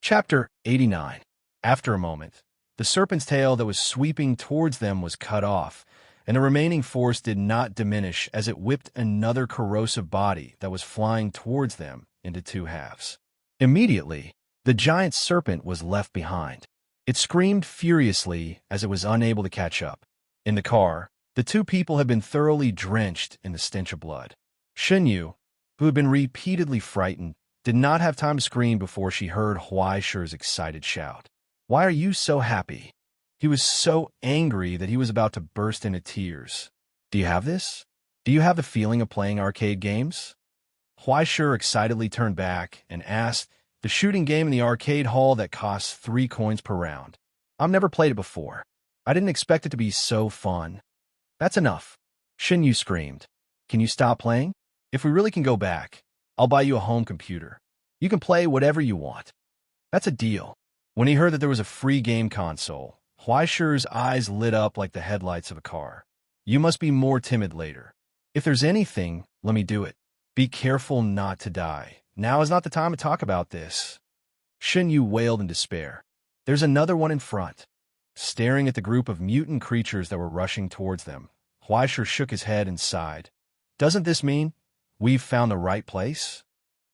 Chapter 89. After a moment, the serpent's tail that was sweeping towards them was cut off, and the remaining force did not diminish as it whipped another corrosive body that was flying towards them into two halves. Immediately, the giant serpent was left behind. It screamed furiously as it was unable to catch up. In the car, the two people had been thoroughly drenched in the stench of blood. Shinyu, who had been repeatedly frightened, did not have time to scream before she heard Huaishi's excited shout. "Why are you so happy?" He was so angry that he was about to burst into tears. "Do you have this? Do you have the feeling of playing arcade games?" Huaishi excitedly turned back and asked, "The shooting game in the arcade hall that costs 3 coins per round. I've never played it before. I didn't expect it to be so fun." "That's enough," Shinyu screamed. "Can you stop playing? If we really can go back, I'll buy you a home computer. You can play whatever you want." "That's a deal." When he heard that there was a free game console, Huaishi's eyes lit up like the headlights of a car. "You must be more timid later. If there's anything, let me do it. Be careful not to die. Now is not the time to talk about this." Shinyu wailed in despair. "There's another one in front." Staring at the group of mutant creatures that were rushing towards them, Huaishi shook his head and sighed. "Doesn't this mean we've found the right place?"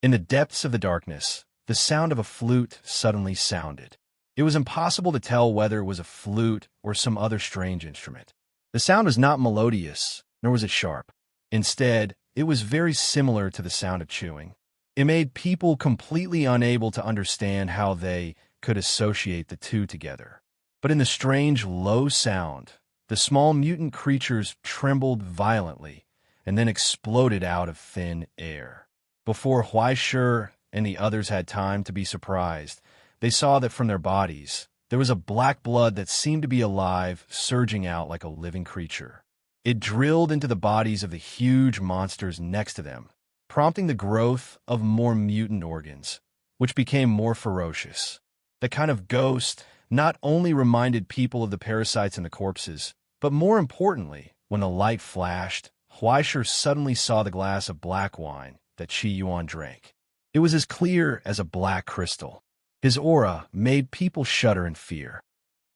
In the depths of the darkness, the sound of a flute suddenly sounded. It was impossible to tell whether it was a flute or some other strange instrument. The sound was not melodious, nor was it sharp. Instead, it was very similar to the sound of chewing. It made people completely unable to understand how they could associate the two together. But in the strange, low sound, the small mutant creatures trembled violently and then exploded out of thin air. Before Huaishi and the others had time to be surprised, they saw that from their bodies, there was a black blood that seemed to be alive, surging out like a living creature. It drilled into the bodies of the huge monsters next to them, prompting the growth of more mutant organs, which became more ferocious. The kind of ghost not only reminded people of the parasites in the corpses, but more importantly, when the light flashed, Huaishi suddenly saw the glass of black wine that Qi Yuan drank. It was as clear as a black crystal. His aura made people shudder in fear.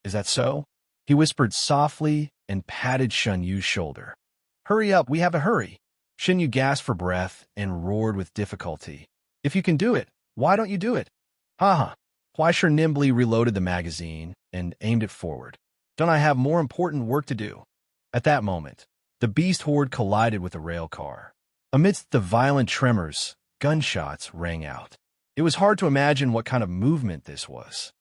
"Is that so?" He whispered softly and patted Shinyu's shoulder. "Hurry up, we have to hurry." Shinyu gasped for breath and roared with difficulty. "If you can do it, why don't you do it?" "Haha." Huaishi nimbly reloaded the magazine and aimed it forward. "Don't I have more important work to do?" At that moment, the beast horde collided with the rail car. Amidst the violent tremors, gunshots rang out. It was hard to imagine what kind of movement this was.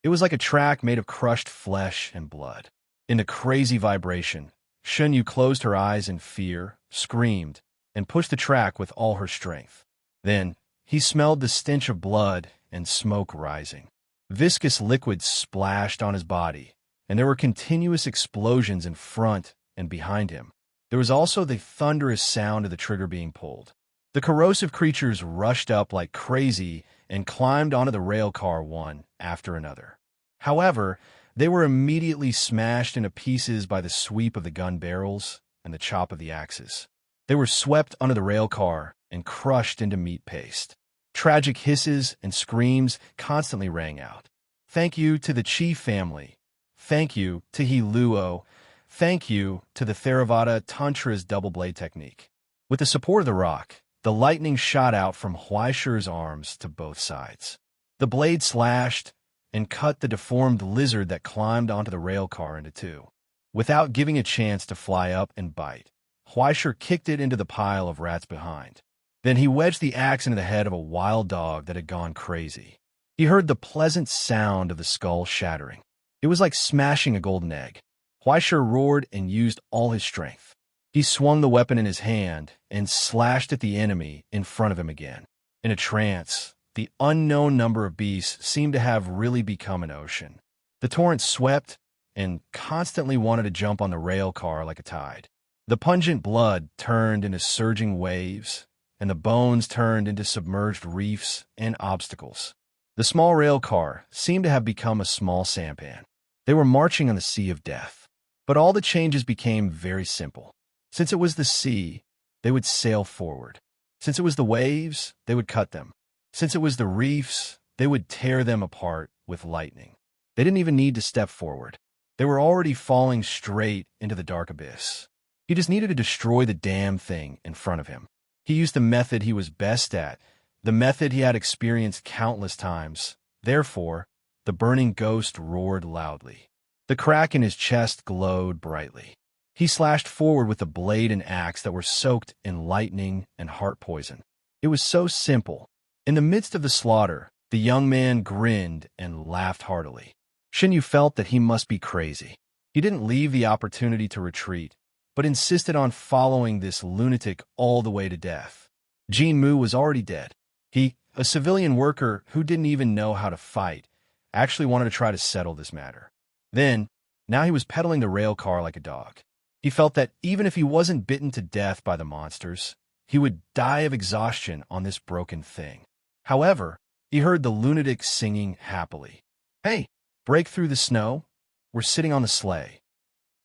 It was like a track made of crushed flesh and blood. In the crazy vibration, Shinyu closed her eyes in fear, screamed, and pushed the track with all her strength. Then, he smelled the stench of blood and smoke rising. Viscous liquids splashed on his body, and there were continuous explosions in front and behind him. There was also the thunderous sound of the trigger being pulled. The corrosive creatures rushed up like crazy and climbed onto the rail car one after another. However, they were immediately smashed into pieces by the sweep of the gun barrels and the chop of the axes. They were swept under the rail car and crushed into meat paste. Tragic hisses and screams constantly rang out. "Thank you to the Qi family. Thank you to He Luo. Thank you to the Theravada Tantra's double blade technique." With the support of the rock, the lightning shot out from Huaishi's arms to both sides. The blade slashed and cut the deformed lizard that climbed onto the rail car into two. Without giving a chance to fly up and bite, Huaishi kicked it into the pile of rats behind. Then he wedged the axe into the head of a wild dog that had gone crazy. He heard the pleasant sound of the skull shattering. It was like smashing a golden egg. Huaishi roared and used all his strength. He swung the weapon in his hand and slashed at the enemy in front of him again. In a trance, the unknown number of beasts seemed to have really become an ocean. The torrent swept and constantly wanted to jump on the rail car like a tide. The pungent blood turned into surging waves, and the bones turned into submerged reefs and obstacles. The small rail car seemed to have become a small sampan. They were marching on the sea of death. But all the changes became very simple. Since it was the sea, they would sail forward. Since it was the waves, they would cut them. Since it was the reefs, they would tear them apart with lightning. They didn't even need to step forward. They were already falling straight into the dark abyss. He just needed to destroy the damn thing in front of him. He used the method he was best at, the method he had experienced countless times. Therefore, the burning ghost roared loudly. The crack in his chest glowed brightly. He slashed forward with the blade and axe that were soaked in lightning and heart poison. It was so simple. In the midst of the slaughter, the young man grinned and laughed heartily. Shinyu felt that he must be crazy. He didn't leave the opportunity to retreat, but insisted on following this lunatic all the way to death. Jin Mu was already dead. He, a civilian worker who didn't even know how to fight, actually wanted to try to settle this matter. Now he was pedaling the rail car like a dog. He felt that even if he wasn't bitten to death by the monsters, he would die of exhaustion on this broken thing. However, he heard the lunatic singing happily. "Hey, break through the snow. We're sitting on the sleigh."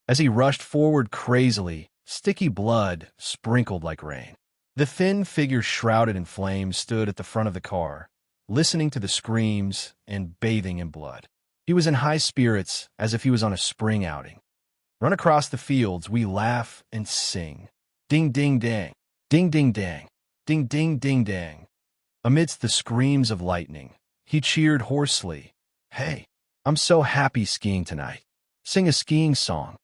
As he rushed forward crazily, sticky blood sprinkled like rain. The thin figure shrouded in flames stood at the front of the car, listening to the screams and bathing in blood. He was in high spirits, as if he was on a spring outing. "Run across the fields, we laugh and sing. Ding, ding, dang. Ding, ding, dang. Ding, ding, ding, dang." Amidst the screams of lightning, he cheered hoarsely. "Hey, I'm so happy skiing tonight. Sing a skiing song."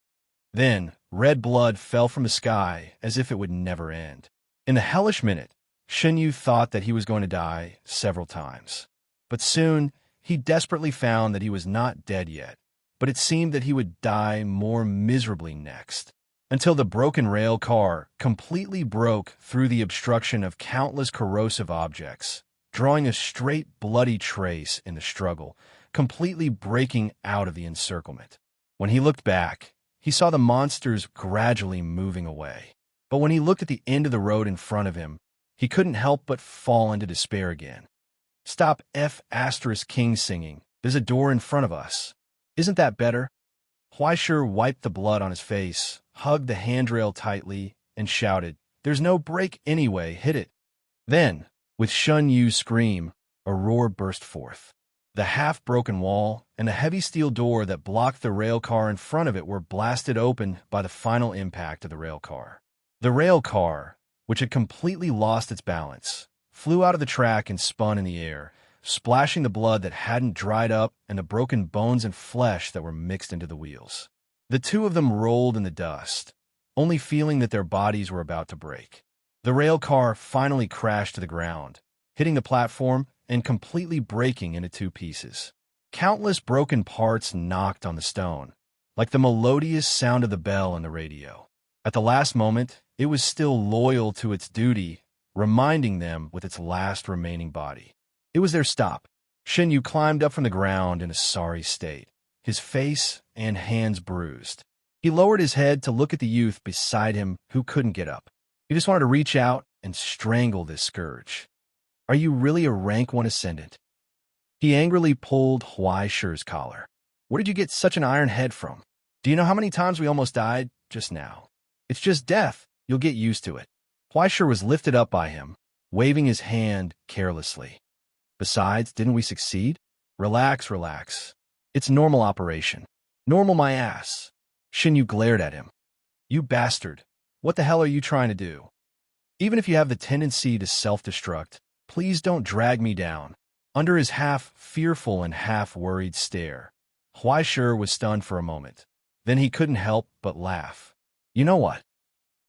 Then, red blood fell from the sky as if it would never end. In the hellish minute, Shinyu thought that he was going to die several times. But soon, he desperately found that he was not dead yet, but it seemed that he would die more miserably next, until the broken rail car completely broke through the obstruction of countless corrosive objects, drawing a straight bloody trace in the struggle, completely breaking out of the encirclement. When he looked back, he saw the monsters gradually moving away. But when he looked at the end of the road in front of him, he couldn't help but fall into despair again. "Stop King singing. There's a door in front of us. Isn't that better?" Huaishir wiped the blood on his face, hugged the handrail tightly, and shouted, "There's no brake anyway, hit it." Then, with Shun Yu's scream, a roar burst forth. The half-broken wall and a heavy steel door that blocked the rail car in front of it were blasted open by the final impact of the rail car. The rail car, which had completely lost its balance, flew out of the track and spun in the air, splashing the blood that hadn't dried up and the broken bones and flesh that were mixed into the wheels. The two of them rolled in the dust, only feeling that their bodies were about to break. The rail car finally crashed to the ground, hitting the platform and completely breaking into two pieces. Countless broken parts knocked on the stone, like the melodious sound of the bell on the radio. At the last moment, it was still loyal to its duty, reminding them with its last remaining body. It was their stop. Shinyu climbed up from the ground in a sorry state, his face and hands bruised. He lowered his head to look at the youth beside him who couldn't get up. He just wanted to reach out and strangle this scourge. "Are you really a rank 1 ascendant?" He angrily pulled Huaishir's collar. "Where did you get such an iron head from? Do you know how many times we almost died just now? It's just death. You'll get used to it." Huaishir was lifted up by him, waving his hand carelessly. "Besides, didn't we succeed? Relax, relax. It's normal operation. Normal my ass." Shinyu glared at him. "You bastard. What the hell are you trying to do? Even if you have the tendency to self-destruct, please don't drag me down." Under his half-fearful and half-worried stare, Huaishir was stunned for a moment. Then he couldn't help but laugh. "You know what?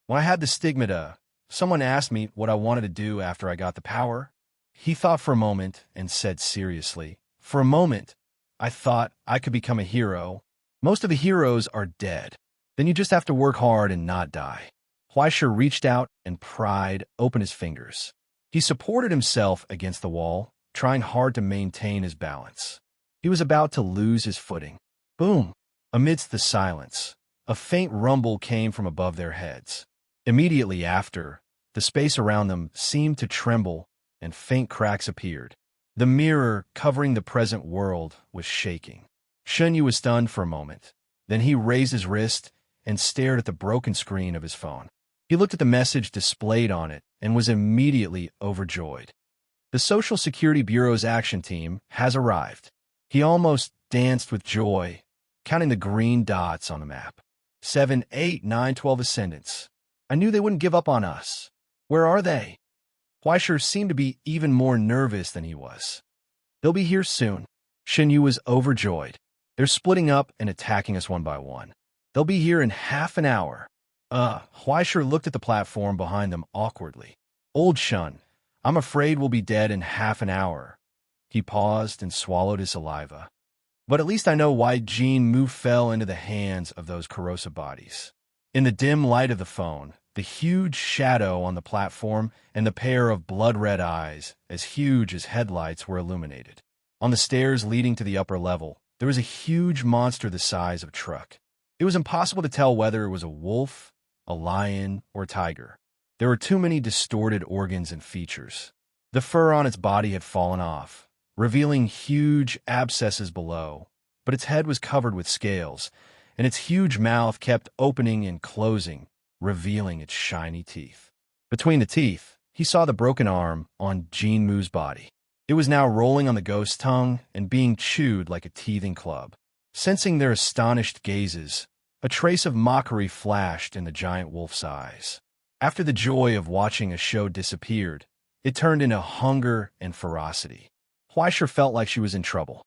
When I had the stigmata, someone asked me what I wanted to do after I got the power." He thought for a moment and said seriously, "For a moment, I thought I could become a hero. Most of the heroes are dead. Then you just have to work hard and not die." Huaishir reached out and pried open his fingers. He supported himself against the wall, trying hard to maintain his balance. He was about to lose his footing. Boom! Amidst the silence, a faint rumble came from above their heads. Immediately after, the space around them seemed to tremble and faint cracks appeared. The mirror covering the present world was shaking. Shinyu was stunned for a moment. Then he raised his wrist and stared at the broken screen of his phone. He looked at the message displayed on it and was immediately overjoyed. The Social Security Bureau's action team has arrived. He almost danced with joy, counting the green dots on the map. 7, 8, 9, 12 ascendants. I knew they wouldn't give up on us. Where are they? Huaisher seemed to be even more nervous than he was. They'll be here soon. Shenyu was overjoyed. They're splitting up and attacking us one by one. They'll be here in half an hour. Huaisher looked at the platform behind them awkwardly. Old Shun, I'm afraid we'll be dead in half an hour. He paused and swallowed his saliva. But at least I know why Jean Mu fell into the hands of those corrosive bodies. In the dim light of the phone, the huge shadow on the platform and the pair of blood-red eyes, as huge as headlights, were illuminated. On the stairs leading to the upper level, there was a huge monster the size of a truck. It was impossible to tell whether it was a wolf, a lion, or a tiger. There were too many distorted organs and features. The fur on its body had fallen off, revealing huge abscesses below, but its head was covered with scales, and its huge mouth kept opening and closing, revealing its shiny teeth. Between the teeth, he saw the broken arm on Jean Mu's body. It was now rolling on the ghost's tongue and being chewed like a teething club. Sensing their astonished gazes, a trace of mockery flashed in the giant wolf's eyes. After the joy of watching a show disappeared, it turned into hunger and ferocity. Huaisher felt like she was in trouble.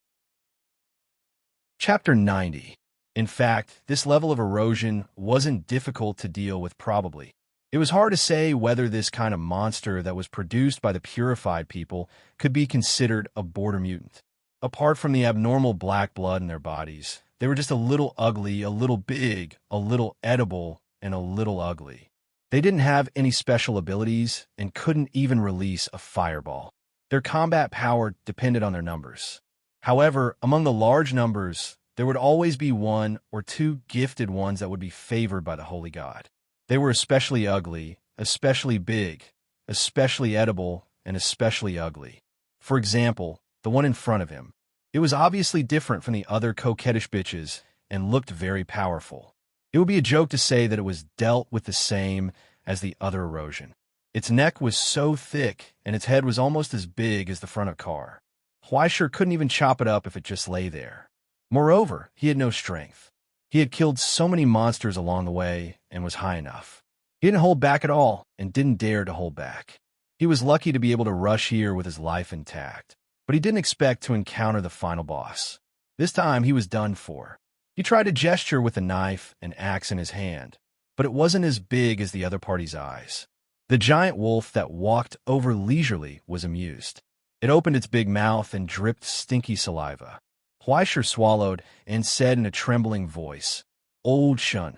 Chapter 90. In fact, this level of erosion wasn't difficult to deal with probably. It was hard to say whether this kind of monster that was produced by the purified people could be considered a border mutant. Apart from the abnormal black blood in their bodies, they were just a little ugly, a little big, a little edible, and a little ugly. They didn't have any special abilities and couldn't even release a fireball. Their combat power depended on their numbers. However, among the large numbers, there would always be one or two gifted ones that would be favored by the holy god. They were especially ugly, especially big, especially edible, and especially ugly. For example, the one in front of him. It was obviously different from the other coquettish bitches and looked very powerful. It would be a joke to say that it was dealt with the same as the other erosion. Its neck was so thick, and its head was almost as big as the front of a car. Huaisher couldn't even chop it up if it just lay there. Moreover, he had no strength. He had killed so many monsters along the way and was high enough. He didn't hold back at all and didn't dare to hold back. He was lucky to be able to rush here with his life intact, but he didn't expect to encounter the final boss. This time he was done for. He tried to gesture with a knife and axe in his hand, but it wasn't as big as the other party's eyes. The giant wolf that walked over leisurely was amused. It opened its big mouth and dripped stinky saliva. Huaisher swallowed and said in a trembling voice, "Old Shun,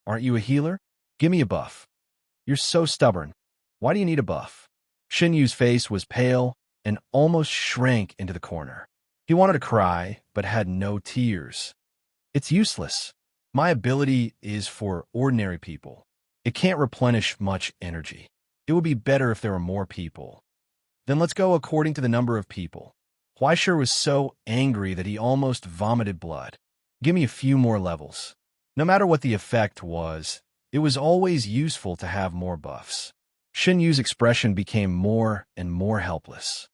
aren't you a healer? Give me a buff. You're so stubborn. Why do you need a buff?" Shenyu's face was pale and almost shrank into the corner. He wanted to cry, but had no tears. "It's useless. My ability is for ordinary people. It can't replenish much energy. It would be better if there were more people." "Then let's go according to the number of people." Huaisher was so angry that he almost vomited blood. "Give me a few more levels." No matter what the effect was, it was always useful to have more buffs. Shenyu's expression became more and more helpless.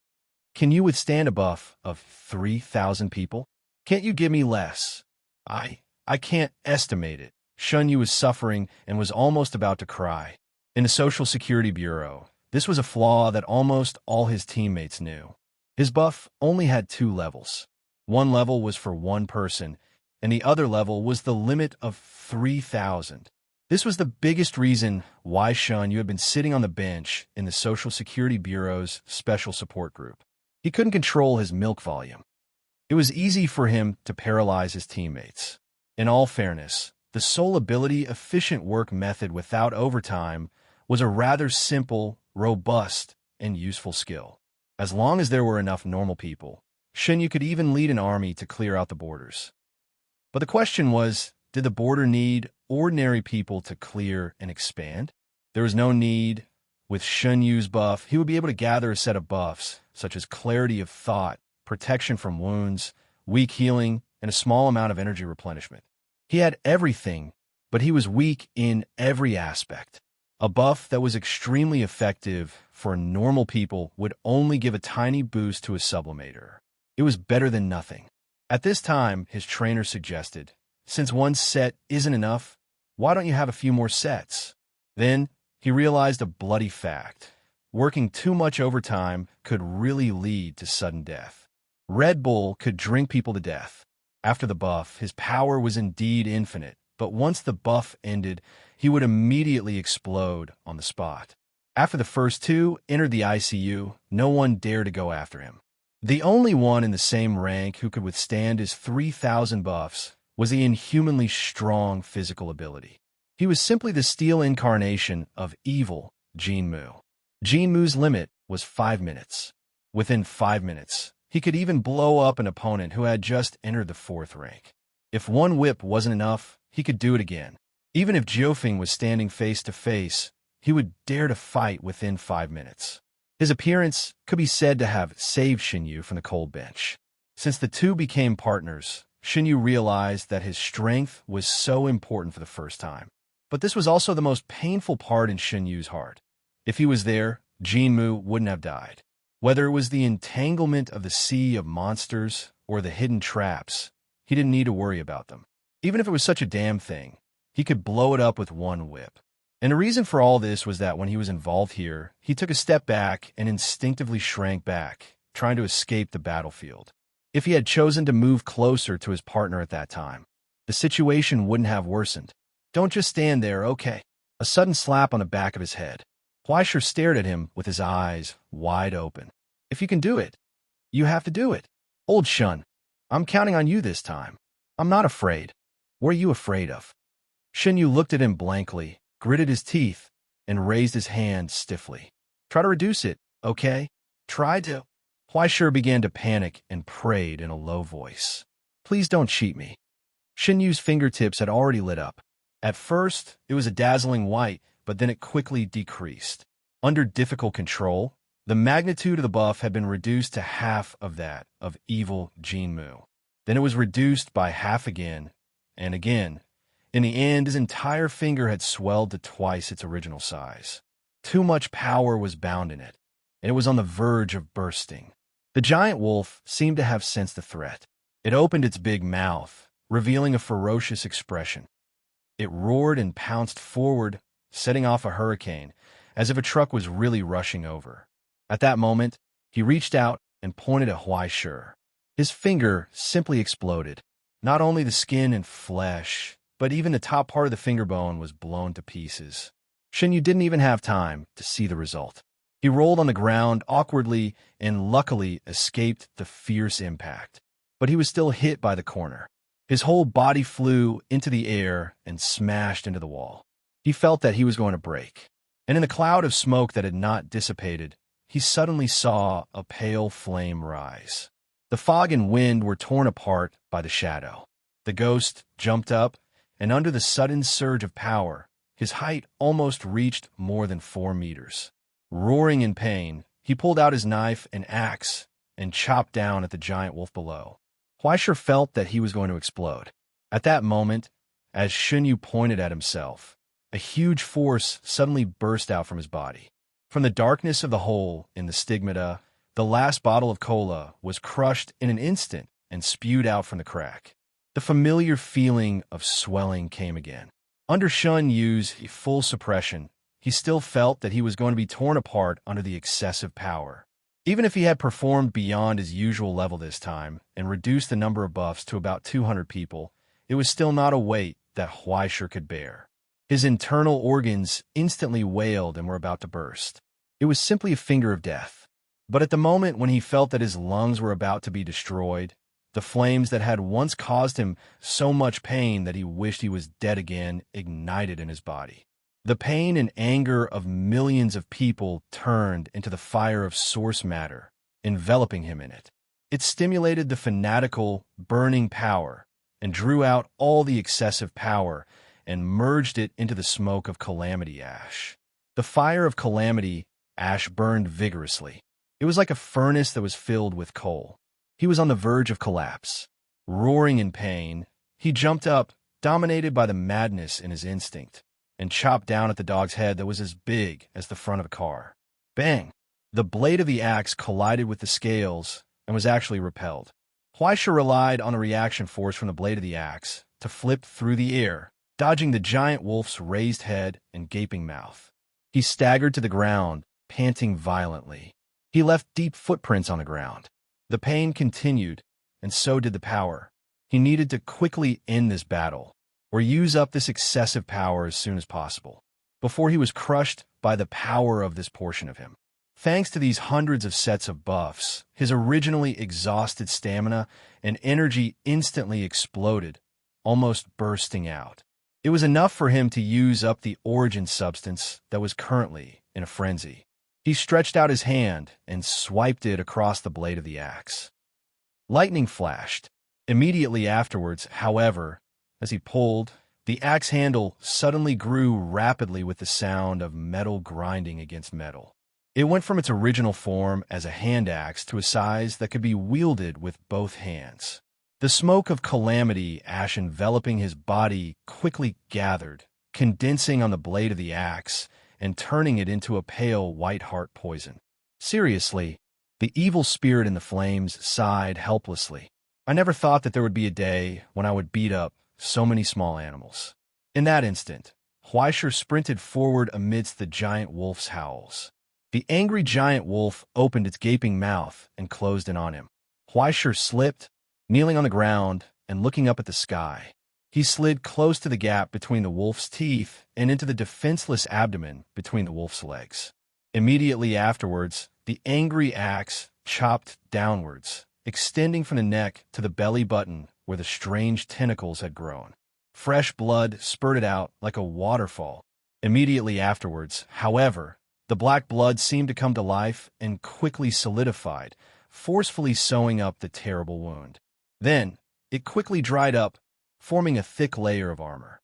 "Can you withstand a buff of 3,000 people? Can't you give me less?" I can't estimate it." Shenyu was suffering and was almost about to cry. In the Social Security Bureau, this was a flaw that almost all his teammates knew. His buff only had 2 levels. One level was for one person, and the other level was the limit of 3,000. This was the biggest reason why Shenyu had been sitting on the bench in the Social Security Bureau's special support group. He couldn't control his milk volume. It was easy for him to paralyze his teammates. In all fairness, the sole ability efficient work method without overtime was a rather simple, robust, and useful skill. As long as there were enough normal people, Shenyu could even lead an army to clear out the borders. But the question was, did the border need ordinary people to clear and expand? There was no need. With Shenyu's buff, he would be able to gather a set of buffs, such as clarity of thought, protection from wounds, weak healing, and a small amount of energy replenishment. He had everything, but he was weak in every aspect. A buff that was extremely effective for normal people would only give a tiny boost to a sublimator. It was better than nothing. At this time, his trainer suggested, since one set isn't enough, why don't you have a few more sets? Then, he realized a bloody fact. Working too much overtime could really lead to sudden death. Red Bull could drink people to death. After the buff, his power was indeed infinite, but once the buff ended, he would immediately explode on the spot. After the first two entered the ICU, no one dared to go after him. The only one in the same rank who could withstand his 3,000 buffs was the inhumanly strong physical ability. He was simply the steel incarnation of evil Jinmu. Jinmu's limit was 5 minutes. Within 5 minutes, he could even blow up an opponent who had just entered the 4th rank. If one whip wasn't enough, he could do it again. Even if Jiofeng was standing face to face, he would dare to fight within 5 minutes. His appearance could be said to have saved Xinyu from the cold bench. Since the two became partners, Xinyu realized that his strength was so important for the first time. But this was also the most painful part in Xinyu's heart. If he was there, Jinmu wouldn't have died. Whether it was the entanglement of the sea of monsters or the hidden traps, he didn't need to worry about them. Even if it was such a damn thing, he could blow it up with one whip. And the reason for all this was that when he was involved here, he took a step back and instinctively shrank back, trying to escape the battlefield. If he had chosen to move closer to his partner at that time, the situation wouldn't have worsened. Don't just stand there, okay? A sudden slap on the back of his head. Huaisher stared at him with his eyes wide open. If you can do it, you have to do it. Old Shun, I'm counting on you this time. I'm not afraid. What are you afraid of? Xinyu looked at him blankly, gritted his teeth, and raised his hand stiffly. Try to reduce it, okay? Try to. Huaisher began to panic and prayed in a low voice. Please don't cheat me. Xinyu's fingertips had already lit up. At first, it was a dazzling white, but then it quickly decreased. Under difficult control, the magnitude of the buff had been reduced to half of that of evil Jinmu. Then it was reduced by half again, and again. In the end, his entire finger had swelled to twice its original size. Too much power was bound in it, and it was on the verge of bursting. The giant wolf seemed to have sensed the threat. It opened its big mouth, revealing a ferocious expression. It roared and pounced forward, setting off a hurricane, as if a truck was really rushing over. At that moment, he reached out and pointed at Huaisher. His finger simply exploded. Not only the skin and flesh, but even the top part of the finger bone was blown to pieces. Xinyu didn't even have time to see the result. He rolled on the ground awkwardly and luckily escaped the fierce impact. But he was still hit by the corner. His whole body flew into the air and smashed into the wall. He felt that he was going to break. And in the cloud of smoke that had not dissipated, he suddenly saw a pale flame rise. The fog and wind were torn apart by the shadow. The ghost jumped up, and under the sudden surge of power, his height almost reached more than 4 meters. Roaring in pain, he pulled out his knife and axe and chopped down at the giant wolf below. Huaisher felt that he was going to explode. At that moment, as Xinyu pointed at himself, a huge force suddenly burst out from his body. From the darkness of the hole in the stigmata, the last bottle of cola was crushed in an instant and spewed out from the crack. The familiar feeling of swelling came again. Under Xinyu's full suppression, he still felt that he was going to be torn apart under the excessive power. Even if he had performed beyond his usual level this time and reduced the number of buffs to about 200 people, it was still not a weight that Huaisher could bear. His internal organs instantly wailed and were about to burst. It was simply a finger of death. But at the moment when he felt that his lungs were about to be destroyed, the flames that had once caused him so much pain that he wished he was dead again ignited in his body. The pain and anger of millions of people turned into the fire of source matter, enveloping him in it. It stimulated the fanatical, burning power and drew out all the excessive power and merged it into the smoke of calamity ash. The fire of calamity ash burned vigorously. It was like a furnace that was filled with coal. He was on the verge of collapse. Roaring in pain, he jumped up, dominated by the madness in his instinct. and chopped down at the dog's head that was as big as the front of a car. Bang! The blade of the axe collided with the scales and was actually repelled. Huaisha relied on the reaction force from the blade of the axe to flip through the air, dodging the giant wolf's raised head and gaping mouth. He staggered to the ground, panting violently. He left deep footprints on the ground. The pain continued, and so did the power. He needed to quickly end this battle, or use up this excessive power as soon as possible, before he was crushed by the power of this portion of him. Thanks to these hundreds of sets of buffs, his originally exhausted stamina and energy instantly exploded, almost bursting out. It was enough for him to use up the origin substance that was currently in a frenzy. He stretched out his hand and swiped it across the blade of the axe. Lightning flashed. Immediately afterwards, however, as he pulled, the axe handle suddenly grew rapidly with the sound of metal grinding against metal. It went from its original form as a hand axe to a size that could be wielded with both hands. The smoke of calamity ash enveloping his body quickly gathered, condensing on the blade of the axe and turning it into a pale white heart poison. Seriously, the evil spirit in the flames sighed helplessly. I never thought that there would be a day when I would beat up so many small animals. In that instant, Huaisha sprinted forward amidst the giant wolf's howls. The angry giant wolf opened its gaping mouth and closed in on him. Huaisha slipped, kneeling on the ground and looking up at the sky. He slid close to the gap between the wolf's teeth and into the defenseless abdomen between the wolf's legs. Immediately afterwards, the angry axe chopped downwards, extending from the neck to the belly button where the strange tentacles had grown. Fresh blood spurted out like a waterfall. Immediately afterwards, however, the black blood seemed to come to life and quickly solidified, forcefully sewing up the terrible wound. Then, it quickly dried up, forming a thick layer of armor.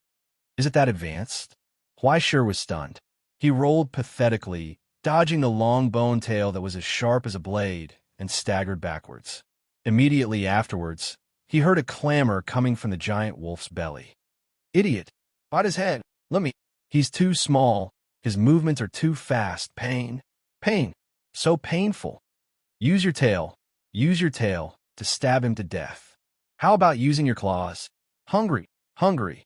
Is it that advanced? Huaisha was stunned. He rolled pathetically, dodging the long bone tail that was as sharp as a blade, and staggered backwards. Immediately afterwards, he heard a clamor coming from the giant wolf's belly. Idiot! Bite his head! Let me! He's too small. His movements are too fast. Pain! Pain! So painful! Use your tail. Use your tail to stab him to death. How about using your claws? Hungry! Hungry!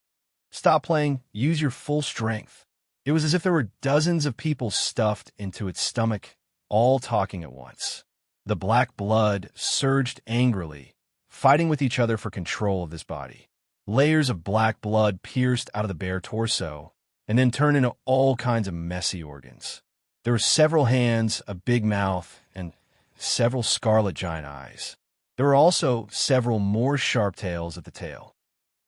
Stop playing. Use your full strength. It was as if there were dozens of people stuffed into its stomach, all talking at once. The black blood surged angrily, fighting with each other for control of this body. Layers of black blood pierced out of the bare torso, and then turned into all kinds of messy organs. There were several hands, a big mouth, and several scarlet giant eyes. There were also several more sharp tails at the tail.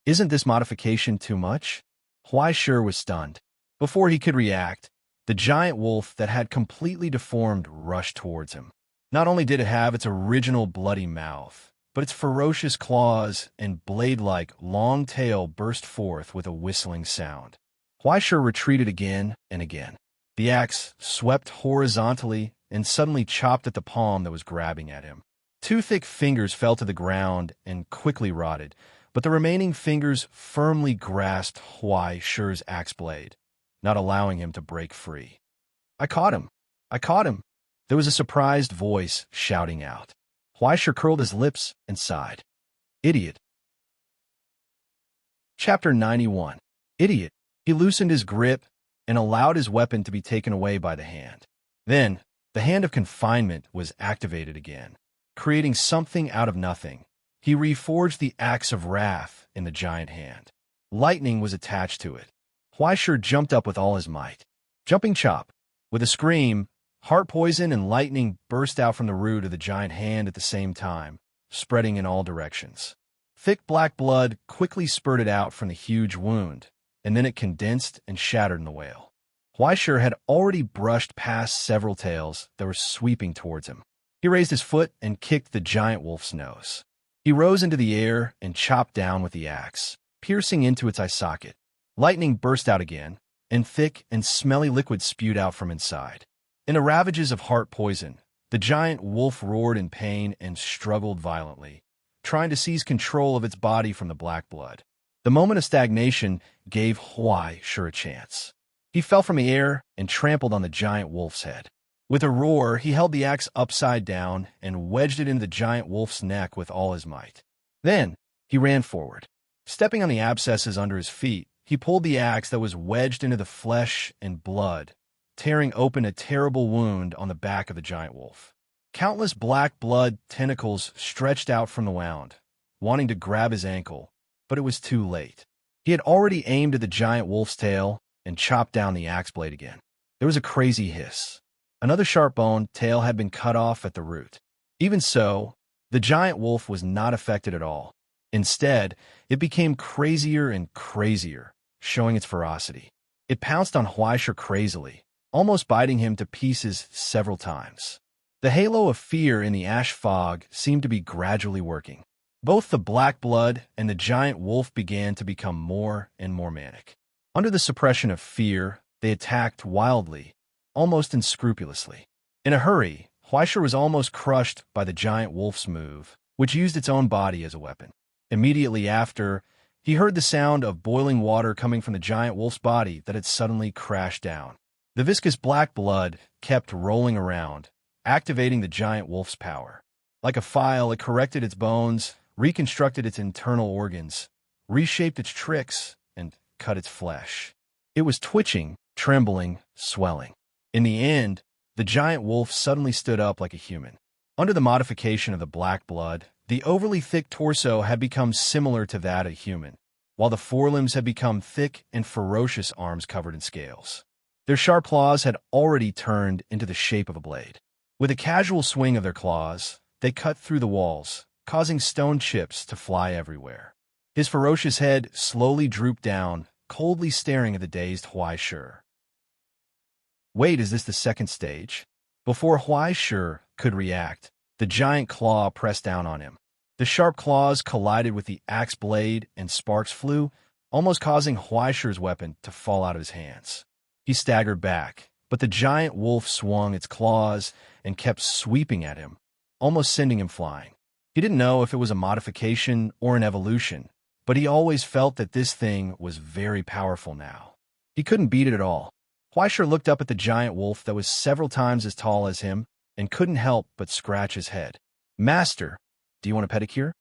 Isn't this modification too much? Huaisha was stunned. Before he could react, the giant wolf that had completely deformed rushed towards him. Not only did it have its original bloody mouth, but its ferocious claws and blade-like long tail burst forth with a whistling sound. Huaisha retreated again and again. The axe swept horizontally and suddenly chopped at the palm that was grabbing at him. Two thick fingers fell to the ground and quickly rotted, but the remaining fingers firmly grasped Huaisha's axe blade, not allowing him to break free. I caught him! I caught him! There was a surprised voice shouting out. Huaisha curled his lips and sighed. Idiot! Chapter 91. Idiot! He loosened his grip and allowed his weapon to be taken away by the hand. Then, the hand of confinement was activated again. Creating something out of nothing, he reforged the axe of wrath in the giant hand. Lightning was attached to it. Huaisha jumped up with all his might. Jumping chop! With a scream, heart poison and lightning burst out from the root of the giant hand at the same time, spreading in all directions. Thick black blood quickly spurted out from the huge wound, and then it condensed and shattered in the whale. Huaisha had already brushed past several tails that were sweeping towards him. He raised his foot and kicked the giant wolf's nose. He rose into the air and chopped down with the axe, piercing into its eye socket. Lightning burst out again, and thick and smelly liquid spewed out from inside. In the ravages of heart poison, the giant wolf roared in pain and struggled violently, trying to seize control of its body from the black blood. The moment of stagnation gave Huai a chance. He fell from the air and trampled on the giant wolf's head. With a roar, he held the axe upside down and wedged it into the giant wolf's neck with all his might. Then, he ran forward. Stepping on the abscesses under his feet, he pulled the axe that was wedged into the flesh and blood, tearing open a terrible wound on the back of the giant wolf. Countless black blood tentacles stretched out from the wound, wanting to grab his ankle, but it was too late. He had already aimed at the giant wolf's tail and chopped down the axe blade again. There was a crazy hiss. Another sharp-boned tail had been cut off at the root. Even so, the giant wolf was not affected at all. Instead, it became crazier and crazier, showing its ferocity. It pounced on Huaisha crazily, almost biting him to pieces several times. The halo of fear in the ash fog seemed to be gradually working. Both the black blood and the giant wolf began to become more and more manic. Under the suppression of fear, they attacked wildly, almost unscrupulously. In a hurry, Huaisha was almost crushed by the giant wolf's move, which used its own body as a weapon. Immediately after, he heard the sound of boiling water coming from the giant wolf's body that had suddenly crashed down. The viscous black blood kept rolling around, activating the giant wolf's power. Like a file, it corrected its bones, reconstructed its internal organs, reshaped its tricks, and cut its flesh. It was twitching, trembling, swelling. In the end, the giant wolf suddenly stood up like a human. Under the modification of the black blood, the overly thick torso had become similar to that of a human, while the forelimbs had become thick and ferocious arms covered in scales. Their sharp claws had already turned into the shape of a blade. With a casual swing of their claws, they cut through the walls, causing stone chips to fly everywhere. His ferocious head slowly drooped down, coldly staring at the dazed Huaisha. Wait, is this the second stage? Before Huaisha could react, the giant claw pressed down on him. The sharp claws collided with the axe blade and sparks flew, almost causing Huaisha's weapon to fall out of his hands. He staggered back, but the giant wolf swung its claws and kept sweeping at him, almost sending him flying. He didn't know if it was a modification or an evolution, but he always felt that this thing was very powerful now. He couldn't beat it at all. Huaisha looked up at the giant wolf that was several times as tall as him and couldn't help but scratch his head. "Master, do you want a pedicure?"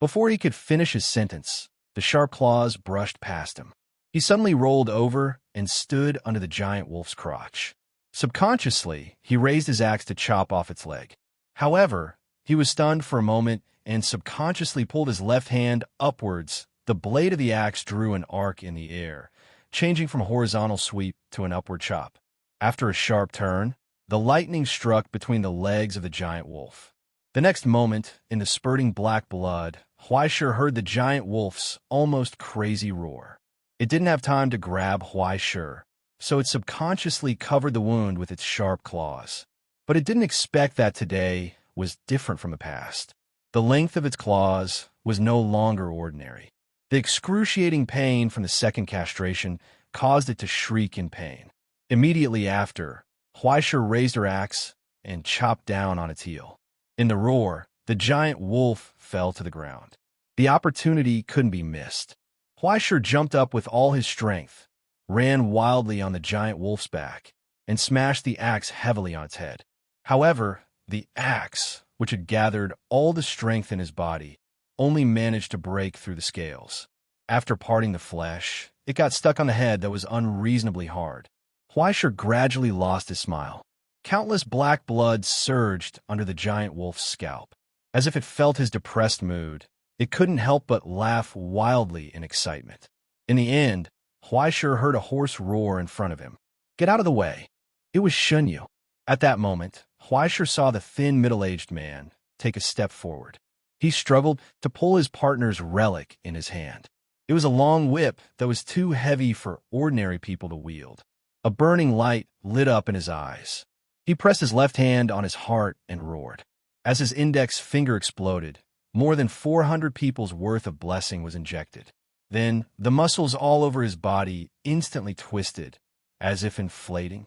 Before he could finish his sentence, the sharp claws brushed past him. He suddenly rolled over and stood under the giant wolf's crotch. Subconsciously, he raised his axe to chop off its leg. However, he was stunned for a moment and subconsciously pulled his left hand upwards. The blade of the axe drew an arc in the air, changing from a horizontal sweep to an upward chop. After a sharp turn, the lightning struck between the legs of the giant wolf. The next moment, in the spurting black blood, Huaisha heard the giant wolf's almost crazy roar. It didn't have time to grab Huaisha, so it subconsciously covered the wound with its sharp claws. But it didn't expect that today was different from the past. The length of its claws was no longer ordinary. The excruciating pain from the second castration caused it to shriek in pain. Immediately after, Huaisha raised her axe and chopped down on its heel. In the roar, the giant wolf fell to the ground. The opportunity couldn't be missed. Huaisha jumped up with all his strength, ran wildly on the giant wolf's back, and smashed the axe heavily on its head. However, the axe, which had gathered all the strength in his body, only managed to break through the scales. After parting the flesh, it got stuck on the head that was unreasonably hard. Huaisha gradually lost his smile. Countless black blood surged under the giant wolf's scalp. As if it felt his depressed mood, it couldn't help but laugh wildly in excitement. In the end, Huaisha heard a hoarse roar in front of him. "Get out of the way!" It was Shunyu. At that moment, Huaisha saw the thin, middle-aged man take a step forward. He struggled to pull his partner's relic in his hand. It was a long whip that was too heavy for ordinary people to wield. A burning light lit up in his eyes. He pressed his left hand on his heart and roared. As his index finger exploded, more than 400 people's worth of blessing was injected. Then, the muscles all over his body instantly twisted, as if inflating.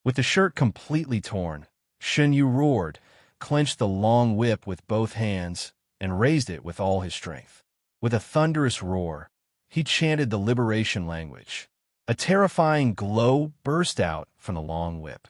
With the shirt completely torn, Shunyu roared, clenched the long whip with both hands, and raised it with all his strength. With a thunderous roar, he chanted the liberation language. A terrifying glow burst out from the long whip.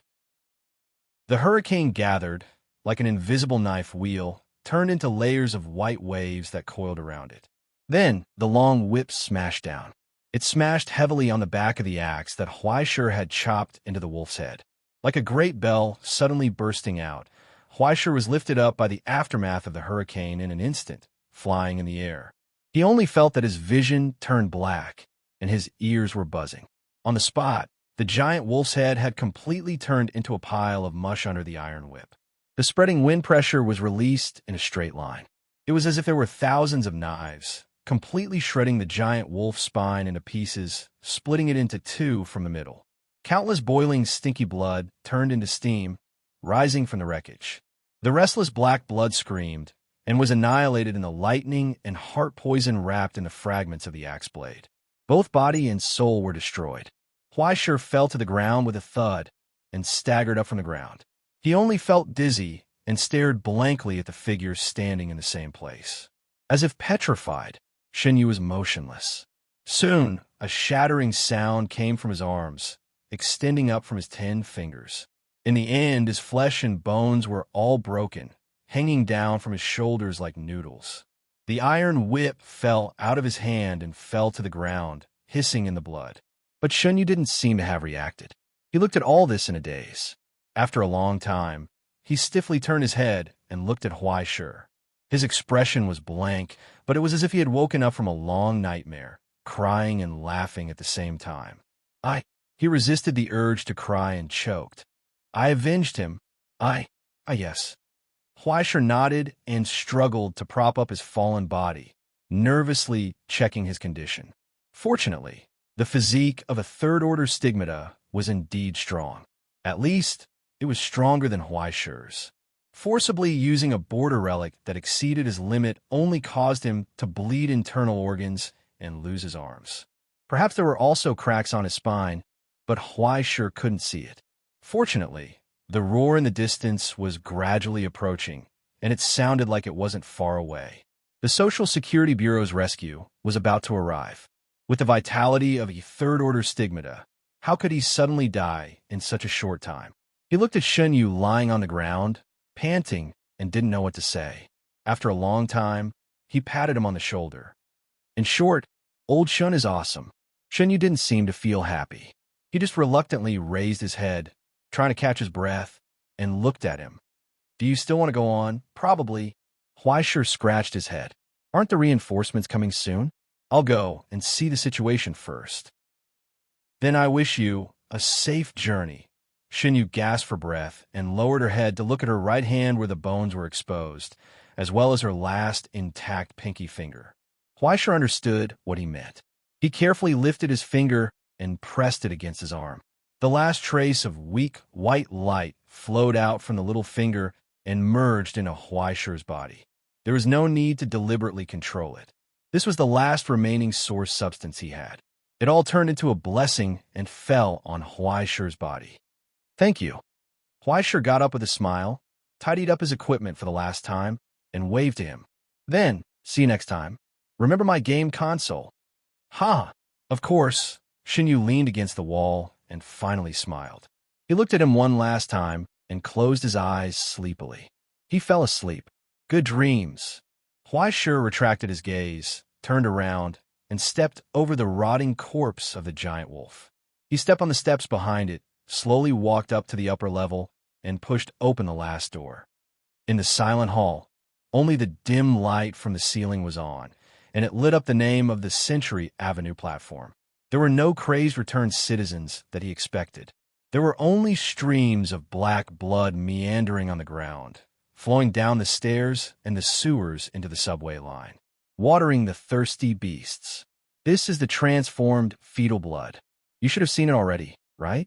The hurricane gathered, like an invisible knife wheel, turned into layers of white waves that coiled around it. Then the long whip smashed down. It smashed heavily on the back of the axe that Huaishur had chopped into the wolf's head. Like a great bell suddenly bursting out, Huaishur was lifted up by the aftermath of the hurricane in an instant, flying in the air. He only felt that his vision turned black, and his ears were buzzing. On the spot, the giant wolf's head had completely turned into a pile of mush under the iron whip. The spreading wind pressure was released in a straight line. It was as if there were thousands of knives, completely shredding the giant wolf's spine into pieces, splitting it into two from the middle. Countless boiling, stinky blood turned into steam, rising from the wreckage. The restless black blood screamed and was annihilated in the lightning and heart poison wrapped in the fragments of the axe blade. Both body and soul were destroyed. Huaishur fell to the ground with a thud and staggered up from the ground. He only felt dizzy and stared blankly at the figure standing in the same place. As if petrified, Shenyu was motionless. Soon, a shattering sound came from his arms, extending up from his 10 fingers. In the end, his flesh and bones were all broken, hanging down from his shoulders like noodles. The iron whip fell out of his hand and fell to the ground, hissing in the blood. But Shenyu didn't seem to have reacted. He looked at all this in a daze. After a long time, he stiffly turned his head and looked at Huaishur. His expression was blank, but it was as if he had woken up from a long nightmare, crying and laughing at the same time. He resisted the urge to cry and choked. I avenged him. Yes. Huaishur nodded and struggled to prop up his fallen body, nervously checking his condition. Fortunately, the physique of a third-order stigmata was indeed strong. At least, it was stronger than Huaishur's. Forcibly using a border relic that exceeded his limit only caused him to bleed internal organs and lose his arms. Perhaps there were also cracks on his spine, but Huaishur couldn't see it. Fortunately, the roar in the distance was gradually approaching, and it sounded like it wasn't far away. The Social Security Bureau's rescue was about to arrive. With the vitality of a third-order stigmata, how could he suddenly die in such a short time? He looked at Shenyu lying on the ground, panting, and didn't know what to say. After a long time, he patted him on the shoulder. In short, old Shun is awesome. Shenyu didn't seem to feel happy. He just reluctantly raised his head, trying to catch his breath, and looked at him. Do you still want to go on? Probably. Huaishur scratched his head. Aren't the reinforcements coming soon? I'll go and see the situation first. Then I wish you a safe journey. Shenyu gasped for breath and lowered her head to look at her right hand where the bones were exposed, as well as her last intact pinky finger. Huaishur understood what he meant. He carefully lifted his finger and pressed it against his arm. The last trace of weak white light flowed out from the little finger and merged into Huaishur's body. There was no need to deliberately control it. This was the last remaining source substance he had. It all turned into a blessing and fell on Huaishur's body. Thank you. Huaishur got up with a smile, tidied up his equipment for the last time, and waved to him. Then, see you next time. Remember my game console. Ha! Of course. Shenyu leaned against the wall and finally smiled. He looked at him one last time and closed his eyes sleepily. He fell asleep. Good dreams. Huaishur retracted his gaze, turned around, and stepped over the rotting corpse of the giant wolf. He stepped on the steps behind it, slowly walked up to the upper level, and pushed open the last door. In the silent hall, only the dim light from the ceiling was on, and it lit up the name of the Century Avenue platform. There were no crazed returned citizens that he expected. There were only streams of black blood meandering on the ground, flowing down the stairs and the sewers into the subway line, watering the thirsty beasts. This is the transformed fetal blood. You should have seen it already, right?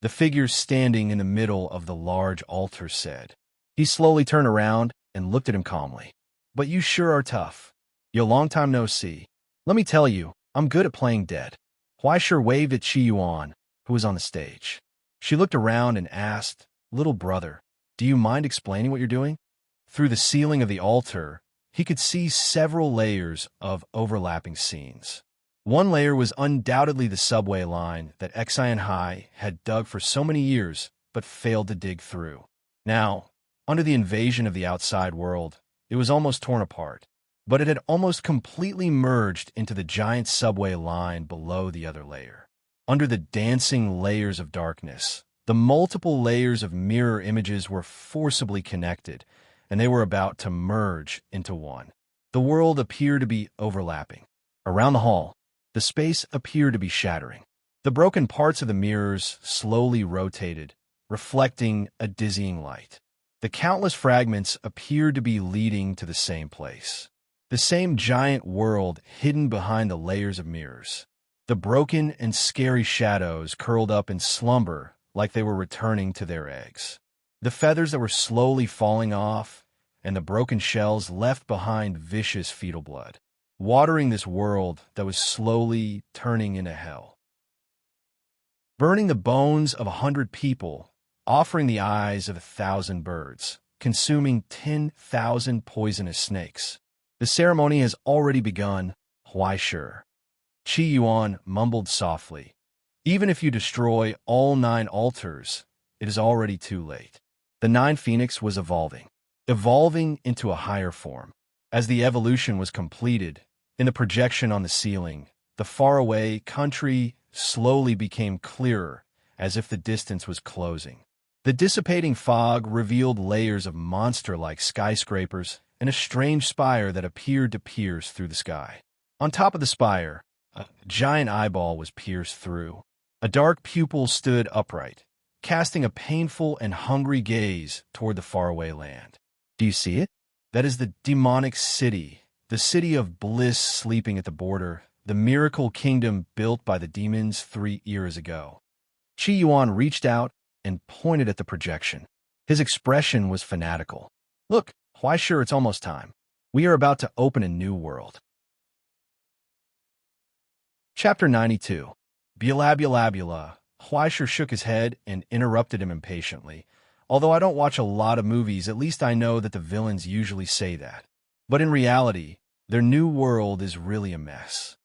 The figure standing in the middle of the large altar said. He slowly turned around and looked at him calmly. But you sure are tough. Yo, long time no see. Let me tell you, I'm good at playing dead. Huaishur waved at Qiyuan, who was on the stage. She looked around and asked, Little brother, do you mind explaining what you're doing? Through the ceiling of the altar, he could see several layers of overlapping scenes. One layer was undoubtedly the subway line that Xian Hai had dug for so many years but failed to dig through. Now, under the invasion of the outside world, it was almost torn apart, but it had almost completely merged into the giant subway line below the other layer. Under the dancing layers of darkness, the multiple layers of mirror images were forcibly connected, and they were about to merge into one. The world appeared to be overlapping. Around the hall, the space appeared to be shattering. The broken parts of the mirrors slowly rotated, reflecting a dizzying light. The countless fragments appeared to be leading to the same place. The same giant world hidden behind the layers of mirrors. The broken and scary shadows curled up in slumber like they were returning to their eggs. The feathers that were slowly falling off, and the broken shells left behind vicious fetal blood, watering this world that was slowly turning into hell. Burning the bones of 100 people, offering the eyes of 1,000 birds, consuming 10,000 poisonous snakes. The ceremony has already begun, Huai Shi. Qi Yuan mumbled softly. Even if you destroy all 9 altars, it is already too late. The 9 Phoenix was evolving into a higher form. As the evolution was completed, in the projection on the ceiling, the faraway country slowly became clearer, as if the distance was closing. The dissipating fog revealed layers of monster-like skyscrapers and a strange spire that appeared to pierce through the sky. On top of the spire, a giant eyeball was pierced through. A dark pupil stood upright, casting a painful and hungry gaze toward the faraway land. Do you see it? That is the demonic city, the city of bliss sleeping at the border, the miracle kingdom built by the demons 3 years ago. Qi Yuan reached out and pointed at the projection. His expression was fanatical. Look, Huai Shi, it's almost time. We are about to open a new world. Chapter 92. Bula. Huai Shi shook his head and interrupted him impatiently. Although I don't watch a lot of movies, at least I know that the villains usually say that. But in reality, their new world is really a mess.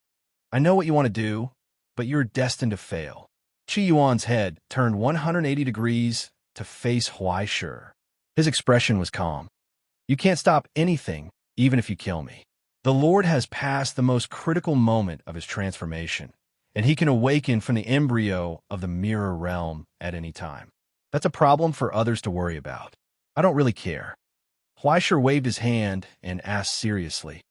I know what you want to do, but you're destined to fail. Qi Yuan's head turned 180 degrees to face Huai Shi. His expression was calm. You can't stop anything, even if you kill me. The Lord has passed the most critical moment of his transformation, and he can awaken from the embryo of the mirror realm at any time. That's a problem for others to worry about. I don't really care. Huai Shi waved his hand and asked seriously,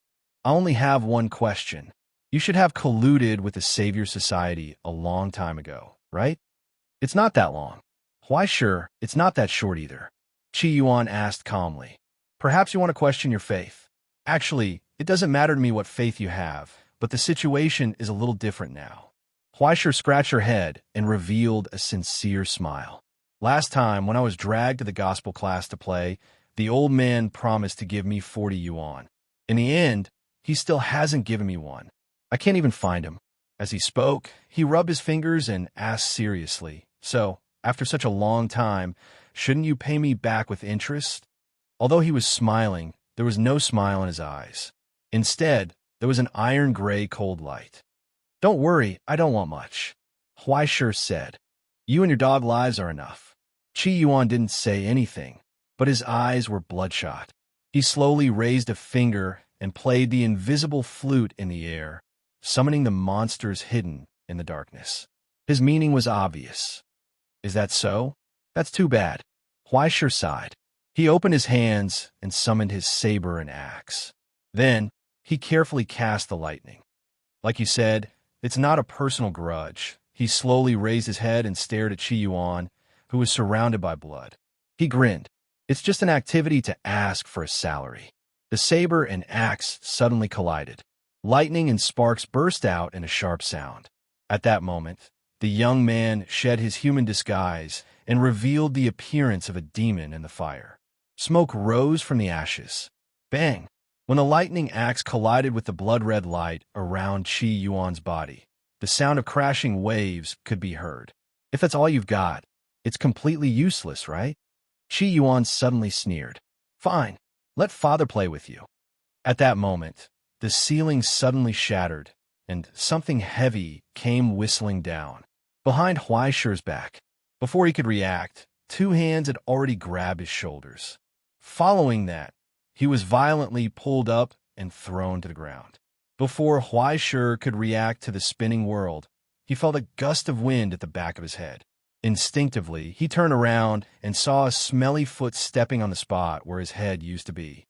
I only have one question. You should have colluded with the Savior Society a long time ago, right? It's not that long. Huai Shi, it's not that short either. Qi Yuan asked calmly. Perhaps you want to question your faith. Actually, it doesn't matter to me what faith you have, but the situation is a little different now. Huai Shi scratched her head and revealed a sincere smile. Last time, when I was dragged to the gospel class to play, the old man promised to give me 40 yuan. In the end, he still hasn't given me one. I can't even find him. As he spoke, he rubbed his fingers and asked seriously, So, after such a long time, shouldn't you pay me back with interest? Although he was smiling, there was no smile in his eyes. Instead, there was an iron-gray cold light. Don't worry, I don't want much. Huai Shi said. You and your dog lives are enough. Qi Yuan didn't say anything, but his eyes were bloodshot. He slowly raised a finger and played the invisible flute in the air, summoning the monsters hidden in the darkness. His meaning was obvious. Is that so? That's too bad. Huai Shi sighed. He opened his hands and summoned his saber and axe. Then, he carefully cast the lightning. Like you said, it's not a personal grudge. He slowly raised his head and stared at Qi Yuan, who was surrounded by blood. He grinned. It's just an activity to ask for a salary. The saber and axe suddenly collided. Lightning and sparks burst out in a sharp sound. At that moment, the young man shed his human disguise and revealed the appearance of a demon in the fire. Smoke rose from the ashes. Bang! When the lightning axe collided with the blood-red light around Qi Yuan's body, the sound of crashing waves could be heard. If that's all you've got, it's completely useless, right? Qi Yuan suddenly sneered. Fine, let father play with you. At that moment, the ceiling suddenly shattered, and something heavy came whistling down, behind Huaishi's back. Before he could react, two hands had already grabbed his shoulders. Following that, he was violently pulled up and thrown to the ground. Before Huaishi could react to the spinning world, he felt a gust of wind at the back of his head. Instinctively, he turned around and saw a smelly foot stepping on the spot where his head used to be.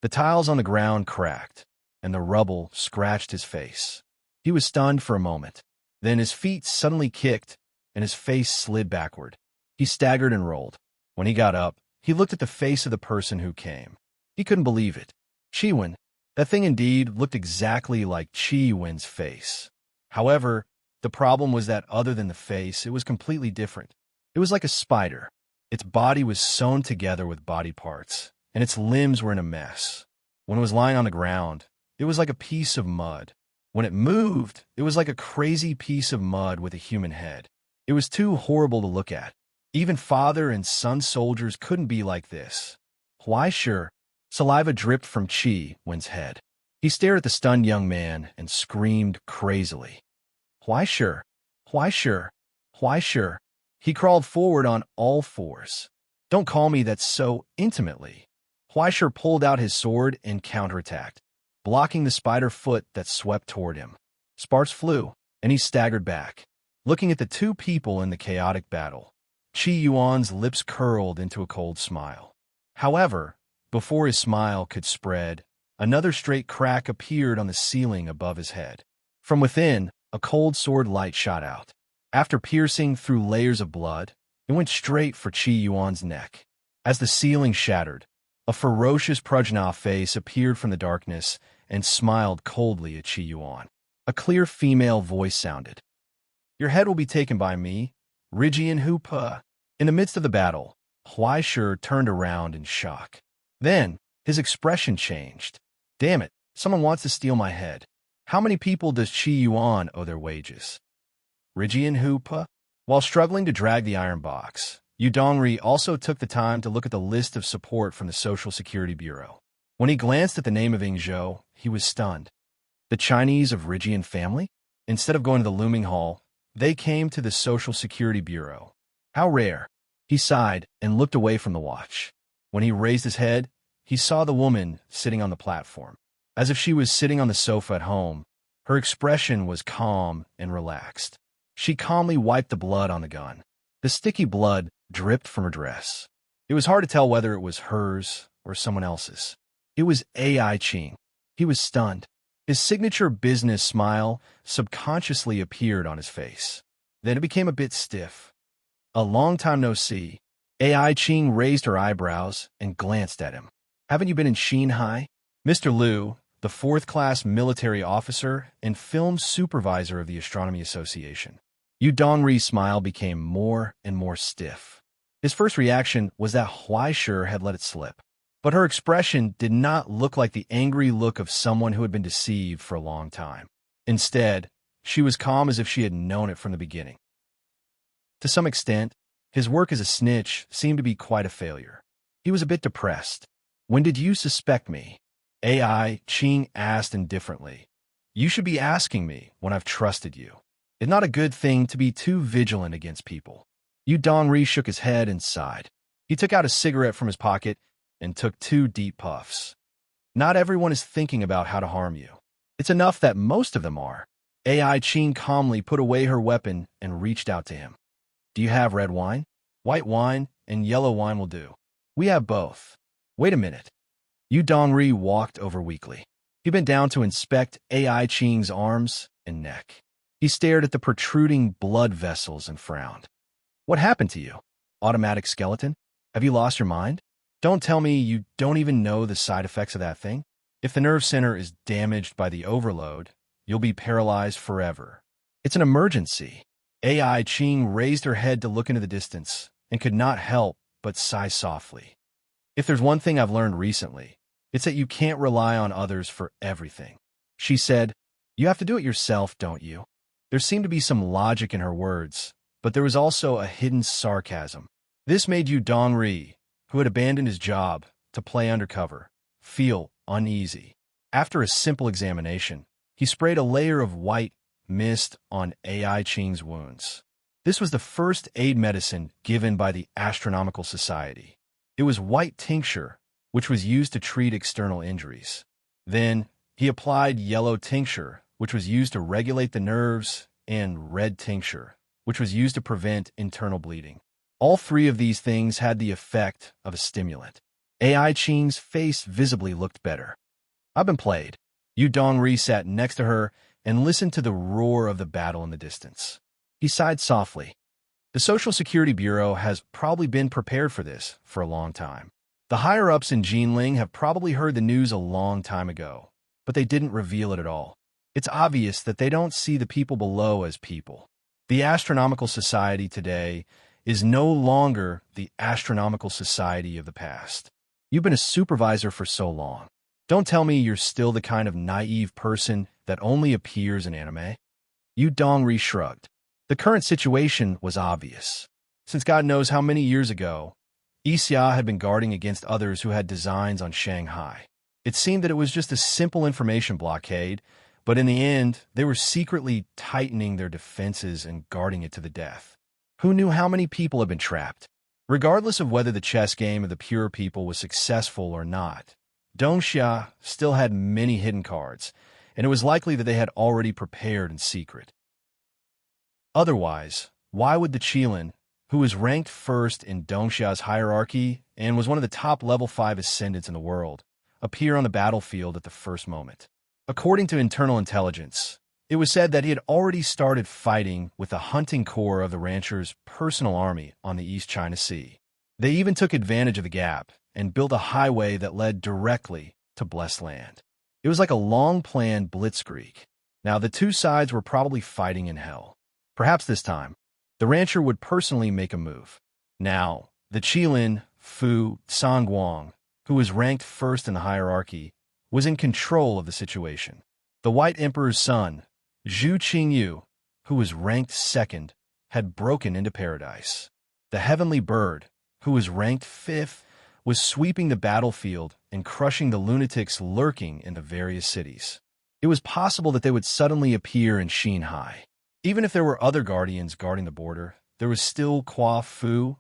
The tiles on the ground cracked, and the rubble scratched his face. He was stunned for a moment. Then his feet suddenly kicked, and his face slid backward. He staggered and rolled. When he got up, he looked at the face of the person who came. He couldn't believe it. Chi-Wen. That thing indeed looked exactly like Chi-Wen's face. However, the problem was that other than the face, it was completely different. It was like a spider. Its body was sewn together with body parts, and its limbs were in a mess. When it was lying on the ground, it was like a piece of mud. When it moved, it was like a crazy piece of mud with a human head. It was too horrible to look at. Even father and son soldiers couldn't be like this. Why sure? Saliva dripped from Chi-Wen's head. He stared at the stunned young man and screamed crazily. Why sure? Why sure? Why sure? He crawled forward on all fours. Don't call me that so intimately. Huaisher pulled out his sword and counterattacked, blocking the spider foot that swept toward him. Sparks flew, and he staggered back, looking at the two people in the chaotic battle. Chi-Yuan's lips curled into a cold smile. However, before his smile could spread, another straight crack appeared on the ceiling above his head. From within, a cold sword light shot out. After piercing through layers of blood, it went straight for Chi-Yuan's neck. As the ceiling shattered, a ferocious Prajna face appeared from the darkness and smiled coldly at Chi-Yuan. A clear female voice sounded. Your head will be taken by me, Rigian Hupa. In the midst of the battle, Huaisher turned around in shock. Then, his expression changed. Damn it, someone wants to steal my head. How many people does Chi-Yuan owe their wages? Rigian Hupa? While struggling to drag the iron box, Yu Dongri also took the time to look at the list of support from the Social Security Bureau. When he glanced at the name of Ingzhou, he was stunned. The Chinese of Rigian family? Instead of going to the looming hall, they came to the Social Security Bureau. How rare. He sighed and looked away from the watch. When he raised his head, he saw the woman sitting on the platform. As if she was sitting on the sofa at home, her expression was calm and relaxed. She calmly wiped the blood on the gun. The sticky blood dripped from her dress. It was hard to tell whether it was hers or someone else's. It was AI Qing. He was stunned. His signature business smile subconsciously appeared on his face. Then it became a bit stiff. A long time no see. AI Qing raised her eyebrows and glanced at him. Haven't you been in Shanghai? Mr. Liu, the fourth-class military officer and film supervisor of the Astronomy Association. Yu Dongri's smile became more and more stiff. His first reaction was that Huaisher had let it slip. But her expression did not look like the angry look of someone who had been deceived for a long time. Instead, she was calm as if she had known it from the beginning. To some extent, his work as a snitch seemed to be quite a failure. He was a bit depressed. When did you suspect me? AI Qing asked indifferently. You should be asking me when I've trusted you. It's not a good thing to be too vigilant against people. Yu Dongri shook his head and sighed. He took out a cigarette from his pocket and took 2 deep puffs. Not everyone is thinking about how to harm you. It's enough that most of them are. AI Qing calmly put away her weapon and reached out to him. Do you have red wine? White wine and yellow wine will do. We have both. Wait a minute. Yu Dongri walked over weakly. He bent down to inspect AI Qing's arms and neck. He stared at the protruding blood vessels and frowned. What happened to you? Automatic skeleton? Have you lost your mind? Don't tell me you don't even know the side effects of that thing. If the nerve center is damaged by the overload, you'll be paralyzed forever. It's an emergency. AI Qing raised her head to look into the distance and could not help but sigh softly. If there's one thing I've learned recently, it's that you can't rely on others for everything. She said, you have to do it yourself, don't you? There seemed to be some logic in her words, but there was also a hidden sarcasm. This made Yu Dongri, who had abandoned his job to play undercover, feel uneasy. After a simple examination, he sprayed a layer of white mist on Ai Ching's wounds. This was the first aid medicine given by the Astronomical Society. It was white tincture, which was used to treat external injuries. Then, he applied yellow tincture, which was used to regulate the nerves, and red tincture, which was used to prevent internal bleeding. All three of these things had the effect of a stimulant. Ai Ching's face visibly looked better. "I've been played." Yu Dongri sat next to her and listened to the roar of the battle in the distance. He sighed softly. The Social Security Bureau has probably been prepared for this for a long time. The higher-ups in Jinling have probably heard the news a long time ago, but they didn't reveal it at all. It's obvious that they don't see the people below as people. The Astronomical Society today is no longer the Astronomical Society of the past. You've been a supervisor for so long. Don't tell me you're still the kind of naive person that only appears in anime. Yu Dongri shrugged. The current situation was obvious. Since God knows how many years ago, Xia had been guarding against others who had designs on Shanghai. It seemed that it was just a simple information blockade, but in the end, they were secretly tightening their defenses and guarding it to the death. Who knew how many people had been trapped? Regardless of whether the chess game of the pure people was successful or not, Dongxia still had many hidden cards, and it was likely that they had already prepared in secret. Otherwise, why would the Qilin, who was ranked first in Dongxia's hierarchy and was one of the top level 5 ascendants in the world, appear on the battlefield at the first moment? According to internal intelligence, it was said that he had already started fighting with the hunting corps of the rancher's personal army on the East China Sea. They even took advantage of the gap and built a highway that led directly to Blessed Land. It was like a long-planned blitzkrieg. Now, the two sides were probably fighting in hell. Perhaps this time, the rancher would personally make a move. Now, the Qilin, Fu Sangguang, who was ranked first in the hierarchy, was in control of the situation. The White Emperor's son, Zhu Qingyu, who was ranked second, had broken into paradise. The Heavenly Bird, who was ranked fifth, was sweeping the battlefield and crushing the lunatics lurking in the various cities. It was possible that they would suddenly appear in Xinhai. Even if there were other guardians guarding the border, there was still Kwa Fu,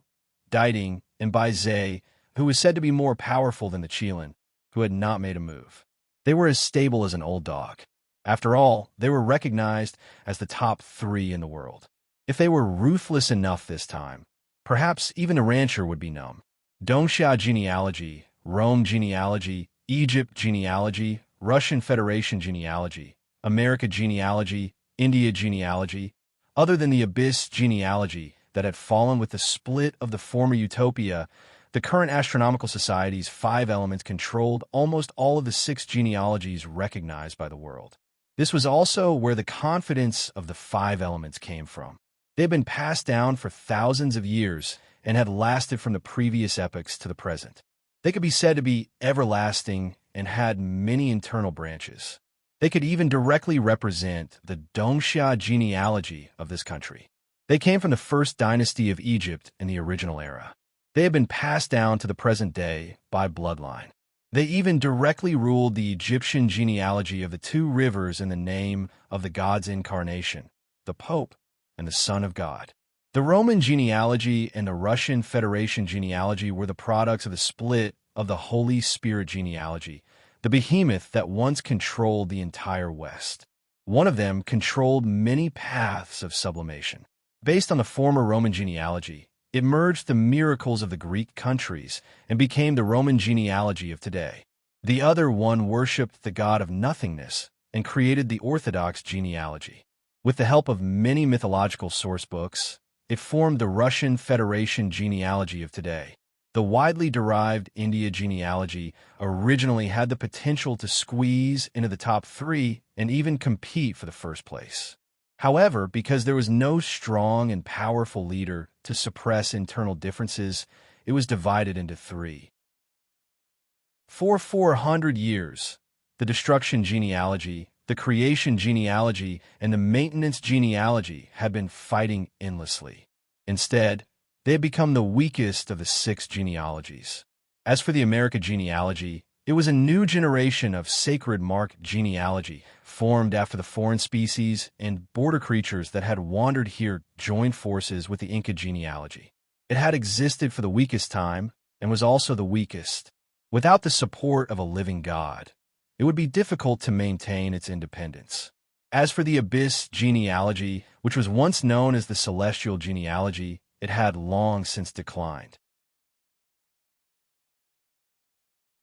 Daiding, and Bai Zhe, who was said to be more powerful than the Qilin, who had not made a move. They were as stable as an old dog. After all, they were recognized as the top 3 in the world. If they were ruthless enough this time, perhaps even the rancher would be numb. Dongxia genealogy, Rome genealogy, Egypt genealogy, Russian Federation genealogy, America genealogy, India genealogy, other than the Abyss genealogy that had fallen with the split of the former Utopia, the current Astronomical Society's 5 elements controlled almost all of the 6 genealogies recognized by the world. This was also where the confidence of the 5 elements came from. They had been passed down for thousands of years and had lasted from the previous epochs to the present. They could be said to be everlasting and had many internal branches. They could even directly represent the Dongxia genealogy of this country. They came from the first dynasty of Egypt in the original era. They had been passed down to the present day by bloodline. They even directly ruled the Egyptian genealogy of the 2 rivers in the name of the God's incarnation, the Pope and the Son of God. The Roman genealogy and the Russian Federation genealogy were the products of the split of the Holy Spirit genealogy, the behemoth that once controlled the entire West. One of them controlled many paths of sublimation. Based on the former Roman genealogy, it merged the miracles of the Greek countries and became the Roman genealogy of today. The other one worshipped the god of nothingness and created the Orthodox genealogy. With the help of many mythological source books, it formed the Russian Federation genealogy of today. The widely derived India genealogy originally had the potential to squeeze into the top 3 and even compete for the first place. However, because there was no strong and powerful leader to suppress internal differences, it was divided into 3. For 400 years, the destruction genealogy, the creation genealogy, and the maintenance genealogy had been fighting endlessly. Instead, they had become the weakest of the 6 genealogies. As for the America genealogy, It was a new generation of sacred mark genealogy, formed after the foreign species and border creatures that had wandered here joined forces with the Inca genealogy. It had existed for the weakest time and was also the weakest. Without the support of a living god, it would be difficult to maintain its independence. As for the Abyss genealogy, which was once known as the Celestial genealogy, it had long since declined.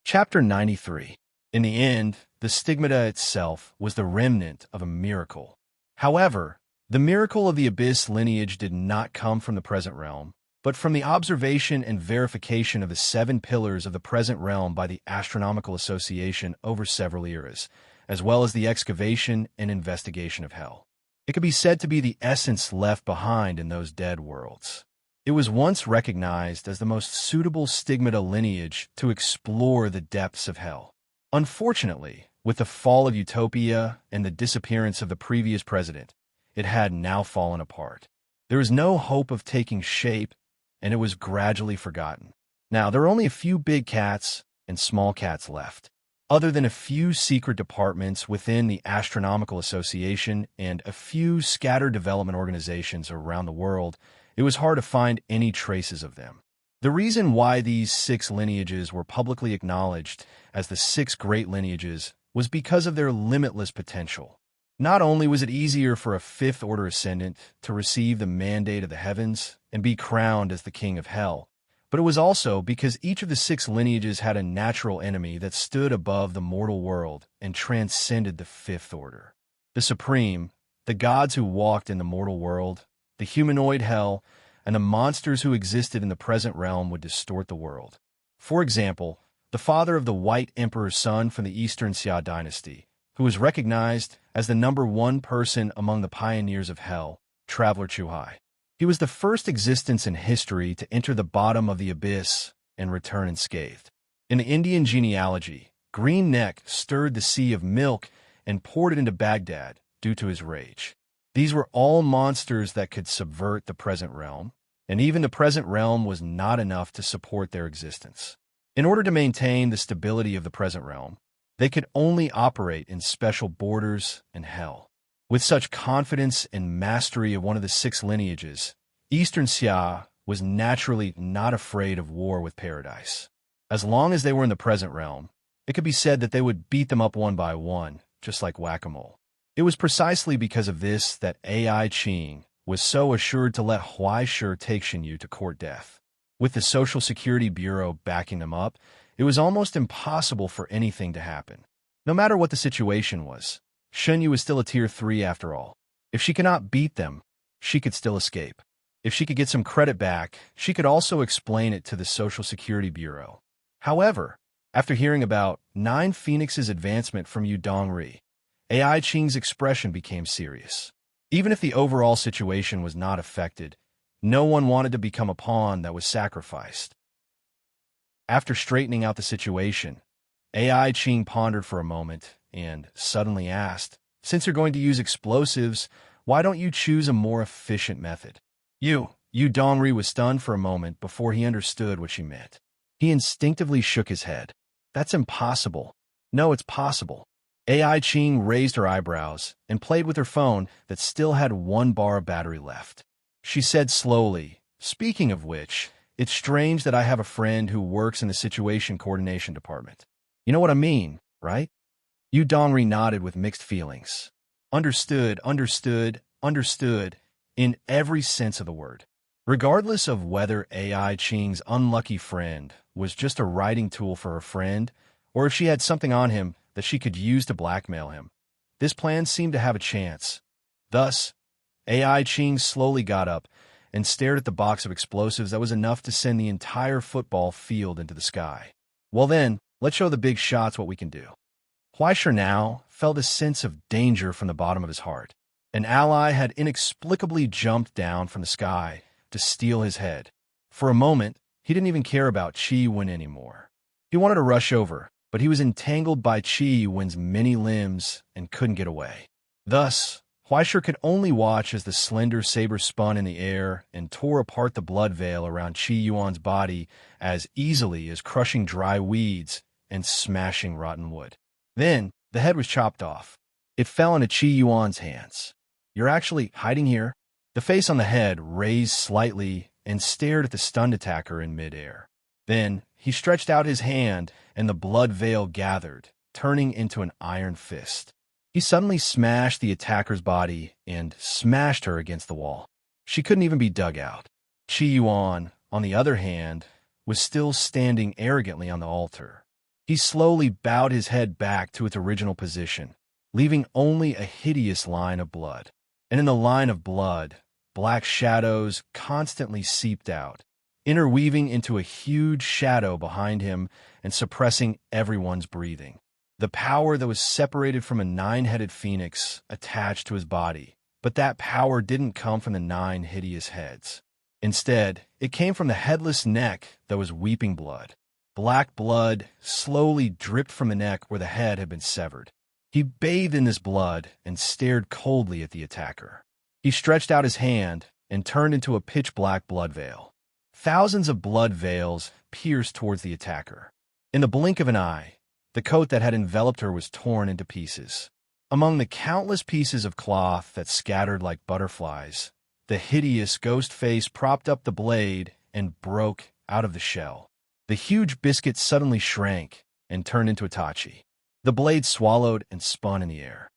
Chapter 93. In the end, the stigmata itself was the remnant of a miracle. However, the miracle of the Abyss lineage did not come from the present realm, but from the observation and verification of the 7 pillars of the present realm by the Astronomical Association over several eras, as well as the excavation and investigation of hell. It could be said to be the essence left behind in those dead worlds. It was once recognized as the most suitable stigmata lineage to explore the depths of hell. Unfortunately, with the fall of Utopia and the disappearance of the previous president, it had now fallen apart. There was no hope of taking shape, and it was gradually forgotten. Now, there are only a few big cats and small cats left. Other than a few secret departments within the Astronomical Association and a few scattered development organizations around the world, it was hard to find any traces of them. The reason why these 6 lineages were publicly acknowledged as the 6 great lineages was because of their limitless potential. Not only was it easier for a 5th order ascendant to receive the mandate of the heavens and be crowned as the king of hell, but it was also because each of the 6 lineages had a natural enemy that stood above the mortal world and transcended the 5th order. The Supreme, the gods who walked in the mortal world, the humanoid hell, and the monsters who existed in the present realm would distort the world. For example, the father of the White Emperor's son from the Eastern Xia dynasty, who was recognized as the #1 person among the pioneers of hell, Traveler Chuhai. He was the first existence in history to enter the bottom of the abyss and return unscathed. In the Indian genealogy, Green Neck stirred the sea of milk and poured it into Baghdad due to his rage. These were all monsters that could subvert the present realm, and even the present realm was not enough to support their existence. In order to maintain the stability of the present realm, they could only operate in special borders and hell. With such confidence and mastery of one of the 6 lineages, Eastern Xia was naturally not afraid of war with Paradise. As long as they were in the present realm, it could be said that they would beat them up one by one, just like whack-a-mole. It was precisely because of this that Ai Qing was so assured to let Huai Shi take Shenyu to court death. With the Social Security Bureau backing them up, it was almost impossible for anything to happen. No matter what the situation was, Shenyu was still a Tier 3 after all. If she could not beat them, she could still escape. If she could get some credit back, she could also explain it to the Social Security Bureau. However, after hearing about 9 Phoenix's advancement from Yu Dongri, Ai Qing's expression became serious. Even if the overall situation was not affected, no one wanted to become a pawn that was sacrificed. After straightening out the situation, Ai Qing pondered for a moment and suddenly asked, "Since you're going to use explosives, why don't you choose a more efficient method?" Yu Dongri was stunned for a moment before he understood what she meant. He instinctively shook his head. "That's impossible." "No, it's possible." Ai Qing raised her eyebrows and played with her phone that still had 1 bar of battery left. She said slowly, "Speaking of which, it's strange that I have a friend who works in the situation coordination department. You know what I mean, right?" Yu Dongri nodded with mixed feelings. Understood, in every sense of the word. Regardless of whether Ai Qing's unlucky friend was just a writing tool for her friend, or if she had something on him that she could use to blackmail him, this plan seemed to have a chance. Thus, Ai Qing slowly got up and stared at the box of explosives that was enough to send the entire football field into the sky. "Well then, let's show the big shots what we can do." Huai Shi now felt a sense of danger from the bottom of his heart. An ally had inexplicably jumped down from the sky to steal his head. For a moment, he didn't even care about Qi Wen anymore. He wanted to rush over, but he was entangled by Qi Wen's many limbs and couldn't get away. Thus, Huai Shi could only watch as the slender saber spun in the air and tore apart the blood veil around Qi Yuan's body as easily as crushing dry weeds and smashing rotten wood. Then, the head was chopped off. It fell into Qi Yuan's hands. "You're actually hiding here?" The face on the head raised slightly and stared at the stunned attacker in midair. Then, he stretched out his hand, and the blood veil gathered, turning into an iron fist. He suddenly smashed the attacker's body and smashed her against the wall. She couldn't even be dug out. Qi Yuan, on the other hand, was still standing arrogantly on the altar. He slowly bowed his head back to its original position, leaving only a hideous line of blood. And in the line of blood, black shadows constantly seeped out, interweaving into a huge shadow behind him and suppressing everyone's breathing. The power that was separated from a 9-headed phoenix attached to his body, but that power didn't come from the 9 hideous heads. Instead, it came from the headless neck that was weeping blood. Black blood slowly dripped from the neck where the head had been severed. He bathed in this blood and stared coldly at the attacker. He stretched out his hand and turned into a pitch-black blood veil. Thousands of blood veils pierced towards the attacker. In the blink of an eye, the coat that had enveloped her was torn into pieces. Among the countless pieces of cloth that scattered like butterflies, the hideous ghost face propped up the blade and broke out of the shell. The huge biscuit suddenly shrank and turned into a tachi. The blade swallowed and spun in the air.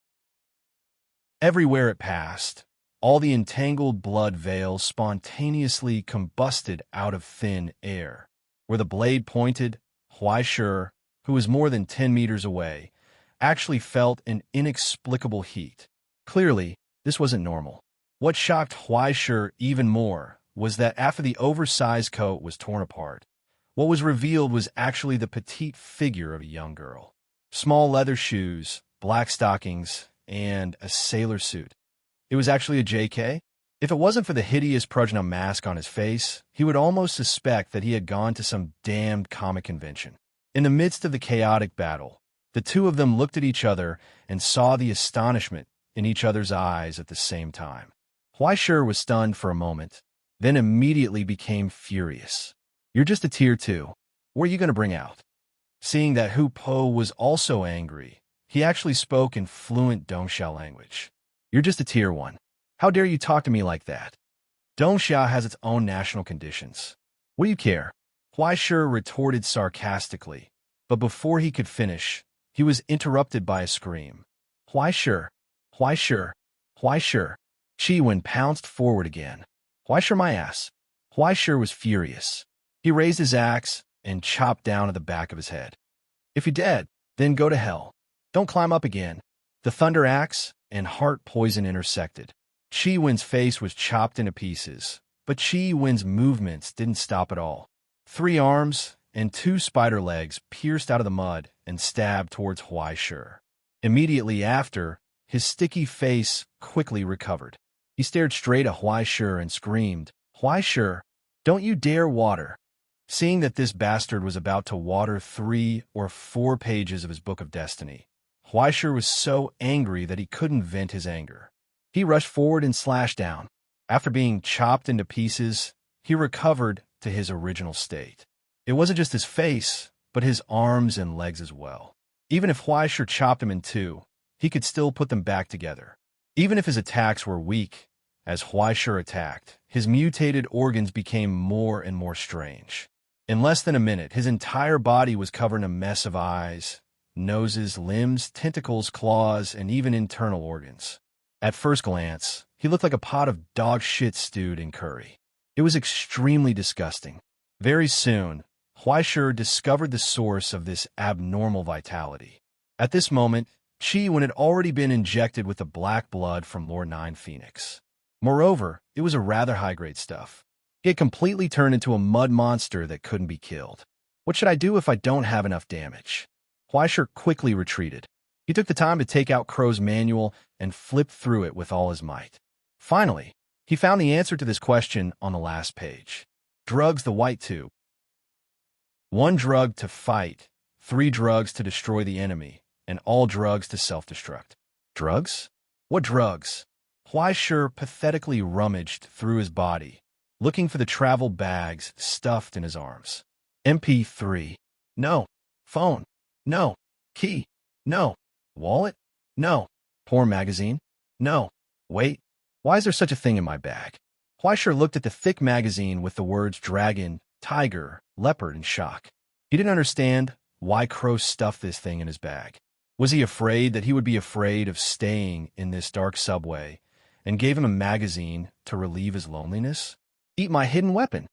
Everywhere it passed, all the entangled blood veils spontaneously combusted out of thin air. Where the blade pointed, Huaishur, who was more than 10 meters away, actually felt an inexplicable heat. Clearly, this wasn't normal. What shocked Huaishur even more was that after the oversized coat was torn apart, what was revealed was actually the petite figure of a young girl. Small leather shoes, black stockings, and a sailor suit. It was actually a JK? If it wasn't for the hideous Prajna mask on his face, he would almost suspect that he had gone to some damned comic convention. In the midst of the chaotic battle, the two of them looked at each other and saw the astonishment in each other's eyes at the same time. Huaishur was stunned for a moment, then immediately became furious. "You're just a tier 2. What are you going to bring out?" Seeing that Hu Po was also angry, he actually spoke in fluent Dongxia language. "You're just a tier 1. How dare you talk to me like that? Dongxia has its own national conditions. What do you care?" Huaishur retorted sarcastically, but before he could finish, he was interrupted by a scream. "Huaishur! Huaishur! Huaishur!" Qi Yuan pounced forward again. "Huaishur my ass!" Huaishur was furious. He raised his axe and chopped down at the back of his head. "If you're dead, then go to hell. Don't climb up again." The thunder axe and heart poison intersected. Qi Yuan's face was chopped into pieces, but Qi Yuan's movements didn't stop at all. 3 arms and 2 spider legs pierced out of the mud and stabbed towards Huaishur. Immediately after, his sticky face quickly recovered. He stared straight at Huaishur and screamed, "Huaishur, don't you dare water." Seeing that this bastard was about to water 3 or 4 pages of his Book of Destiny, Huaishur was so angry that he couldn't vent his anger. He rushed forward and slashed down. After being chopped into pieces, he recovered to his original state. It wasn't just his face, but his arms and legs as well. Even if Huaishur chopped him in 2, he could still put them back together. Even if his attacks were weak, as Huaishur attacked, his mutated organs became more and more strange. In less than a minute, his entire body was covered in a mess of eyes, noses, limbs, tentacles, claws, and even internal organs. At first glance, he looked like a pot of dog shit stewed in curry. It was extremely disgusting. Very soon, Huaishur discovered the source of this abnormal vitality. At this moment, Qi Yuan had already been injected with the black blood from Lord 9 Phoenix. Moreover, it was a rather high-grade stuff. He had completely turned into a mud monster that couldn't be killed. What should I do if I don't have enough damage? Huaishur quickly retreated. He took the time to take out Crow's manual and flipped through it with all his might. Finally, he found the answer to this question on the last page. Drugs the white tube. 1 drug to fight, 3 drugs to destroy the enemy, and all drugs to self-destruct. Drugs? What drugs? Huaishur pathetically rummaged through his body, looking for the travel bags stuffed in his arms. MP3. No. Phone. No. Key. No. Wallet? No. Poor magazine? No. Wait. Why is there such a thing in my bag? Huaisher looked at the thick magazine with the words dragon, tiger, leopard in shock. He didn't understand why Crow stuffed this thing in his bag. Was he afraid that he would be afraid of staying in this dark subway and gave him a magazine to relieve his loneliness? Eat my hidden weapon.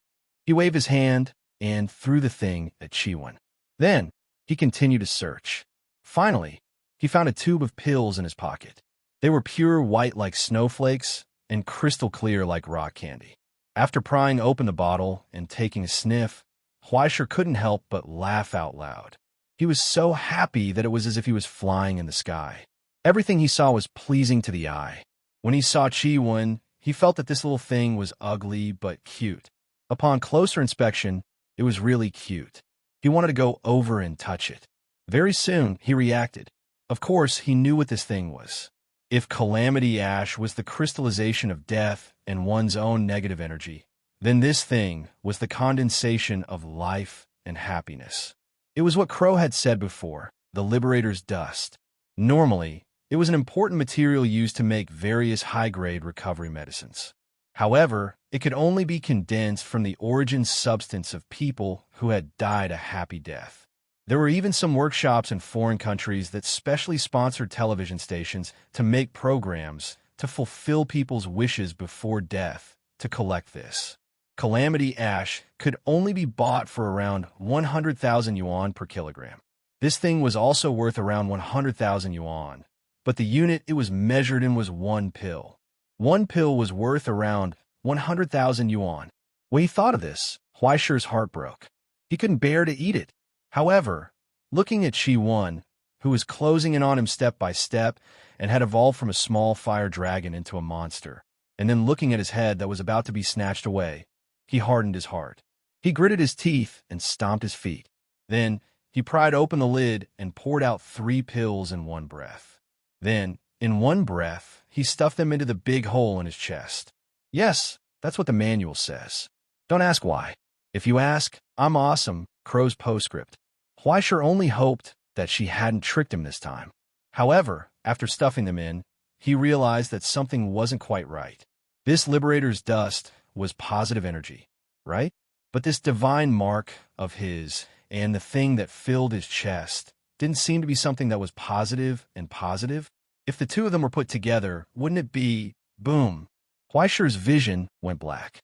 He waved his hand and threw the thing at Chiwon. Then he continued to search. Finally, he found a tube of pills in his pocket. They were pure white like snowflakes and crystal clear like rock candy. After prying open the bottle and taking a sniff, Huaisher couldn't help but laugh out loud. He was so happy that it was as if he was flying in the sky. Everything he saw was pleasing to the eye. When he saw Chiwon, he felt that this little thing was ugly but cute. Upon closer inspection, it was really cute. He wanted to go over and touch it. Very soon, he reacted. Of course, he knew what this thing was. If calamity ash was the crystallization of death and one's own negative energy, then this thing was the condensation of life and happiness. It was what Crow had said before, the Liberator's dust. Normally, it was an important material used to make various high-grade recovery medicines. However, it could only be condensed from the origin substance of people who had died a happy death. There were even some workshops in foreign countries that specially sponsored television stations to make programs to fulfill people's wishes before death to collect this. Calamity ash could only be bought for around 100,000 yuan per kilogram. This thing was also worth around 100,000 yuan, but the unit it was measured in was one pill. One pill was worth around 100,000 yuan. When he thought of this, Huaisher's heart broke. He couldn't bear to eat it. However, looking at Chiwon, who was closing in on him step by step and had evolved from a small fire dragon into a monster, and then looking at his head that was about to be snatched away, he hardened his heart. He gritted his teeth and stomped his feet. Then he pried open the lid and poured out 3 pills in one breath. Then, in one breath, he stuffed them into the big hole in his chest. Yes, that's what the manual says. Don't ask why. If you ask, I'm awesome, Crow's postscript. Huaisher only hoped that she hadn't tricked him this time. However, after stuffing them in, he realized that something wasn't quite right. This Liberator's dust was positive energy, right? But this divine mark of his and the thing that filled his chest didn't seem to be something that was positive and positive. If the two of them were put together, wouldn't it be, boom? Huaisher's vision went black.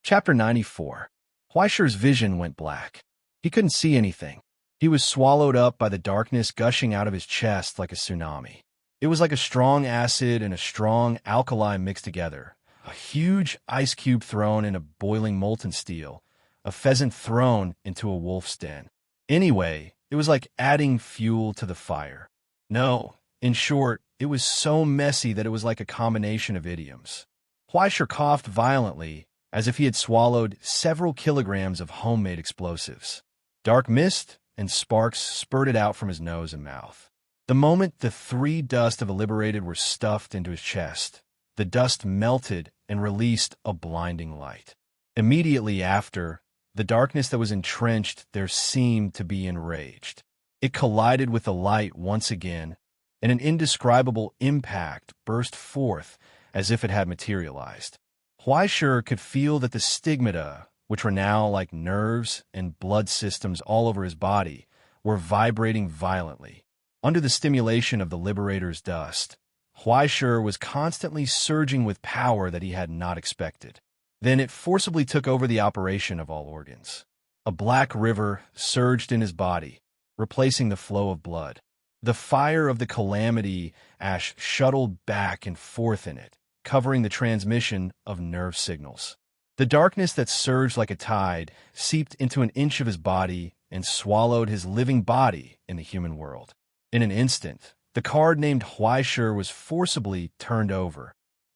Chapter 94. Huaisher's vision went black. He couldn't see anything. He was swallowed up by the darkness gushing out of his chest like a tsunami. It was like a strong acid and a strong alkali mixed together. A huge ice cube thrown in a boiling molten steel. A pheasant thrown into a wolf's den. Anyway, it was like adding fuel to the fire. No, in short, it was so messy that it was like a combination of idioms. Huaisher coughed violently, as if he had swallowed several kilograms of homemade explosives. Dark mist and sparks spurted out from his nose and mouth. The moment the 3 dust of a Liberated were stuffed into his chest, the dust melted and released a blinding light. Immediately after, the darkness that was entrenched there seemed to be enraged. It collided with the light once again, and an indescribable impact burst forth as if it had materialized. Huaisher could feel that the stigmata, which were now like nerves and blood systems all over his body, were vibrating violently. Under the stimulation of the Liberator's dust, Huaisher was constantly surging with power that he had not expected. Then it forcibly took over the operation of all organs. A black river surged in his body, replacing the flow of blood. The fire of the calamity ash shuttled back and forth in it, covering the transmission of nerve signals. The darkness that surged like a tide seeped into an inch of his body and swallowed his living body in the human world. In an instant, the card named Huaisher was forcibly turned over,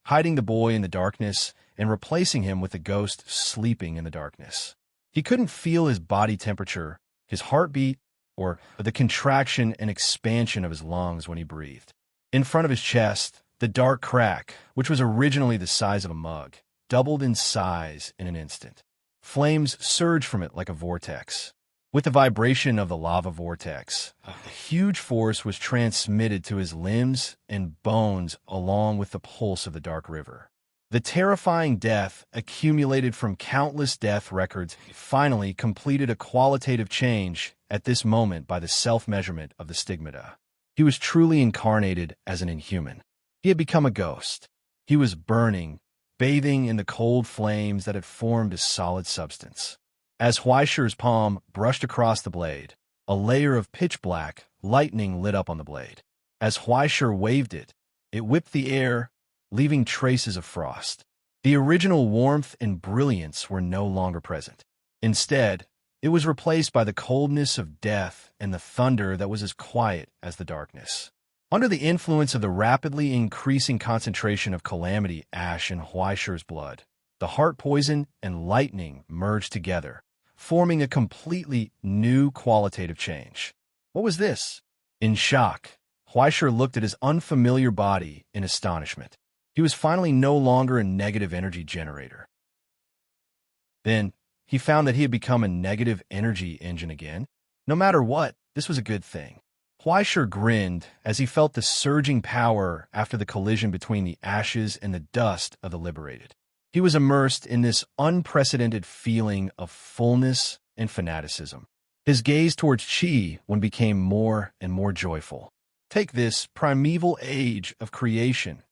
hiding the boy in the darkness and replacing him with the ghost sleeping in the darkness. He couldn't feel his body temperature, his heartbeat, or the contraction and expansion of his lungs when he breathed. In front of his chest, the dark crack, which was originally the size of a mug, doubled in size in an instant. Flames surged from it like a vortex. With the vibration of the lava vortex, a huge force was transmitted to his limbs and bones along with the pulse of the dark river. The terrifying death accumulated from countless death records finally completed a qualitative change at this moment by the self-measurement of the stigmata. He was truly incarnated as an inhuman. He had become a ghost. He was burning, bathing in the cold flames that had formed a solid substance. As Huaishi's palm brushed across the blade, a layer of pitch black lightning lit up on the blade. As Huaishi waved it, it whipped the air, leaving traces of frost. The original warmth and brilliance were no longer present. Instead, it was replaced by the coldness of death and the thunder that was as quiet as the darkness. Under the influence of the rapidly increasing concentration of calamity ash in Huaishi's blood, the heart poison and lightning merged together, forming a completely new qualitative change. What was this? In shock, Huaishi looked at his unfamiliar body in astonishment. He was finally no longer a negative energy generator. Then, he found that he had become a negative energy engine again. No matter what, this was a good thing. Huaishi grinned as he felt the surging power after the collision between the ashes and the dust of the liberated. He was immersed in this unprecedented feeling of fullness and fanaticism. His gaze towards Qi became more and more joyful. Take this primeval age of creation.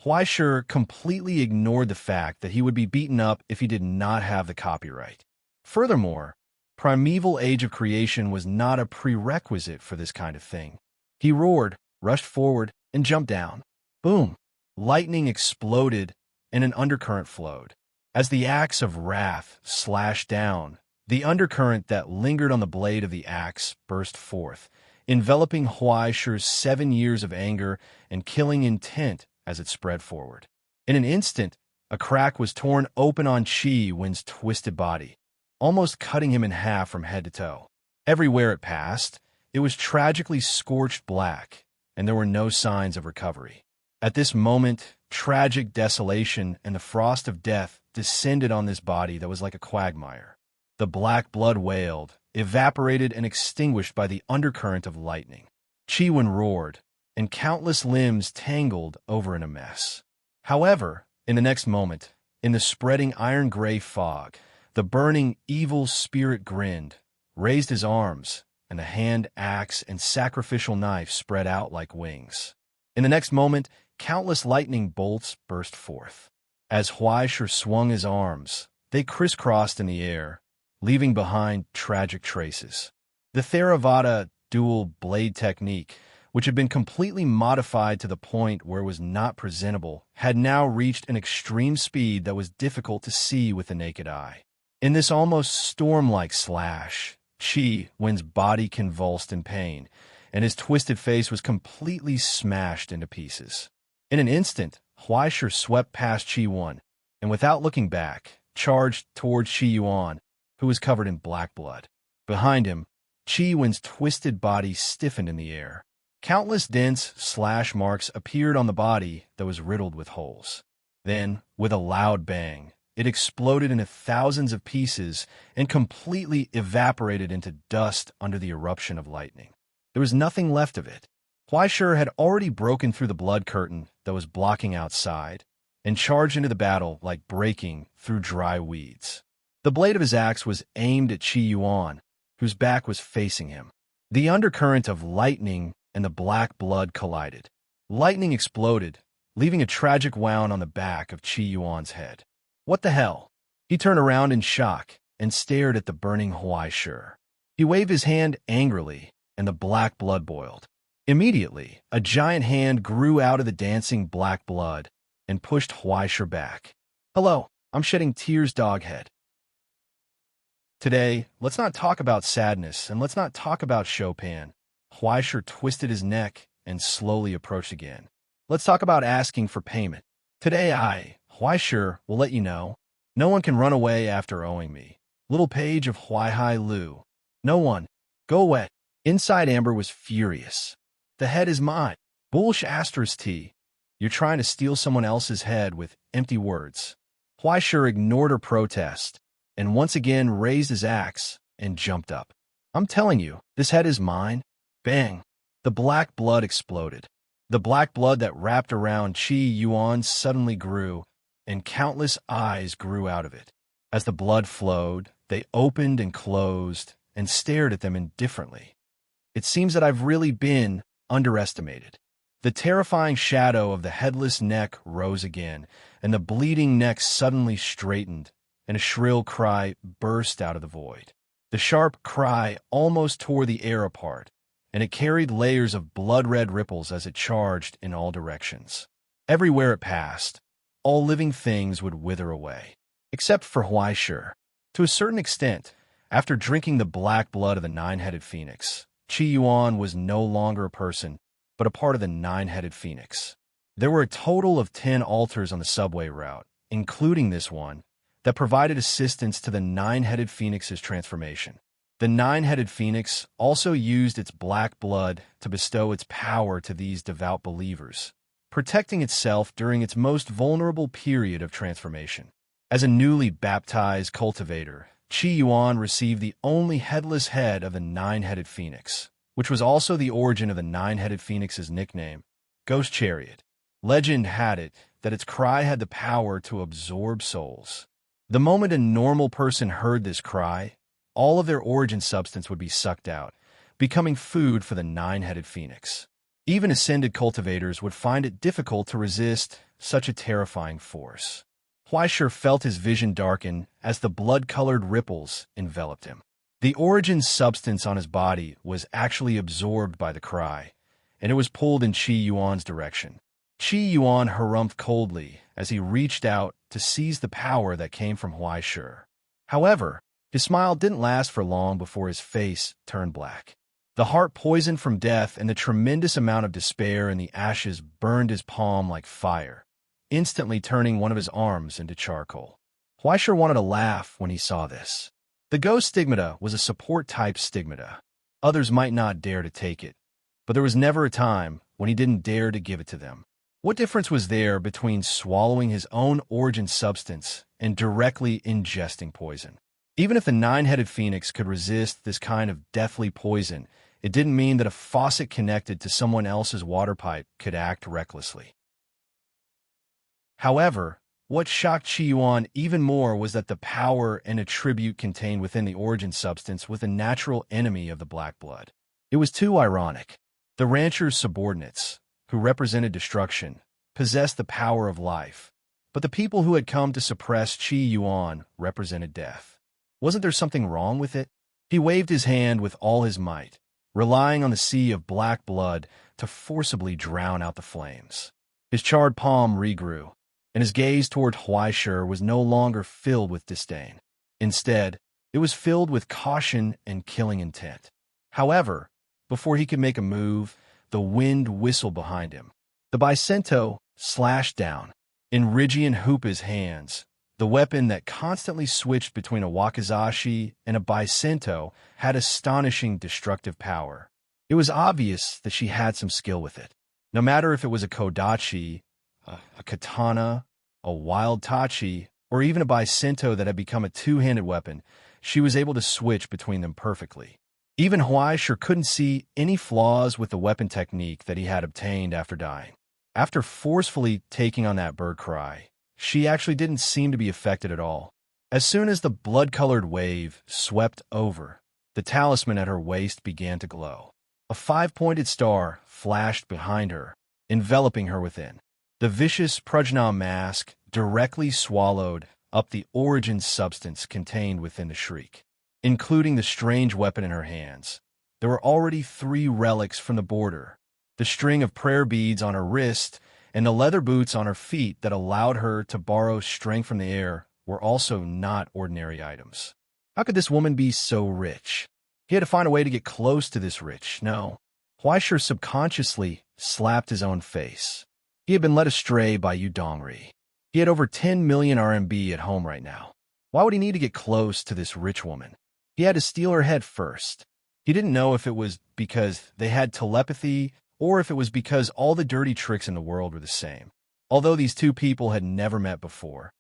Huaishi completely ignored the fact that he would be beaten up if he did not have the copyright. Furthermore, primeval age of creation was not a prerequisite for this kind of thing. He roared, rushed forward, and jumped down. Boom! Lightning exploded and an undercurrent flowed. As the axe of wrath slashed down, the undercurrent that lingered on the blade of the axe burst forth, enveloping Huaishi's 7 years of anger and killing intent as it spread forward. In an instant, a crack was torn open on Qi Wen's twisted body, almost cutting him in half from head to toe. Everywhere it passed, it was tragically scorched black, and there were no signs of recovery. At this moment, tragic desolation and the frost of death descended on this body that was like a quagmire. The black blood wailed, evaporated and extinguished by the undercurrent of lightning. Qi Wen roared, and countless limbs tangled over in a mess. However, in the next moment, in the spreading iron-gray fog, the burning evil spirit grinned, raised his arms, and the hand axe and sacrificial knife spread out like wings. In the next moment, countless lightning bolts burst forth. As Huaishi swung his arms, they crisscrossed in the air, leaving behind tragic traces. The Theravada dual blade technique, which had been completely modified to the point where it was not presentable, had now reached an extreme speed that was difficult to see with the naked eye. In this almost storm-like slash, Qi Wen's body convulsed in pain, and his twisted face was completely smashed into pieces. In an instant, Huaishi swept past Qi Wen, and without looking back, charged towards Qi Yuan, who was covered in black blood. Behind him, Qi Wen's twisted body stiffened in the air. Countless dense slash marks appeared on the body that was riddled with holes. Then, with a loud bang, it exploded into thousands of pieces and completely evaporated into dust under the eruption of lightning. There was nothing left of it. Huaishi had already broken through the blood curtain that was blocking outside and charged into the battle like breaking through dry weeds. The blade of his axe was aimed at Qi Yuan, whose back was facing him. The undercurrent of lightning and the black blood collided. Lightning exploded, leaving a tragic wound on the back of Qi Yuan's head. What the hell? He turned around in shock and stared at the burning Huaishi. He waved his hand angrily, and the black blood boiled. Immediately, a giant hand grew out of the dancing black blood and pushed Huaishi back. Hello, I'm shedding tears, Doghead. Today, let's not talk about sadness, and let's not talk about Chopin. Huaishi twisted his neck and slowly approached again. Let's talk about asking for payment. Today Huaishi, will let you know. No one can run away after owing me. Little page of Huaihai Lu. No one. Go away. Inside Amber was furious. The head is mine. Bullish asterisk T. You're trying to steal someone else's head with empty words. Huaishi ignored her protest and once again raised his axe and jumped up. I'm telling you, this head is mine. Bang! The black blood exploded. The black blood that wrapped around Qi Yuan suddenly grew, and countless eyes grew out of it. As the blood flowed, they opened and closed and stared at them indifferently. It seems that I've really been underestimated. The terrifying shadow of the headless neck rose again, and the bleeding neck suddenly straightened, and a shrill cry burst out of the void. The sharp cry almost tore the air apart, and it carried layers of blood-red ripples as it charged in all directions. Everywhere it passed, all living things would wither away, except for Huaishur. To a certain extent, after drinking the black blood of the nine-headed phoenix, Qi Yuan was no longer a person, but a part of the nine-headed phoenix. There were a total of 10 altars on the subway route, including this one, that provided assistance to the nine-headed phoenix's transformation. The nine-headed phoenix also used its black blood to bestow its power to these devout believers, protecting itself during its most vulnerable period of transformation. As a newly baptized cultivator, Qi Yuan received the only headless head of the nine-headed phoenix, which was also the origin of the nine-headed phoenix's nickname, Ghost Chariot. Legend had it that its cry had the power to absorb souls. The moment a normal person heard this cry, all of their origin substance would be sucked out, becoming food for the nine-headed phoenix. Even ascended cultivators would find it difficult to resist such a terrifying force. Huaishur felt his vision darken as the blood-colored ripples enveloped him. The origin substance on his body was actually absorbed by the cry, and it was pulled in Qi Yuan's direction. Qi Yuan harumphed coldly as he reached out to seize the power that came from Huaishur. However, his smile didn't last for long before his face turned black. The heart poisoned from death and the tremendous amount of despair in the ashes burned his palm like fire, instantly turning one of his arms into charcoal. Huaishur wanted to laugh when he saw this. The ghost stigmata was a support-type stigmata. Others might not dare to take it, but there was never a time when he didn't dare to give it to them. What difference was there between swallowing his own origin substance and directly ingesting poison? Even if the nine-headed phoenix could resist this kind of deathly poison, it didn't mean that a faucet connected to someone else's water pipe could act recklessly. However, what shocked Qi Yuan even more was that the power and attribute contained within the origin substance was a natural enemy of the black blood. It was too ironic. The rancher's subordinates, who represented destruction, possessed the power of life, but the people who had come to suppress Qi Yuan represented death. Wasn't there something wrong with it? He waved his hand with all his might, relying on the sea of black blood to forcibly drown out the flames. His charred palm regrew, and his gaze toward Huaishur was no longer filled with disdain. Instead, it was filled with caution and killing intent. However, before he could make a move, the wind whistled behind him. The Bicento slashed down. In Rigian Hoopa's hands, the weapon that constantly switched between a wakizashi and a Bicento had astonishing destructive power. It was obvious that she had some skill with it. No matter if it was a kodachi, a katana, a wild tachi, or even a Bicento that had become a two-handed weapon, she was able to switch between them perfectly. Even Huaishur couldn't see any flaws with the weapon technique that he had obtained after dying. After forcefully taking on that bird cry, she actually didn't seem to be affected at all. As soon as the blood-colored wave swept over, the talisman at her waist began to glow. A five-pointed star flashed behind her, enveloping her within. The vicious Prajna mask directly swallowed up the origin substance contained within the shriek, including the strange weapon in her hands. There were already 3 relics from the border, the string of prayer beads on her wrist and the leather boots on her feet that allowed her to borrow strength from the air were also not ordinary items. How could this woman be so rich? He had to find a way to get close to this rich. No. Huaishur subconsciously slapped his own face. He had been led astray by Yu Dongri. He had over 10 million RMB at home right now. Why would he need to get close to this rich woman? He had to steal her head first. He didn't know if it was because they had telepathy or if it was because all the dirty tricks in the world were the same. Although these two people had never met before,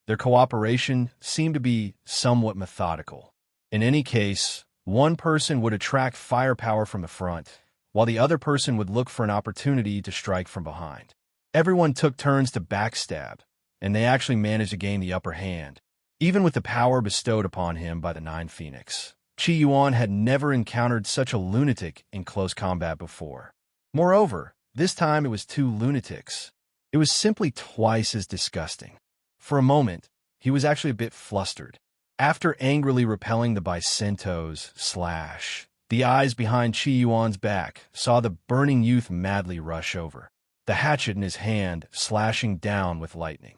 their cooperation seemed to be somewhat methodical. In any case, One person would attract firepower from the front, while the other person would look for an opportunity to strike from behind. Everyone took turns to backstab, and they actually managed to gain the upper hand, even with the power bestowed upon him by the Nine Phoenix. Qi Yuan had never encountered such a lunatic in close combat before. Moreover, this time it was two lunatics. It was simply twice as disgusting. For a moment, he was actually a bit flustered. After angrily repelling the Bicento's slash, the eyes behind Qi Yuan's back saw the burning youth madly rush over, the hatchet in his hand slashing down with lightning.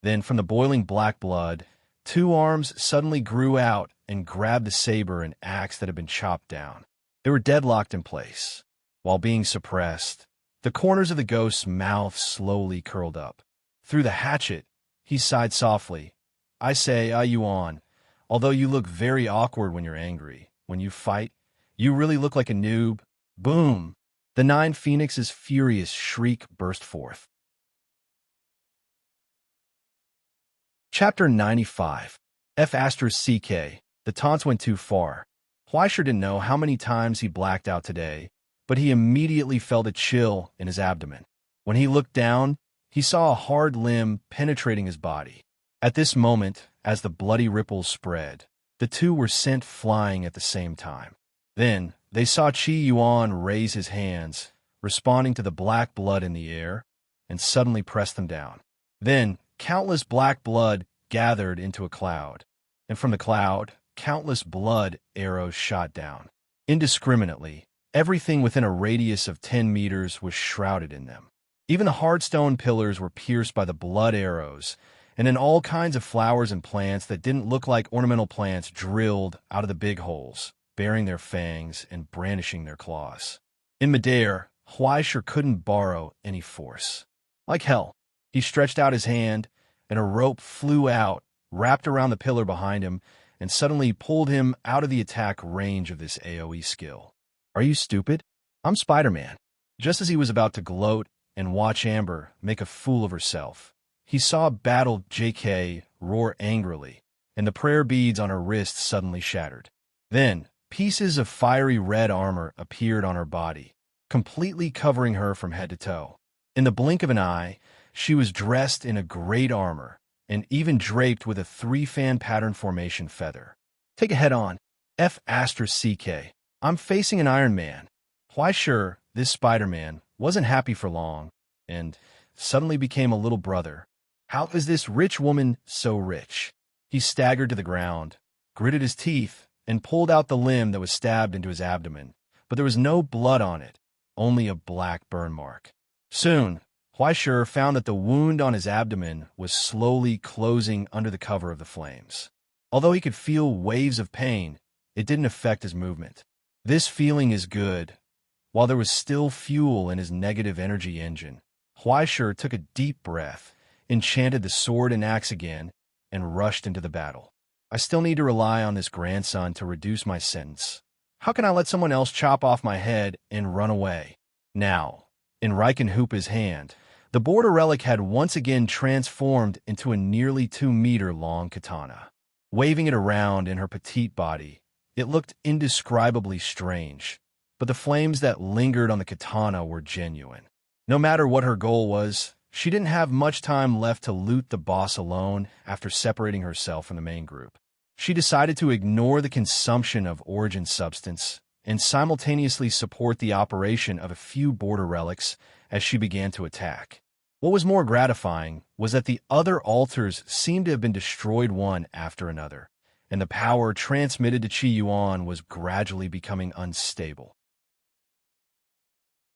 Then, from the boiling black blood, two arms suddenly grew out and grabbed the saber and axe that had been chopped down. They were deadlocked in place. While being suppressed, the corners of the ghost's mouth slowly curled up. Through the hatchet, he sighed softly. "I say, Yuan, although you look very awkward when you're angry, when you fight, you really look like a noob." Boom! The Nine Phoenix's furious shriek burst forth. Chapter 95. F***CK. The taunts went too far. Huaisher didn't know how many times he blacked out today, but he immediately felt a chill in his abdomen. When he looked down, he saw a hard limb penetrating his body. At this moment, as the bloody ripples spread, the two were sent flying at the same time. Then, they saw Qi Yuan raise his hands, responding to the black blood in the air, and suddenly press them down. Then, countless black blood gathered into a cloud, and from the cloud, countless blood arrows shot down. Indiscriminately, everything within a radius of 10 meters was shrouded in them. Even the hard stone pillars were pierced by the blood arrows, and in all kinds of flowers and plants that didn't look like ornamental plants drilled out of the big holes, baring their fangs and brandishing their claws. In midair, Huaisher couldn't borrow any force. Like hell, he stretched out his hand, and a rope flew out, wrapped around the pillar behind him, and suddenly pulled him out of the attack range of this AoE skill. "Are you stupid? I'm Spider-Man." Just as he was about to gloat and watch Amber make a fool of herself, he saw Battle JK roar angrily, and the prayer beads on her wrist suddenly shattered. Then, pieces of fiery red armor appeared on her body, completely covering her from head to toe. In the blink of an eye, she was dressed in a great armor, and even draped with a 3-fan pattern formation feather. "Take a head-on. F***CK. I'm facing an Iron Man." Huaisher, this Spider-Man, wasn't happy for long, and suddenly became a little brother. How is this rich woman so rich? He staggered to the ground, gritted his teeth, and pulled out the limb that was stabbed into his abdomen, but there was no blood on it, only a black burn mark. Soon, Huaisher found that the wound on his abdomen was slowly closing under the cover of the flames. Although he could feel waves of pain, it didn't affect his movement. This feeling is good. While there was still fuel in his negative energy engine, Huaisher took a deep breath, enchanted the sword and axe again, and rushed into the battle. "I still need to rely on this grandson to reduce my sentence. How can I let someone else chop off my head and run away?" Now, in Reichenhoope's hand, the border relic had once again transformed into a nearly 2-meter-long katana. Waving it around in her petite body, it looked indescribably strange, but the flames that lingered on the katana were genuine. No matter what her goal was, she didn't have much time left to loot the boss alone after separating herself from the main group. She decided to ignore the consumption of origin substance and simultaneously support the operation of a few border relics as she began to attack. What was more gratifying was that the other altars seemed to have been destroyed one after another, and the power transmitted to Qi Yuan was gradually becoming unstable.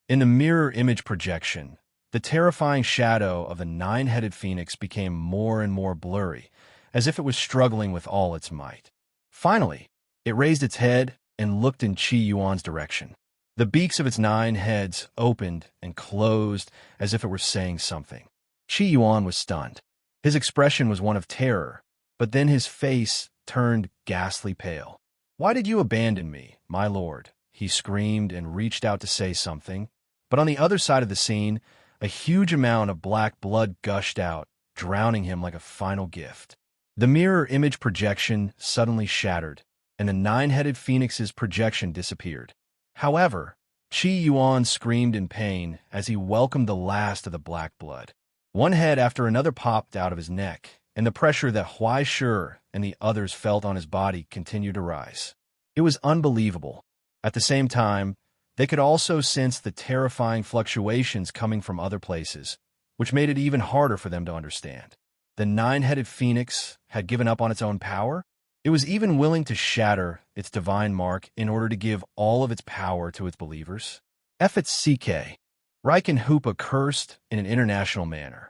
In the mirror image projection, the terrifying shadow of the 9-headed phoenix became more and more blurry, as if it was struggling with all its might. Finally, it raised its head and looked in Qi Yuan's direction. The beaks of its 9 heads opened and closed as if it were saying something. Qi Yuan was stunned. His expression was one of terror, but then his face turned ghastly pale. "Why did you abandon me, my lord?" he screamed and reached out to say something, but on the other side of the scene, a huge amount of black blood gushed out, drowning him like a final gift. The mirror image projection suddenly shattered, and the nine-headed phoenix's projection disappeared. However, Qi Yuan screamed in pain as he welcomed the last of the black blood. One head after another popped out of his neck, and the pressure that Huai Shi and the others felt on his body continued to rise. It was unbelievable. At the same time, they could also sense the terrifying fluctuations coming from other places, which made it even harder for them to understand. The nine-headed phoenix had given up on its own power. It was even willing to shatter its divine mark in order to give all of its power to its believers. FCK. Riken Hoopa cursed in an international manner.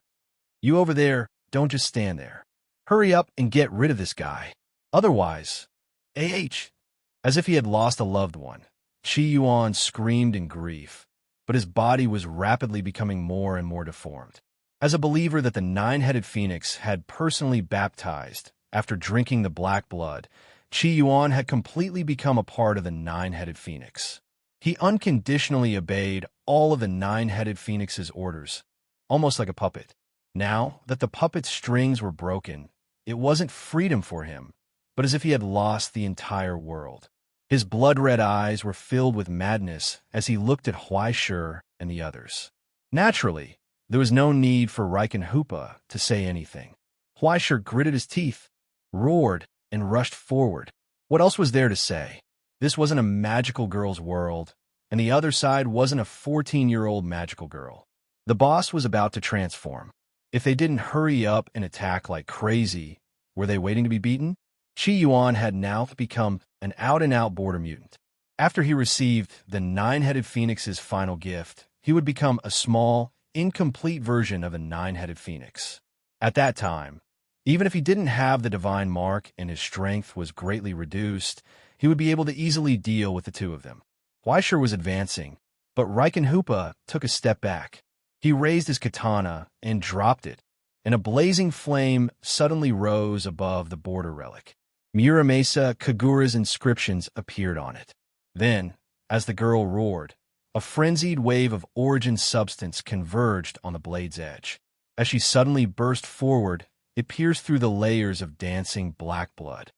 You over there, don't just stand there. Hurry up and get rid of this guy. Otherwise, As if he had lost a loved one, Qi Yuan screamed in grief, but his body was rapidly becoming more and more deformed. As a believer that the nine-headed phoenix had personally baptized after drinking the black blood, Qi Yuan had completely become a part of the nine-headed phoenix. He unconditionally obeyed all of the nine-headed phoenix's orders, almost like a puppet. Now that the puppet's strings were broken, it wasn't freedom for him, but as if he had lost the entire world. His blood-red eyes were filled with madness as he looked at Huai Shi and the others. Naturally, there was no need for Riken Hoopa to say anything. Huai Shi gritted his teeth, roared, and rushed forward. What else was there to say? This wasn't a magical girl's world, and the other side wasn't a 14-year-old magical girl. The boss was about to transform. If they didn't hurry up and attack like crazy, were they waiting to be beaten? Qi Yuan had now become an out-and-out border mutant. After he received the nine-headed phoenix's final gift, he would become a small, incomplete version of a nine-headed phoenix. At that time, even if he didn't have the divine mark and his strength was greatly reduced, he would be able to easily deal with the two of them. Huai Shi was advancing, but Riken Hoopa took a step back. He raised his katana and dropped it, and a blazing flame suddenly rose above the border relic. Muramasa Kagura's inscriptions appeared on it. Then, as the girl roared, a frenzied wave of origin substance converged on the blade's edge. As she suddenly burst forward, it pierced through the layers of dancing black blood.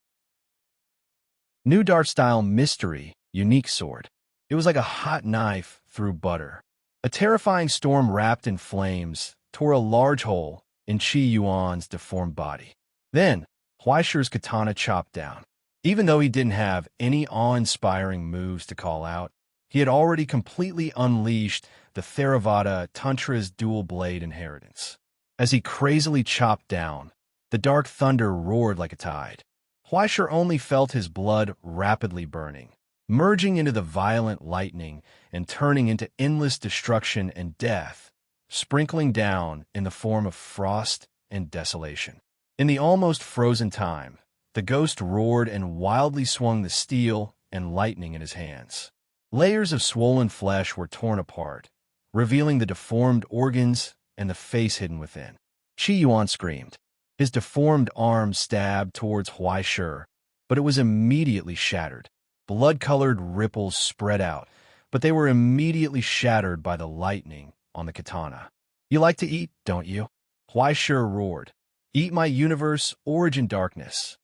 New Dart-style mystery, unique sword. It was like a hot knife through butter. A terrifying storm wrapped in flames tore a large hole in Qi Yuan's deformed body. Then, Huai Shi's katana chopped down. Even though he didn't have any awe-inspiring moves to call out, he had already completely unleashed the Theravada Tantra's dual blade inheritance. As he crazily chopped down, the dark thunder roared like a tide. Huai Shi only felt his blood rapidly burning, merging into the violent lightning and turning into endless destruction and death, sprinkling down in the form of frost and desolation. In the almost frozen time, the ghost roared and wildly swung the steel and lightning in his hands. Layers of swollen flesh were torn apart, revealing the deformed organs and the face hidden within. Qi Yuan screamed. His deformed arm stabbed towards Huai Shi, but it was immediately shattered. Blood-colored ripples spread out, but they were immediately shattered by the lightning on the katana. You like to eat, don't you? Huai Shi roared. Eat my universe, origin darkness.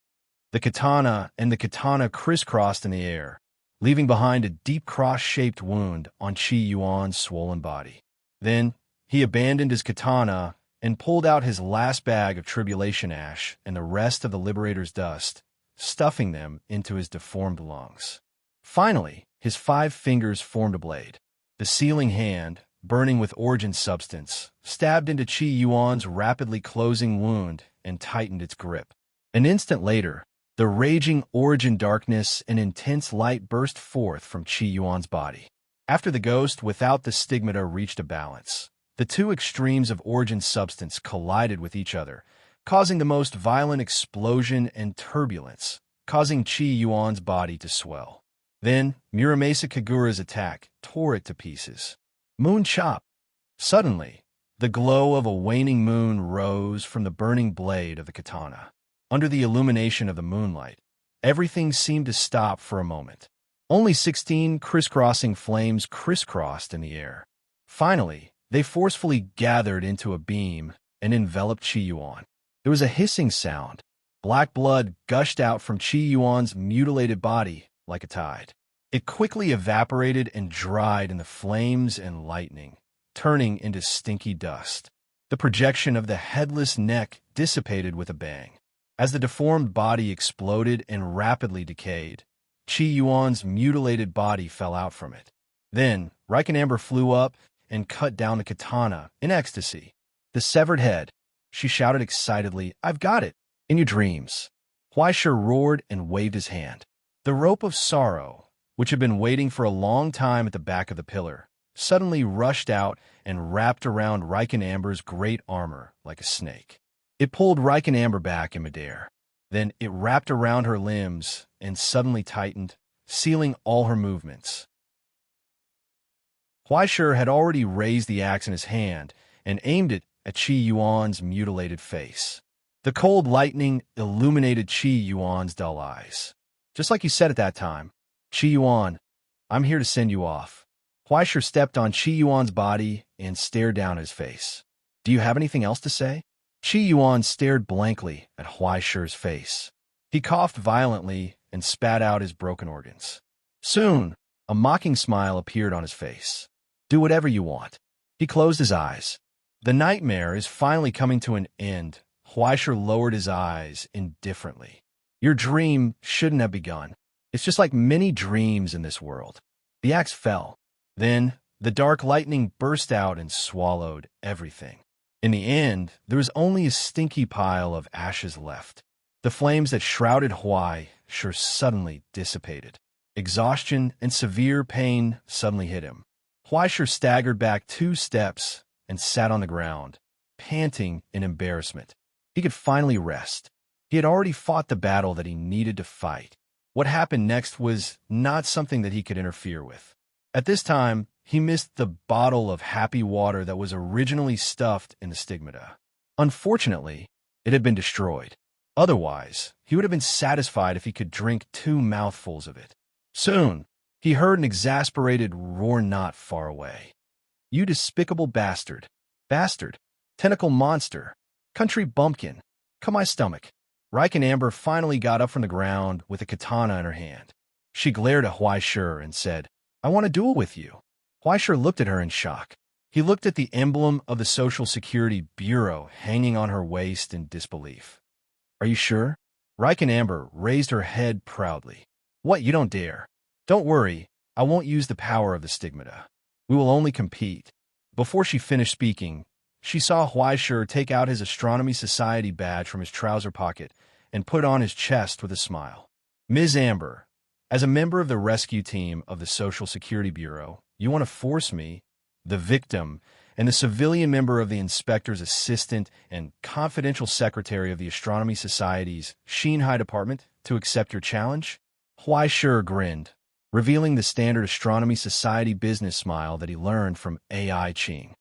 The katana crisscrossed in the air, leaving behind a deep cross-shaped wound on Qi Yuan's swollen body. Then, he abandoned his katana and pulled out his last bag of tribulation ash and the rest of the Liberator's dust, stuffing them into his deformed lungs. Finally, his 5 fingers formed a blade. The sealing hand, burning with origin substance, stabbed into Qi Yuan's rapidly closing wound and tightened its grip. An instant later, the raging origin darkness and intense light burst forth from Qi Yuan's body. After the ghost without the stigmata reached a balance, the two extremes of origin substance collided with each other, causing the most violent explosion and turbulence, causing Qi Yuan's body to swell. Then, Muramasa Kagura's attack tore it to pieces. Moon chop. Suddenly, the glow of a waning moon rose from the burning blade of the katana. Under the illumination of the moonlight, everything seemed to stop for a moment. Only 16 crisscrossing flames crisscrossed in the air. Finally, they forcefully gathered into a beam and enveloped Qi Yuan. There was a hissing sound, Black blood gushed out from Qi Yuan's mutilated body like a tide. It quickly evaporated and dried in the flames and lightning, turning into stinky dust. The projection of the headless neck dissipated with a bang. As the deformed body exploded and rapidly decayed, Qi Yuan's mutilated body fell out from it. Then, Amber flew up and cut down the katana in ecstasy. The severed head, she shouted excitedly, "I've got it! In your dreams." Huaishir roared and waved his hand. The rope of sorrow, which had been waiting for a long time at the back of the pillar, suddenly rushed out and wrapped around Amber's great armor like a snake. It pulled Amber back in midair. Then it wrapped around her limbs and suddenly tightened, sealing all her movements. Huaishir had already raised the axe in his hand and aimed it at Qi Yuan's mutilated face. The cold lightning illuminated Qi Yuan's dull eyes. "Just like you said at that time, Qi Yuan, I'm here to send you off." Huaishir stepped on Qi Yuan's body and stared down his face. "Do you have anything else to say?" Qi Yuan stared blankly at Huaishir's face. He coughed violently and spat out his broken organs. Soon, a mocking smile appeared on his face. "Do whatever you want." He closed his eyes. "The nightmare is finally coming to an end." Huaishir lowered his eyes indifferently. "Your dream shouldn't have begun. It's just like many dreams in this world." The axe fell. Then, the dark lightning burst out and swallowed everything. In the end, there was only a stinky pile of ashes left. The flames that shrouded Huaishir suddenly dissipated. Exhaustion and severe pain suddenly hit him. Huaishir staggered back 2 steps and sat on the ground, panting in embarrassment. He could finally rest. He had already fought the battle that he needed to fight. What happened next was not something that he could interfere with. At this time, he missed the bottle of happy water that was originally stuffed in the stigmata. Unfortunately, it had been destroyed. Otherwise, he would have been satisfied if he could drink 2 mouthfuls of it. Soon, he heard an exasperated roar not far away. "You despicable bastard! Bastard! Tentacle monster! Country bumpkin! Cut my stomach!" Amber finally got up from the ground with a katana in her hand. She glared at Huaishir and said, "I want to duel with you." Huaishir looked at her in shock. He looked at the emblem of the Social Security Bureau hanging on her waist in disbelief. "Are you sure?" Amber raised her head proudly. "What, you don't dare? Don't worry, I won't use the power of the stigmata. We will only compete." Before she finished speaking, she saw Huaishir take out his Astronomy Society badge from his trouser pocket and put it on his chest with a smile. "Ms. Amber, as a member of the rescue team of the Social Security Bureau, you want to force me, the victim, and the civilian member of the inspector's assistant and confidential secretary of the Astronomy Society's Shanghai department to accept your challenge?" Huaishir grinned, revealing the standard Astronomy Society business smile that he learned from AI Ching.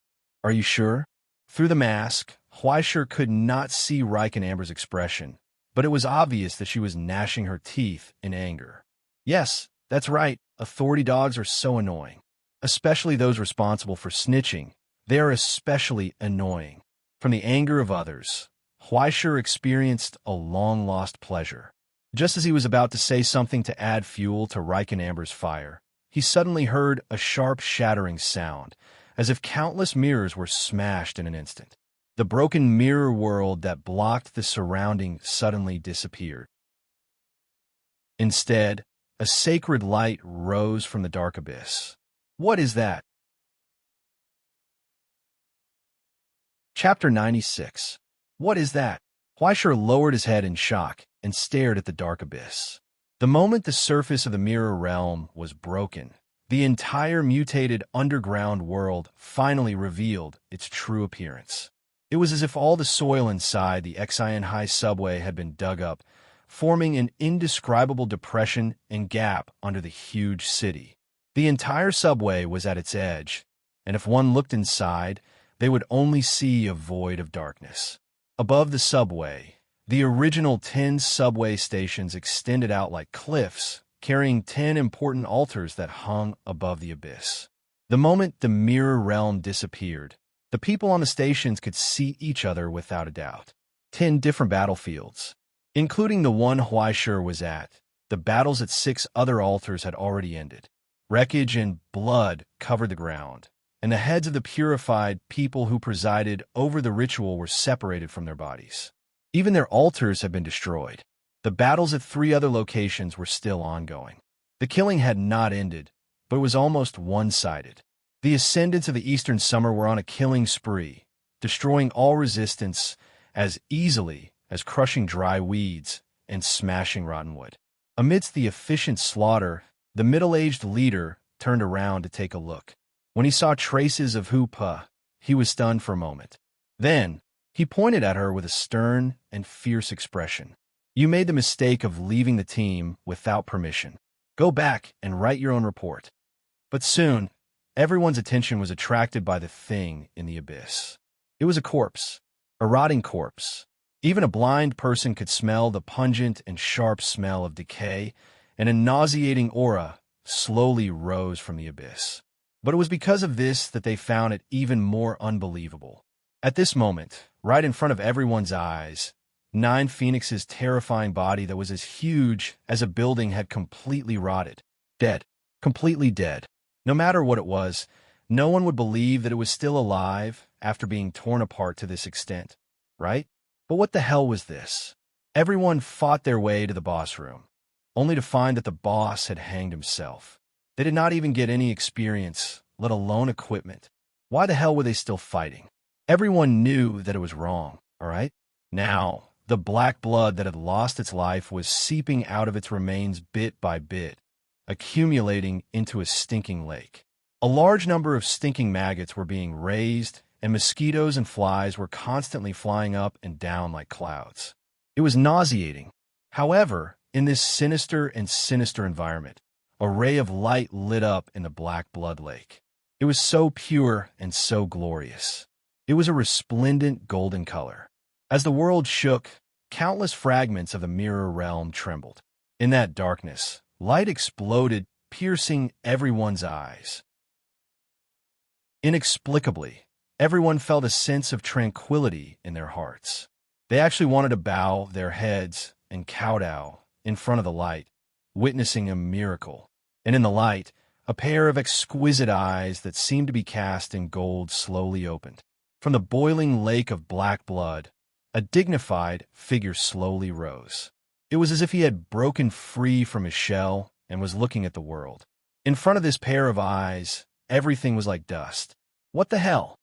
"Are you sure?" Through the mask, Huaishir could not see Amber's expression, but it was obvious that she was gnashing her teeth in anger. "Yes, that's right. Authority dogs are so annoying. Especially those responsible for snitching. They are especially annoying." From the anger of others, Huaishir experienced a long-lost pleasure. Just as he was about to say something to add fuel to Amber's fire, he suddenly heard a sharp shattering sound, as if countless mirrors were smashed in an instant. The broken mirror world that blocked the surrounding suddenly disappeared. Instead, a sacred light rose from the dark abyss. "What is that?" Chapter 96. What is that? Huaishir lowered his head in shock and stared at the dark abyss. The moment the surface of the mirror realm was broken, the entire mutated underground world finally revealed its true appearance. It was as if all the soil inside the Xianhai subway had been dug up, forming an indescribable depression and gap under the huge city. The entire subway was at its edge, and if one looked inside, they would only see a void of darkness. Above the subway, the original 10 subway stations extended out like cliffs, carrying 10 important altars that hung above the abyss. The moment the mirror realm disappeared, the people on the stations could see each other without a doubt. 10 different battlefields, including the one Huaishur was at. The battles at 6 other altars had already ended. Wreckage and blood covered the ground, and the heads of the purified people who presided over the ritual were separated from their bodies. Even their altars had been destroyed. The battles at 3 other locations were still ongoing. The killing had not ended, but it was almost one-sided. The ascendants of the Eastern Summer were on a killing spree, destroying all resistance as easily as crushing dry weeds and smashing rotten wood. Amidst the efficient slaughter, the middle-aged leader turned around to take a look. When he saw traces of Hupa, he was stunned for a moment. Then, he pointed at her with a stern and fierce expression. "You made the mistake of leaving the team without permission. Go back and write your own report." But soon, everyone's attention was attracted by the thing in the abyss. It was a corpse, a rotting corpse. Even a blind person could smell the pungent and sharp smell of decay, and a nauseating aura slowly rose from the abyss. But it was because of this that they found it even more unbelievable. At this moment, right in front of everyone's eyes, 9 Phoenix's terrifying body that was as huge as a building had completely rotted. Dead. Completely dead. No matter what it was, no one would believe that it was still alive after being torn apart to this extent, right? But what the hell was this? Everyone fought their way to the boss room, only to find that the boss had hanged himself. They did not even get any experience, let alone equipment. Why the hell were they still fighting? Everyone knew that it was wrong, all right? Now, the black blood that had lost its life was seeping out of its remains bit by bit, accumulating into a stinking lake. A large number of stinking maggots were being raised, and mosquitoes and flies were constantly flying up and down like clouds. It was nauseating. However, in this sinister environment, a ray of light lit up in the black blood lake. It was so pure and so glorious. It was a resplendent golden color. As the world shook, countless fragments of the mirror realm trembled. In that darkness, light exploded, piercing everyone's eyes. Inexplicably, everyone felt a sense of tranquility in their hearts. They actually wanted to bow their heads and kowtow in front of the light, witnessing a miracle. And in the light, a pair of exquisite eyes that seemed to be cast in gold slowly opened. From the boiling lake of black blood, a dignified figure slowly rose. It was as if he had broken free from his shell and was looking at the world. In front of this pair of eyes, everything was like dust. What the hell?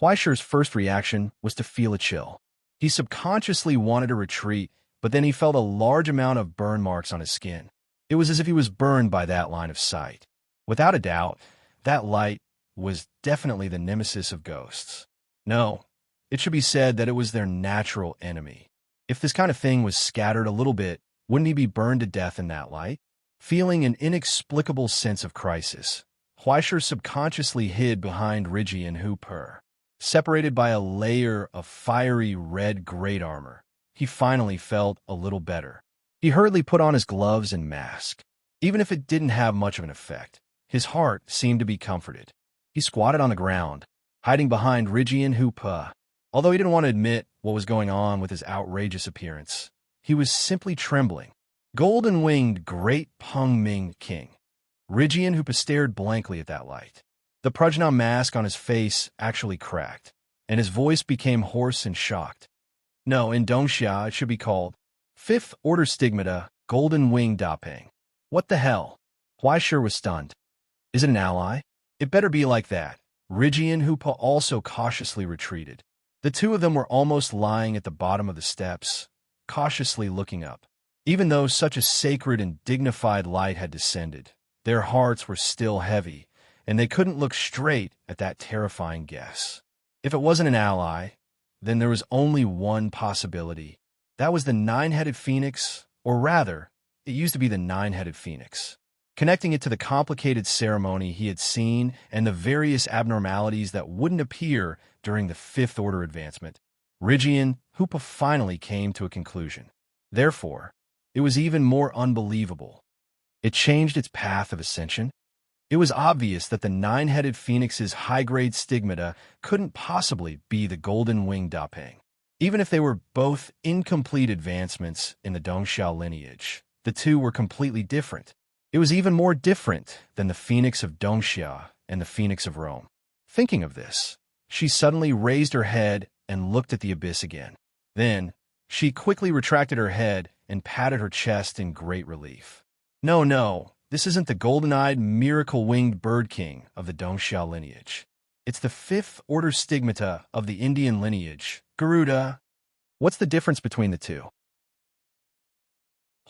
Huaishur's first reaction was to feel a chill. He subconsciously wanted to retreat, but then he felt a large amount of burn marks on his skin. It was as if he was burned by that line of sight. Without a doubt, that light was definitely the nemesis of ghosts. No, it should be said that it was their natural enemy. If this kind of thing was scattered a little bit, wouldn't he be burned to death in that light? Feeling an inexplicable sense of crisis, Huaishur subconsciously hid behind Rigi and Hupur. Separated by a layer of fiery red great armor, he finally felt a little better. He hurriedly put on his gloves and mask. Even if it didn't have much of an effect, his heart seemed to be comforted. He squatted on the ground, hiding behind Rigi and Hupur. Although he didn't want to admit what was going on with his outrageous appearance, he was simply trembling. Golden-winged Great Peng Ming King. Rigi and Hupur stared blankly at that light. The Prajna mask on his face actually cracked, and his voice became hoarse and shocked. No, in Dongxia it should be called Fifth Order Stigmata, Golden Wing Dapeng. What the hell? Huaishur was stunned. Is it an ally? It better be like that. Rigi and Hupur also cautiously retreated. The two of them were almost lying at the bottom of the steps, cautiously looking up. Even though such a sacred and dignified light had descended, their hearts were still heavy, and they couldn't look straight at that terrifying guess. If it wasn't an ally, then there was only one possibility. That was the 9-headed phoenix, or rather, it used to be the 9-headed phoenix. Connecting it to the complicated ceremony he had seen and the various abnormalities that wouldn't appear during the Fifth Order advancement, Rigi and Hupur finally came to a conclusion. Therefore, it was even more unbelievable. It changed its path of ascension. It was obvious that the 9-headed phoenix's high-grade stigmata couldn't possibly be the Golden Wing Dapeng. Even if they were both incomplete advancements in the Dongxiao lineage, the two were completely different. It was even more different than the Phoenix of Dongxia and the Phoenix of Rome. Thinking of this, she suddenly raised her head and looked at the abyss again. Then, she quickly retracted her head and patted her chest in great relief. No, no, this isn't the golden-eyed, miracle-winged bird king of the Dongxiao lineage. It's the fifth-order stigmata of the Indian lineage, Garuda. What's the difference between the two?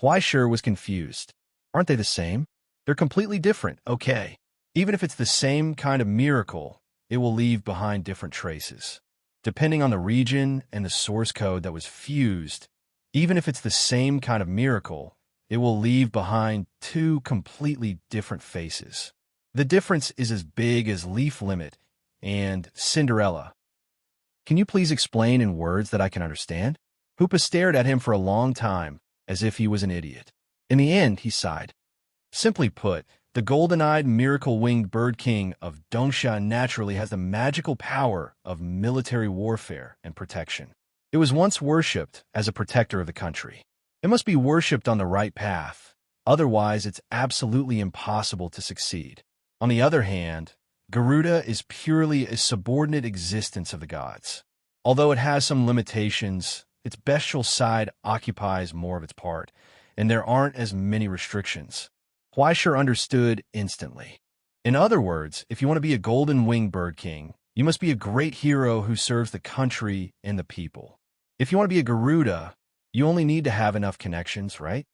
Huaishir was confused. Aren't they the same? They're completely different, okay. Even if it's the same kind of miracle, it will leave behind different traces. Depending on the region and the source code that was fused, even if it's the same kind of miracle, it will leave behind two completely different faces. The difference is as big as Leaf Limit and Cinderella. Can you please explain in words that I can understand? Hoopa stared at him for a long time, as if he was an idiot. In the end, he sighed. Simply put, the golden-eyed, miracle-winged bird king of Dongxia naturally has the magical power of military warfare and protection. It was once worshipped as a protector of the country. It must be worshipped on the right path, otherwise it's absolutely impossible to succeed. On the other hand, Garuda is purely a subordinate existence of the gods. Although it has some limitations, its bestial side occupies more of its part, and there aren't as many restrictions. Huaishir understood instantly. In other words, if you want to be a golden-winged bird king, you must be a great hero who serves the country and the people. If you want to be a Garuda, you only need to have enough connections, right?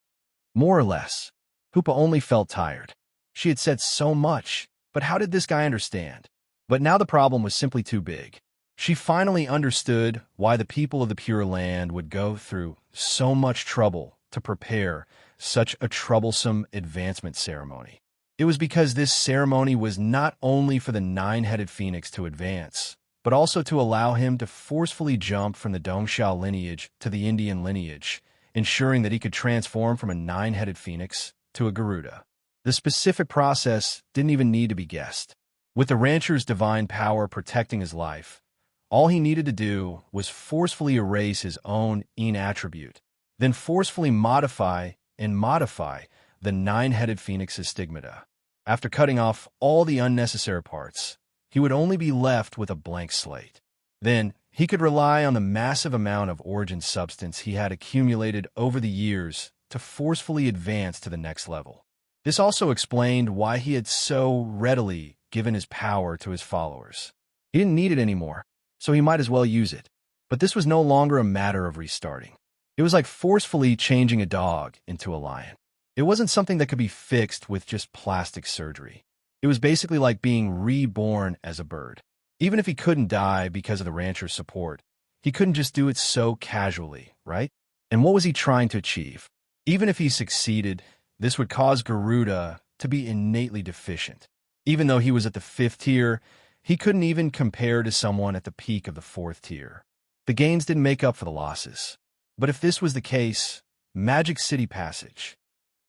More or less. Hoopa only felt tired. She had said so much, but how did this guy understand? But now the problem was simply too big. She finally understood why the people of the Pure Land would go through so much trouble to prepare such a troublesome advancement ceremony. It was because this ceremony was not only for the nine-headed phoenix to advance, but also to allow him to forcefully jump from the Dongxiao lineage to the Indian lineage, ensuring that he could transform from a nine-headed phoenix to a Garuda. The specific process didn't even need to be guessed. With the rancher's divine power protecting his life, all he needed to do was forcefully erase his own Yin attribute, then forcefully modify the nine-headed phoenix's stigmata. After cutting off all the unnecessary parts, he would only be left with a blank slate. Then, he could rely on the massive amount of origin substance he had accumulated over the years to forcefully advance to the next level. This also explained why he had so readily given his power to his followers. He didn't need it anymore, so he might as well use it. But this was no longer a matter of restarting. It was like forcefully changing a dog into a lion. It wasn't something that could be fixed with just plastic surgery. It was basically like being reborn as a bird. Even if he couldn't die because of the rancher's support, he couldn't just do it so casually, right? And what was he trying to achieve? Even if he succeeded, this would cause Garuda to be innately deficient. Even though he was at the 5th tier, he couldn't even compare to someone at the peak of the 4th tier. The gains didn't make up for the losses. But if this was the case, Magic City Passage.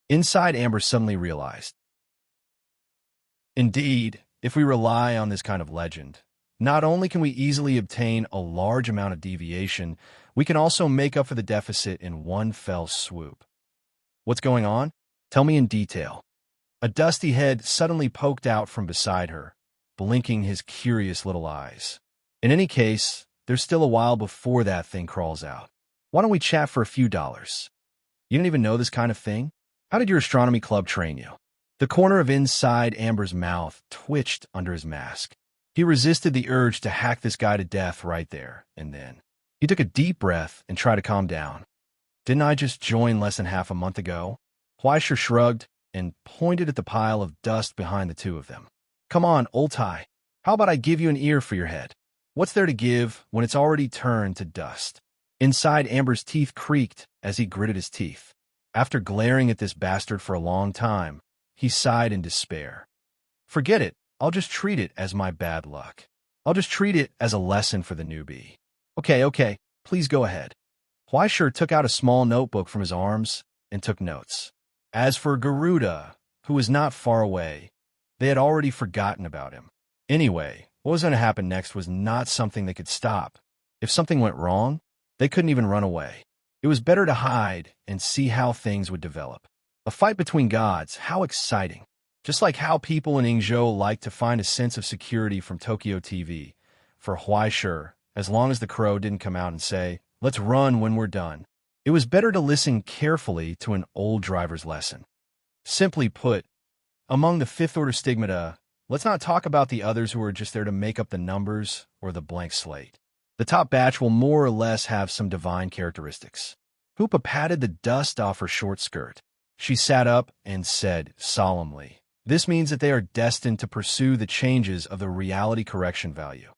Inside, Amber suddenly realized. Indeed, if we rely on this kind of legend, not only can we easily obtain a large amount of deviation, we can also make up for the deficit in one fell swoop. What's going on? Tell me in detail. A dusty head suddenly poked out from beside her, blinking his curious little eyes. In any case, there's still a while before that thing crawls out. Why don't we chat for a few dollars? You didn't even know this kind of thing? How did your astronomy club train you? The corner of inside Amber's mouth twitched under his mask. He resisted the urge to hack this guy to death right there and then. He took a deep breath and tried to calm down. Didn't I just join less than half a month ago? Huaishir shrugged and pointed at the pile of dust behind the two of them. Come on, old tie. How about I give you an ear for your head? What's there to give when it's already turned to dust? Inside, Amber's teeth creaked as he gritted his teeth. After glaring at this bastard for a long time, he sighed in despair. Forget it. I'll just treat it as my bad luck. I'll just treat it as a lesson for the newbie. Okay, please go ahead. Huaishir took out a small notebook from his arms and took notes. As for Garuda, who was not far away, they had already forgotten about him. Anyway, what was going to happen next was not something they could stop. If something went wrong, They couldn't even run away. It was better to hide and see how things would develop. A fight between gods, how exciting. Just like how people in Ingzhou like to find a sense of security from Tokyo TV. For Huaishur, as long as the crow didn't come out and say, "Let's run when we're done." It was better to listen carefully to an old driver's lesson. Simply put, among the fifth-order stigmata, let's not talk about the others who are just there to make up the numbers or the blank slate. The top batch will more or less have some divine characteristics. Hoopa patted the dust off her short skirt. She sat up and said solemnly, "This means that they are destined to pursue the changes of the reality correction value."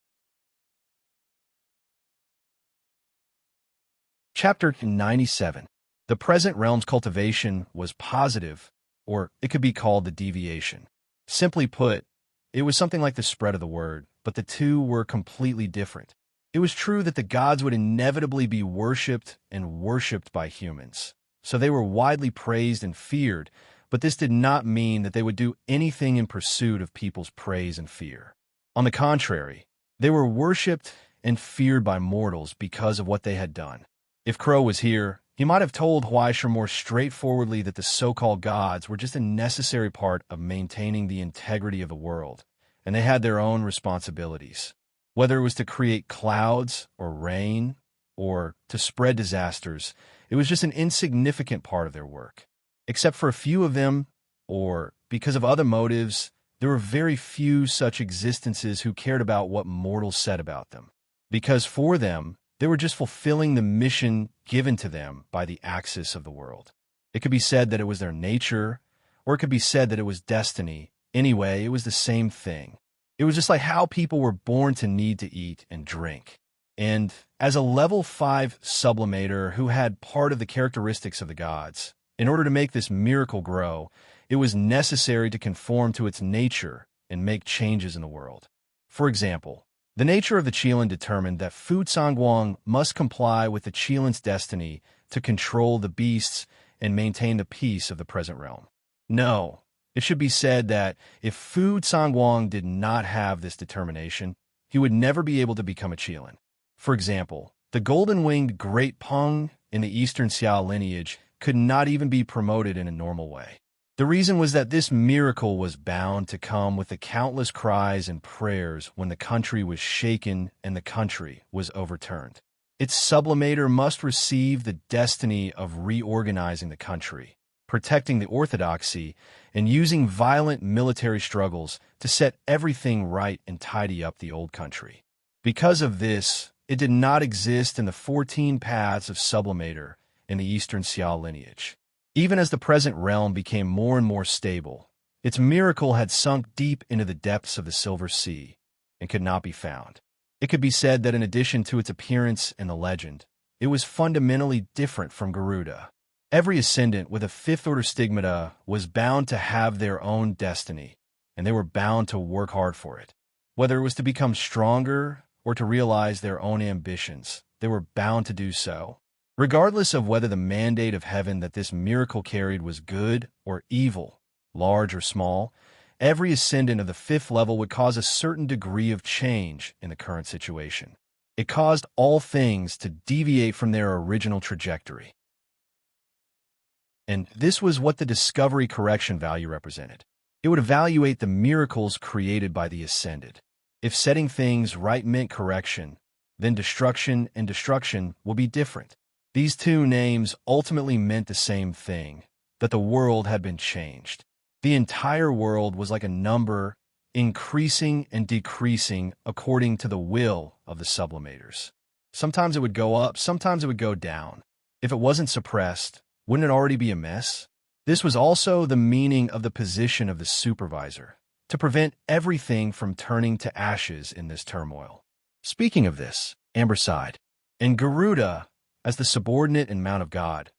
Chapter 97. The present realm's cultivation was positive, or it could be called the deviation. Simply put, it was something like the spread of the word, but the two were completely different. It was true that the gods would inevitably be worshipped and worshipped by humans, so they were widely praised and feared, but this did not mean that they would do anything in pursuit of people's praise and fear. On the contrary, they were worshipped and feared by mortals because of what they had done. If Crow was here, he might have told Huaishur more straightforwardly that the so-called gods were just a necessary part of maintaining the integrity of the world, and they had their own responsibilities. Whether it was to create clouds or rain, or to spread disasters, it was just an insignificant part of their work. Except for a few of them, or because of other motives, there were very few such existences who cared about what mortals said about them. Because for them, they were just fulfilling the mission given to them by the axis of the world. It could be said that it was their nature, or it could be said that it was destiny. Anyway, it was the same thing. It was just like how people were born to need to eat and drink. And as a level 5 sublimator who had part of the characteristics of the gods, in order to make this miracle grow, it was necessary to conform to its nature and make changes in the world. For example, the nature of the Qilin determined that Fu Sangguang must comply with the Qilin's destiny to control the beasts and maintain the peace of the present realm. No, it should be said that if Fu Sangguang did not have this determination, he would never be able to become a Qilin. For example, the golden-winged Great Peng in the Eastern Xiao lineage could not even be promoted in a normal way. The reason was that this miracle was bound to come with the countless cries and prayers when the country was shaken and the country was overturned. Its sublimator must receive the destiny of reorganizing the country, protecting the orthodoxy, and using violent military struggles to set everything right and tidy up the old country. Because of this, it did not exist in the 14 paths of sublimator in the Eastern Xiao lineage. Even as the present realm became more and more stable, its miracle had sunk deep into the depths of the Silver Sea and could not be found. It could be said that in addition to its appearance in the legend, it was fundamentally different from Garuda. Every ascendant with a fifth-order stigmata was bound to have their own destiny, and they were bound to work hard for it. Whether it was to become stronger or to realize their own ambitions, they were bound to do so. Regardless of whether the mandate of heaven that this miracle carried was good or evil, large or small, every ascendant of the 5th level would cause a certain degree of change in the current situation. It caused all things to deviate from their original trajectory. And this was what the discovery correction value represented. It would evaluate the miracles created by the ascended. If setting things right meant correction, then destruction and destruction will be different. These two names ultimately meant the same thing, that the world had been changed. The entire world was like a number, increasing and decreasing according to the will of the sublimators. Sometimes it would go up, sometimes it would go down. If it wasn't suppressed, wouldn't it already be a mess? This was also the meaning of the position of the supervisor, to prevent everything from turning to ashes in this turmoil. Speaking of this, Amber sighed. And Garuda, as the subordinate and mount of God,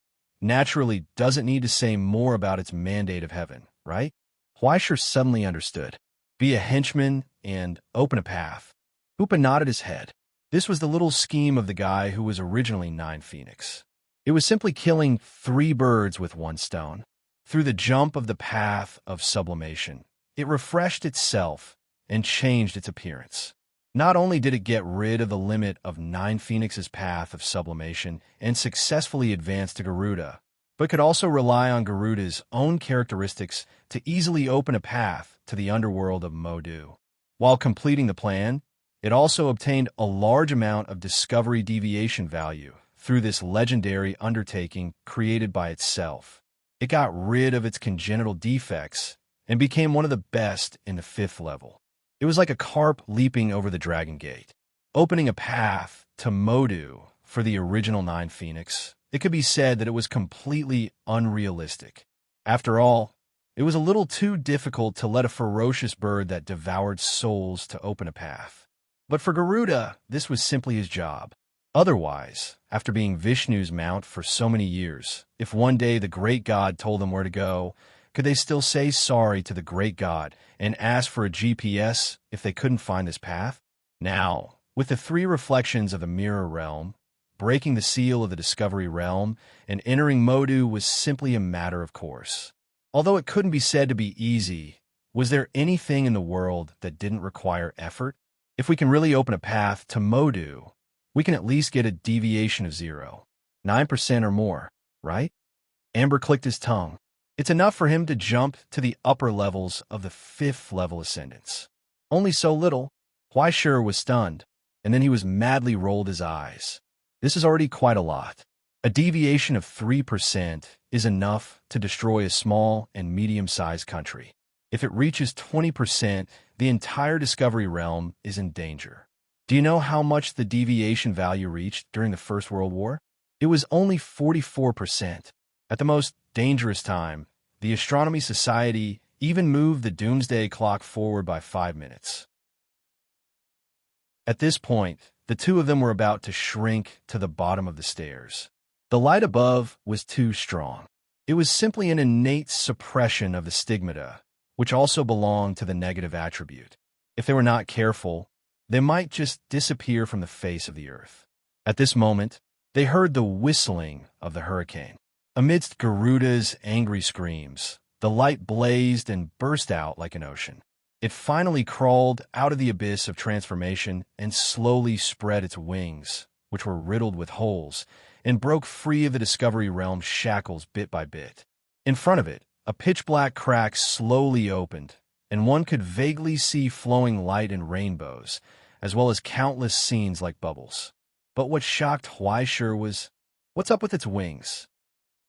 naturally doesn't need to say more about its mandate of heaven, right? Huaishur suddenly understood. Be a henchman and open a path. Hoopa nodded his head. This was the little scheme of the guy who was originally Nine Phoenix. It was simply killing 3 birds with 1 stone. Through the jump of the path of sublimation, it refreshed itself and changed its appearance. Not only did it get rid of the limit of 9 Phoenix's path of sublimation and successfully advance to Garuda, but could also rely on Garuda's own characteristics to easily open a path to the underworld of Modu. While completing the plan, it also obtained a large amount of discovery deviation value through this legendary undertaking created by itself. It got rid of its congenital defects and became one of the best in the 5th level. It was like a carp leaping over the Dragon Gate, opening a path to Modu for the original 9 Phoenix. It could be said that it was completely unrealistic. After all, it was a little too difficult to let a ferocious bird that devoured souls to open a path. But for Garuda, this was simply his job. Otherwise, after being Vishnu's mount for so many years, if one day the great god told them where to go, could they still say sorry to the great god and ask for a GPS if they couldn't find this path? Now, with the 3 reflections of the mirror realm, breaking the seal of the discovery realm, and entering Modu was simply a matter of course. Although it couldn't be said to be easy, was there anything in the world that didn't require effort? If we can really open a path to Modu, we can at least get a deviation of 0, 9% or more, right? Amber clicked his tongue. It's enough for him to jump to the upper levels of the 5th level ascendants. Only so little. Huaishir was stunned, and then he was madly rolled his eyes. This is already quite a lot. A deviation of 3% is enough to destroy a small and medium-sized country. If it reaches 20%, the entire discovery realm is in danger. Do you know how much the deviation value reached during the First World War? It was only 44%. At the most dangerous time, the Astronomy Society even moved the Doomsday clock forward by 5 minutes. At this point, the two of them were about to shrink to the bottom of the stairs. The light above was too strong. It was simply an innate suppression of the stigmata, which also belonged to the negative attribute. If they were not careful, they might just disappear from the face of the earth. At this moment, they heard the whistling of the hurricane. Amidst Garuda's angry screams, the light blazed and burst out like an ocean. It finally crawled out of the abyss of transformation and slowly spread its wings, which were riddled with holes, and broke free of the Discovery Realm's shackles bit by bit. In front of it, a pitch-black crack slowly opened, and one could vaguely see flowing light and rainbows, as well as countless scenes like bubbles. But what shocked Huaishir was, what's up with its wings?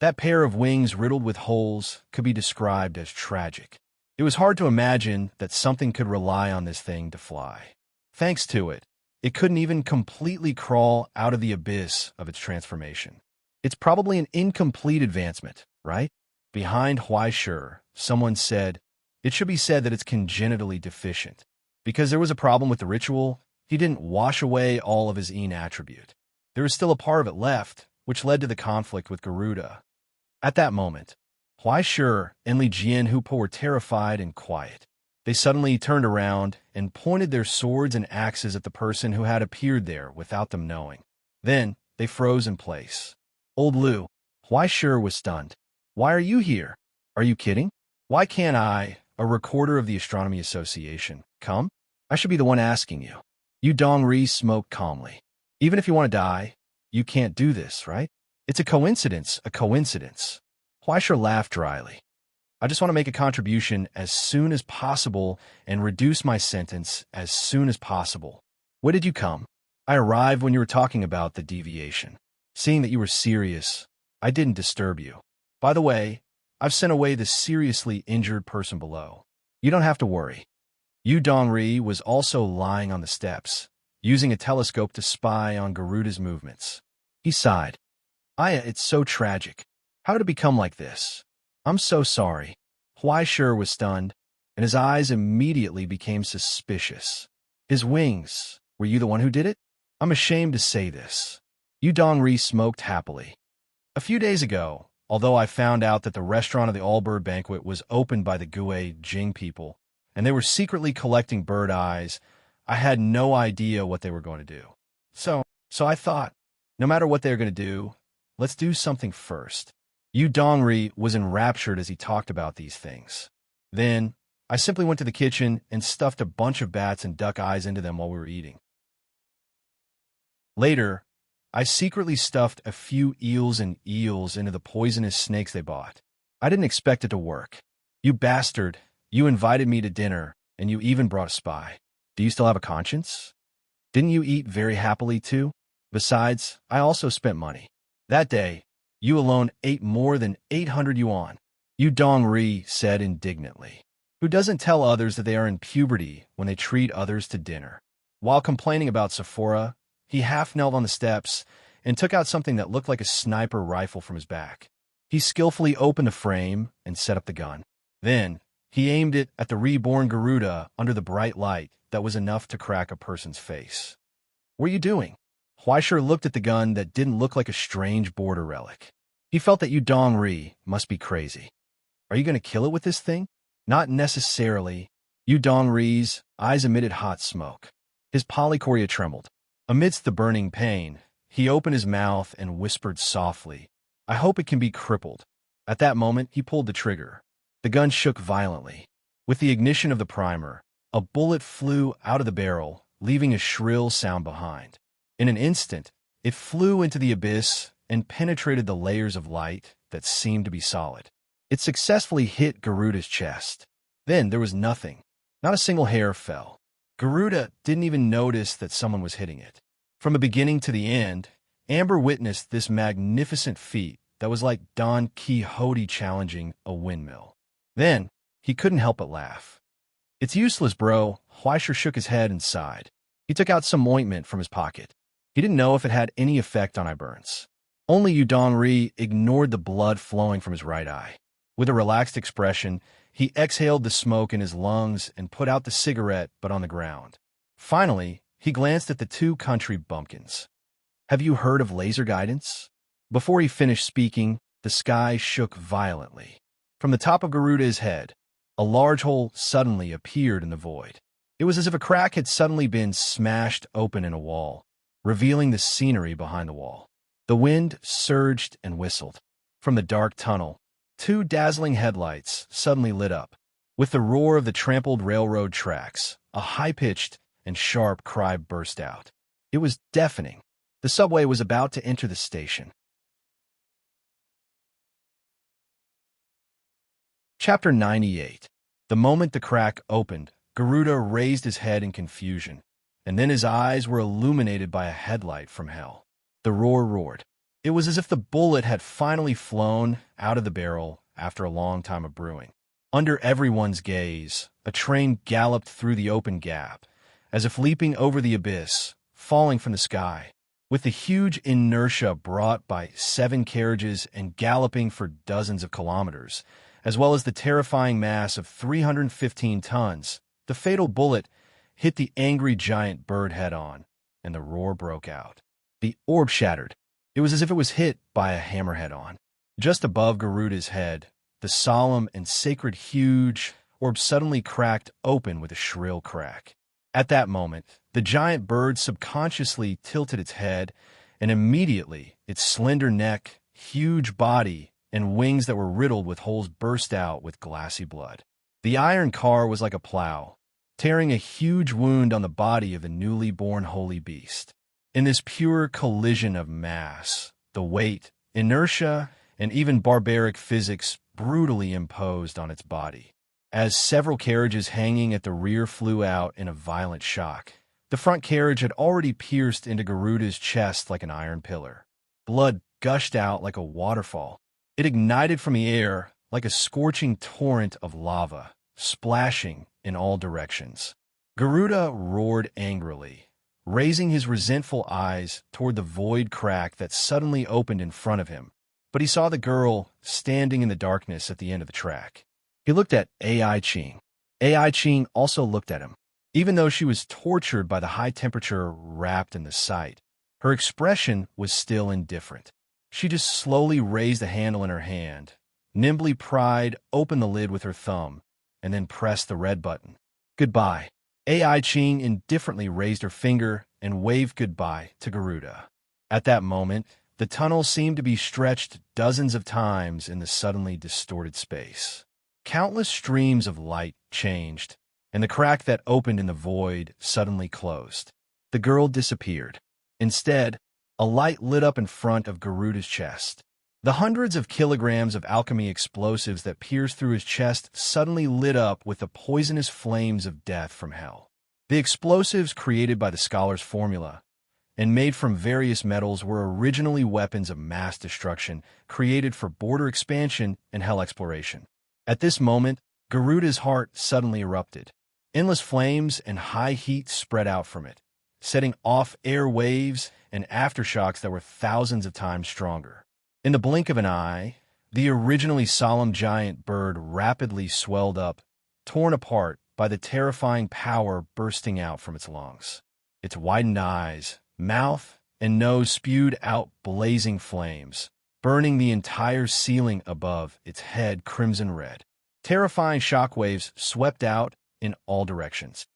That pair of wings riddled with holes could be described as tragic. It was hard to imagine that something could rely on this thing to fly. Thanks to it, it couldn't even completely crawl out of the abyss of its transformation. It's probably an incomplete advancement, right? Behind Huaishir, someone said, it should be said that it's congenitally deficient. Because there was a problem with the ritual, he didn't wash away all of his Een attribute. There was still a part of it left, which led to the conflict with Garuda. At that moment, Huaishir and Li Jianhupo were terrified and quiet. They suddenly turned around and pointed their swords and axes at the person who had appeared there without them knowing. Then they froze in place. Old Lu, Huaishir was stunned. Why are you here? Are you kidding? Why can't I, a recorder of the Astronomy Association, come? I should be the one asking you. Yu Dongri smoked calmly. Even if you want to die, you can't do this, right? It's a coincidence, a coincidence. Huaishir laughed dryly. I just want to make a contribution as soon as possible and reduce my sentence as soon as possible. When did you come? I arrived when you were talking about the deviation. Seeing that you were serious, I didn't disturb you. By the way, I've sent away the seriously injured person below. You don't have to worry. Yu Dongri was also lying on the steps, using a telescope to spy on Garuda's movements. He sighed. Aya, it's so tragic. How did it become like this? I'm so sorry. Huaishir was stunned, and his eyes immediately became suspicious. His wings, were you the one who did it? I'm ashamed to say this. Yu Dongri smoked happily. A few days ago, although I found out that the restaurant of the All-Bird Banquet was opened by the Gue Jing people, and they were secretly collecting bird eyes, I had no idea what they were going to do. So I thought, no matter what they're going to do, let's do something first. Yu Dongri was enraptured as he talked about these things. Then, I simply went to the kitchen and stuffed a bunch of bats and duck eyes into them while we were eating. Later, I secretly stuffed a few eels and eels into the poisonous snakes they bought. I didn't expect it to work. You bastard, you invited me to dinner, and you even brought a spy. Do you still have a conscience? Didn't you eat very happily too? Besides, I also spent money. That day, you alone ate more than 800 yuan. Yu Dongri said indignantly. Who doesn't tell others that they are in puberty when they treat others to dinner? While complaining about Sephora, he half-knelt on the steps and took out something that looked like a sniper rifle from his back. He skillfully opened the frame and set up the gun. Then, he aimed it at the reborn Garuda under the bright light that was enough to crack a person's face. What are you doing? Huaishir looked at the gun that didn't look like a strange border relic. He felt that Yu Dongri must be crazy. Are you going to kill it with this thing? Not necessarily. Yu Dongri's eyes emitted hot smoke. His polychoria trembled. Amidst the burning pain, he opened his mouth and whispered softly, I hope it can be crippled. At that moment, he pulled the trigger. The gun shook violently. With the ignition of the primer, a bullet flew out of the barrel, leaving a shrill sound behind. In an instant, it flew into the abyss and penetrated the layers of light that seemed to be solid. It successfully hit Garuda's chest. Then there was nothing. Not a single hair fell. Garuda didn't even notice that someone was hitting it. From the beginning to the end, Amber witnessed this magnificent feat that was like Don Quixote challenging a windmill. Then, he couldn't help but laugh. It's useless, bro. Huaishir shook his head and sighed. He took out some ointment from his pocket. He didn't know if it had any effect on eye burns. Only Yu Dongri ignored the blood flowing from his right eye. With a relaxed expression, he exhaled the smoke in his lungs and put out the cigarette, but on the ground. Finally, he glanced at the two country bumpkins. Have you heard of laser guidance? Before he finished speaking, the sky shook violently. From the top of Garuda's head, a large hole suddenly appeared in the void. It was as if a crack had suddenly been smashed open in a wall, revealing the scenery behind the wall. The wind surged and whistled. From the dark tunnel, two dazzling headlights suddenly lit up. With the roar of the trampled railroad tracks, a high-pitched and sharp cry burst out. It was deafening. The subway was about to enter the station. Chapter 98. The moment the crack opened, Garuda raised his head in confusion, and then his eyes were illuminated by a headlight from hell. The roar roared. It was as if the bullet had finally flown out of the barrel after a long time of brewing. Under everyone's gaze, a train galloped through the open gap, as if leaping over the abyss, falling from the sky. With the huge inertia brought by 7 carriages and galloping for dozens of kilometers, as well as the terrifying mass of 315 tons, the fatal bullet hit the angry giant bird head-on, and the roar broke out. The orb shattered. It was as if it was hit by a hammer head-on. Just above Garuda's head, the solemn and sacred huge orb suddenly cracked open with a shrill crack. At that moment, the giant bird subconsciously tilted its head, and immediately its slender neck, huge body, and wings that were riddled with holes burst out with glassy blood. The iron car was like a plow, tearing a huge wound on the body of the newly born holy beast. In this pure collision of mass, the weight, inertia, and even barbaric physics brutally imposed on its body. As several carriages hanging at the rear flew out in a violent shock, the front carriage had already pierced into Garuda's chest like an iron pillar. Blood gushed out like a waterfall. It ignited from the air like a scorching torrent of lava, splashing in all directions. Garuda roared angrily, raising his resentful eyes toward the void crack that suddenly opened in front of him. But he saw the girl standing in the darkness at the end of the track. He looked at Ai Qing. Ai Qing also looked at him. Even though she was tortured by the high temperature wrapped in the sight, her expression was still indifferent. She just slowly raised the handle in her hand, nimbly pried open the lid with her thumb, and then pressed the red button. Goodbye. Ai Qing indifferently raised her finger and waved goodbye to Garuda. At that moment, the tunnel seemed to be stretched dozens of times in the suddenly distorted space. Countless streams of light changed, and the crack that opened in the void suddenly closed. The girl disappeared. Instead, a light lit up in front of Garuda's chest. The hundreds of kilograms of alchemy explosives that pierced through his chest suddenly lit up with the poisonous flames of death from hell. The explosives created by the scholar's formula and made from various metals were originally weapons of mass destruction created for border expansion and hell exploration. At this moment, Garuda's heart suddenly erupted. Endless flames and high heat spread out from it, setting off air waves and aftershocks that were thousands of times stronger. In the blink of an eye, the originally solemn giant bird rapidly swelled up, torn apart by the terrifying power bursting out from its lungs. Its widened eyes, mouth, and nose spewed out blazing flames, burning the entire ceiling above its head crimson red. Terrifying shockwaves swept out in all directions.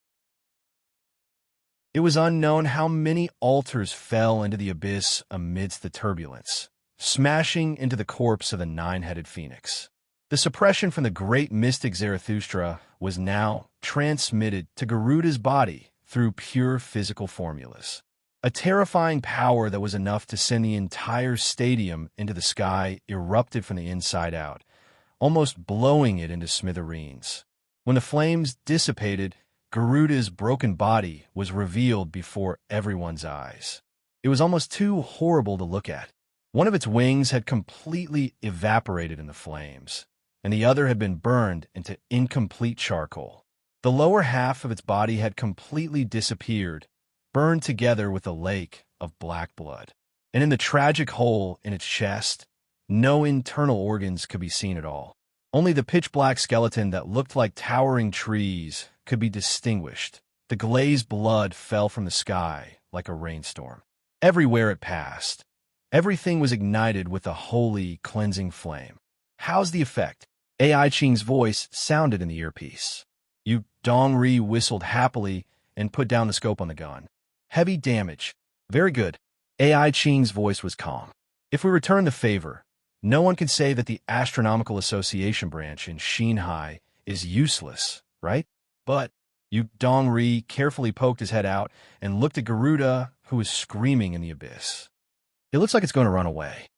It was unknown how many altars fell into the abyss amidst the turbulence, smashing into the corpse of the nine-headed phoenix. The suppression from the great mystic Zarathustra was now transmitted to Garuda's body through pure physical formulas. A terrifying power that was enough to send the entire stadium into the sky erupted from the inside out, almost blowing it into smithereens. When the flames dissipated, Garuda's broken body was revealed before everyone's eyes. It was almost too horrible to look at. One of its wings had completely evaporated in the flames, and the other had been burned into incomplete charcoal. The lower half of its body had completely disappeared, burned together with a lake of black blood. And in the tragic hole in its chest, no internal organs could be seen at all. Only the pitch-black skeleton that looked like towering trees could be distinguished. The glazed blood fell from the sky like a rainstorm. Everywhere it passed, everything was ignited with a holy, cleansing flame. How's the effect? AI Ching's voice sounded in the earpiece. Yu Dongri whistled happily and put down the scope on the gun. Heavy damage. Very good. AI Ching's voice was calm. If we return the favor, no one can say that the Astronomical Association branch in Xinhai is useless, right? But Yu Dongri carefully poked his head out and looked at Garuda, who was screaming in the abyss. It looks like it's going to run away.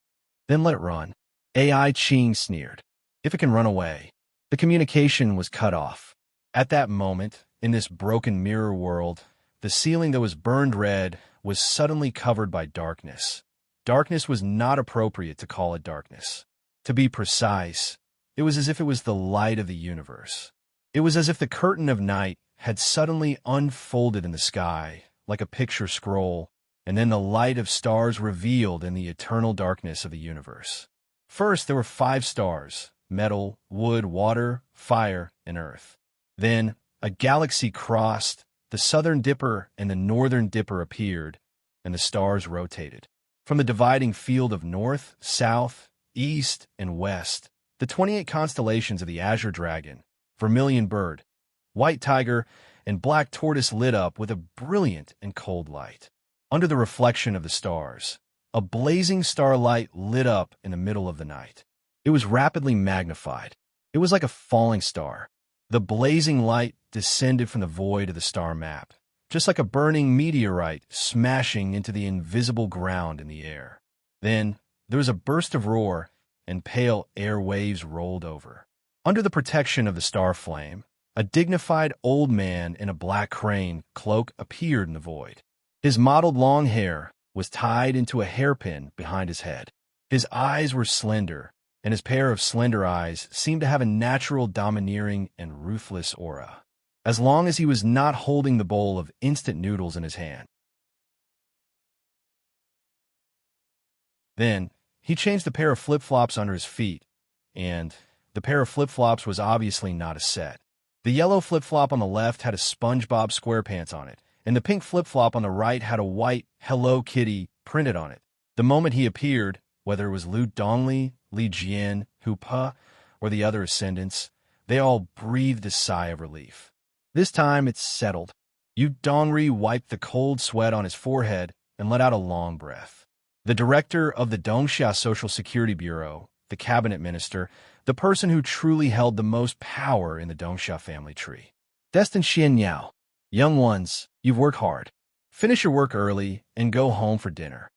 Then let it run. AI Ching sneered. If it can run away. The communication was cut off. At that moment, in this broken mirror world, the ceiling that was burned red was suddenly covered by darkness. Darkness was not appropriate to call it darkness. To be precise, it was as if it was the light of the universe. It was as if the curtain of night had suddenly unfolded in the sky, like a picture scroll, and then the light of stars revealed in the eternal darkness of the universe. First, there were 5 stars: metal, wood, water, fire, and earth. Then, a galaxy crossed, the southern dipper and the northern dipper appeared, and the stars rotated. From the dividing field of north, south, east, and west, the 28 constellations of the Azure Dragon, Vermilion Bird, White Tiger, and Black Tortoise lit up with a brilliant and cold light. Under the reflection of the stars, a blazing starlight lit up in the middle of the night. It was rapidly magnified. It was like a falling star. The blazing light descended from the void of the star map, just like a burning meteorite smashing into the invisible ground in the air. Then, there was a burst of roar, and pale air waves rolled over. Under the protection of the star flame, a dignified old man in a black crane cloak appeared in the void. His mottled long hair was tied into a hairpin behind his head. His eyes were slender, and his pair of slender eyes seemed to have a natural domineering and ruthless aura, as long as he was not holding the bowl of instant noodles in his hand. Then, he changed the pair of flip-flops under his feet, and the pair of flip-flops was obviously not a set. The yellow flip-flop on the left had a SpongeBob SquarePants on it, and the pink flip-flop on the right had a white Hello Kitty printed on it. The moment he appeared, whether it was Lu Dongli, Li Jian, Hu Pa, or the other ascendants, they all breathed a sigh of relief. This time it's settled. Yu Dongri wiped the cold sweat on his forehead and let out a long breath. The director of the Dongxia Social Security Bureau, the cabinet minister, the person who truly held the most power in the Dongsha family tree. Destin Xian Yao. Young ones, you've worked hard. Finish your work early and go home for dinner.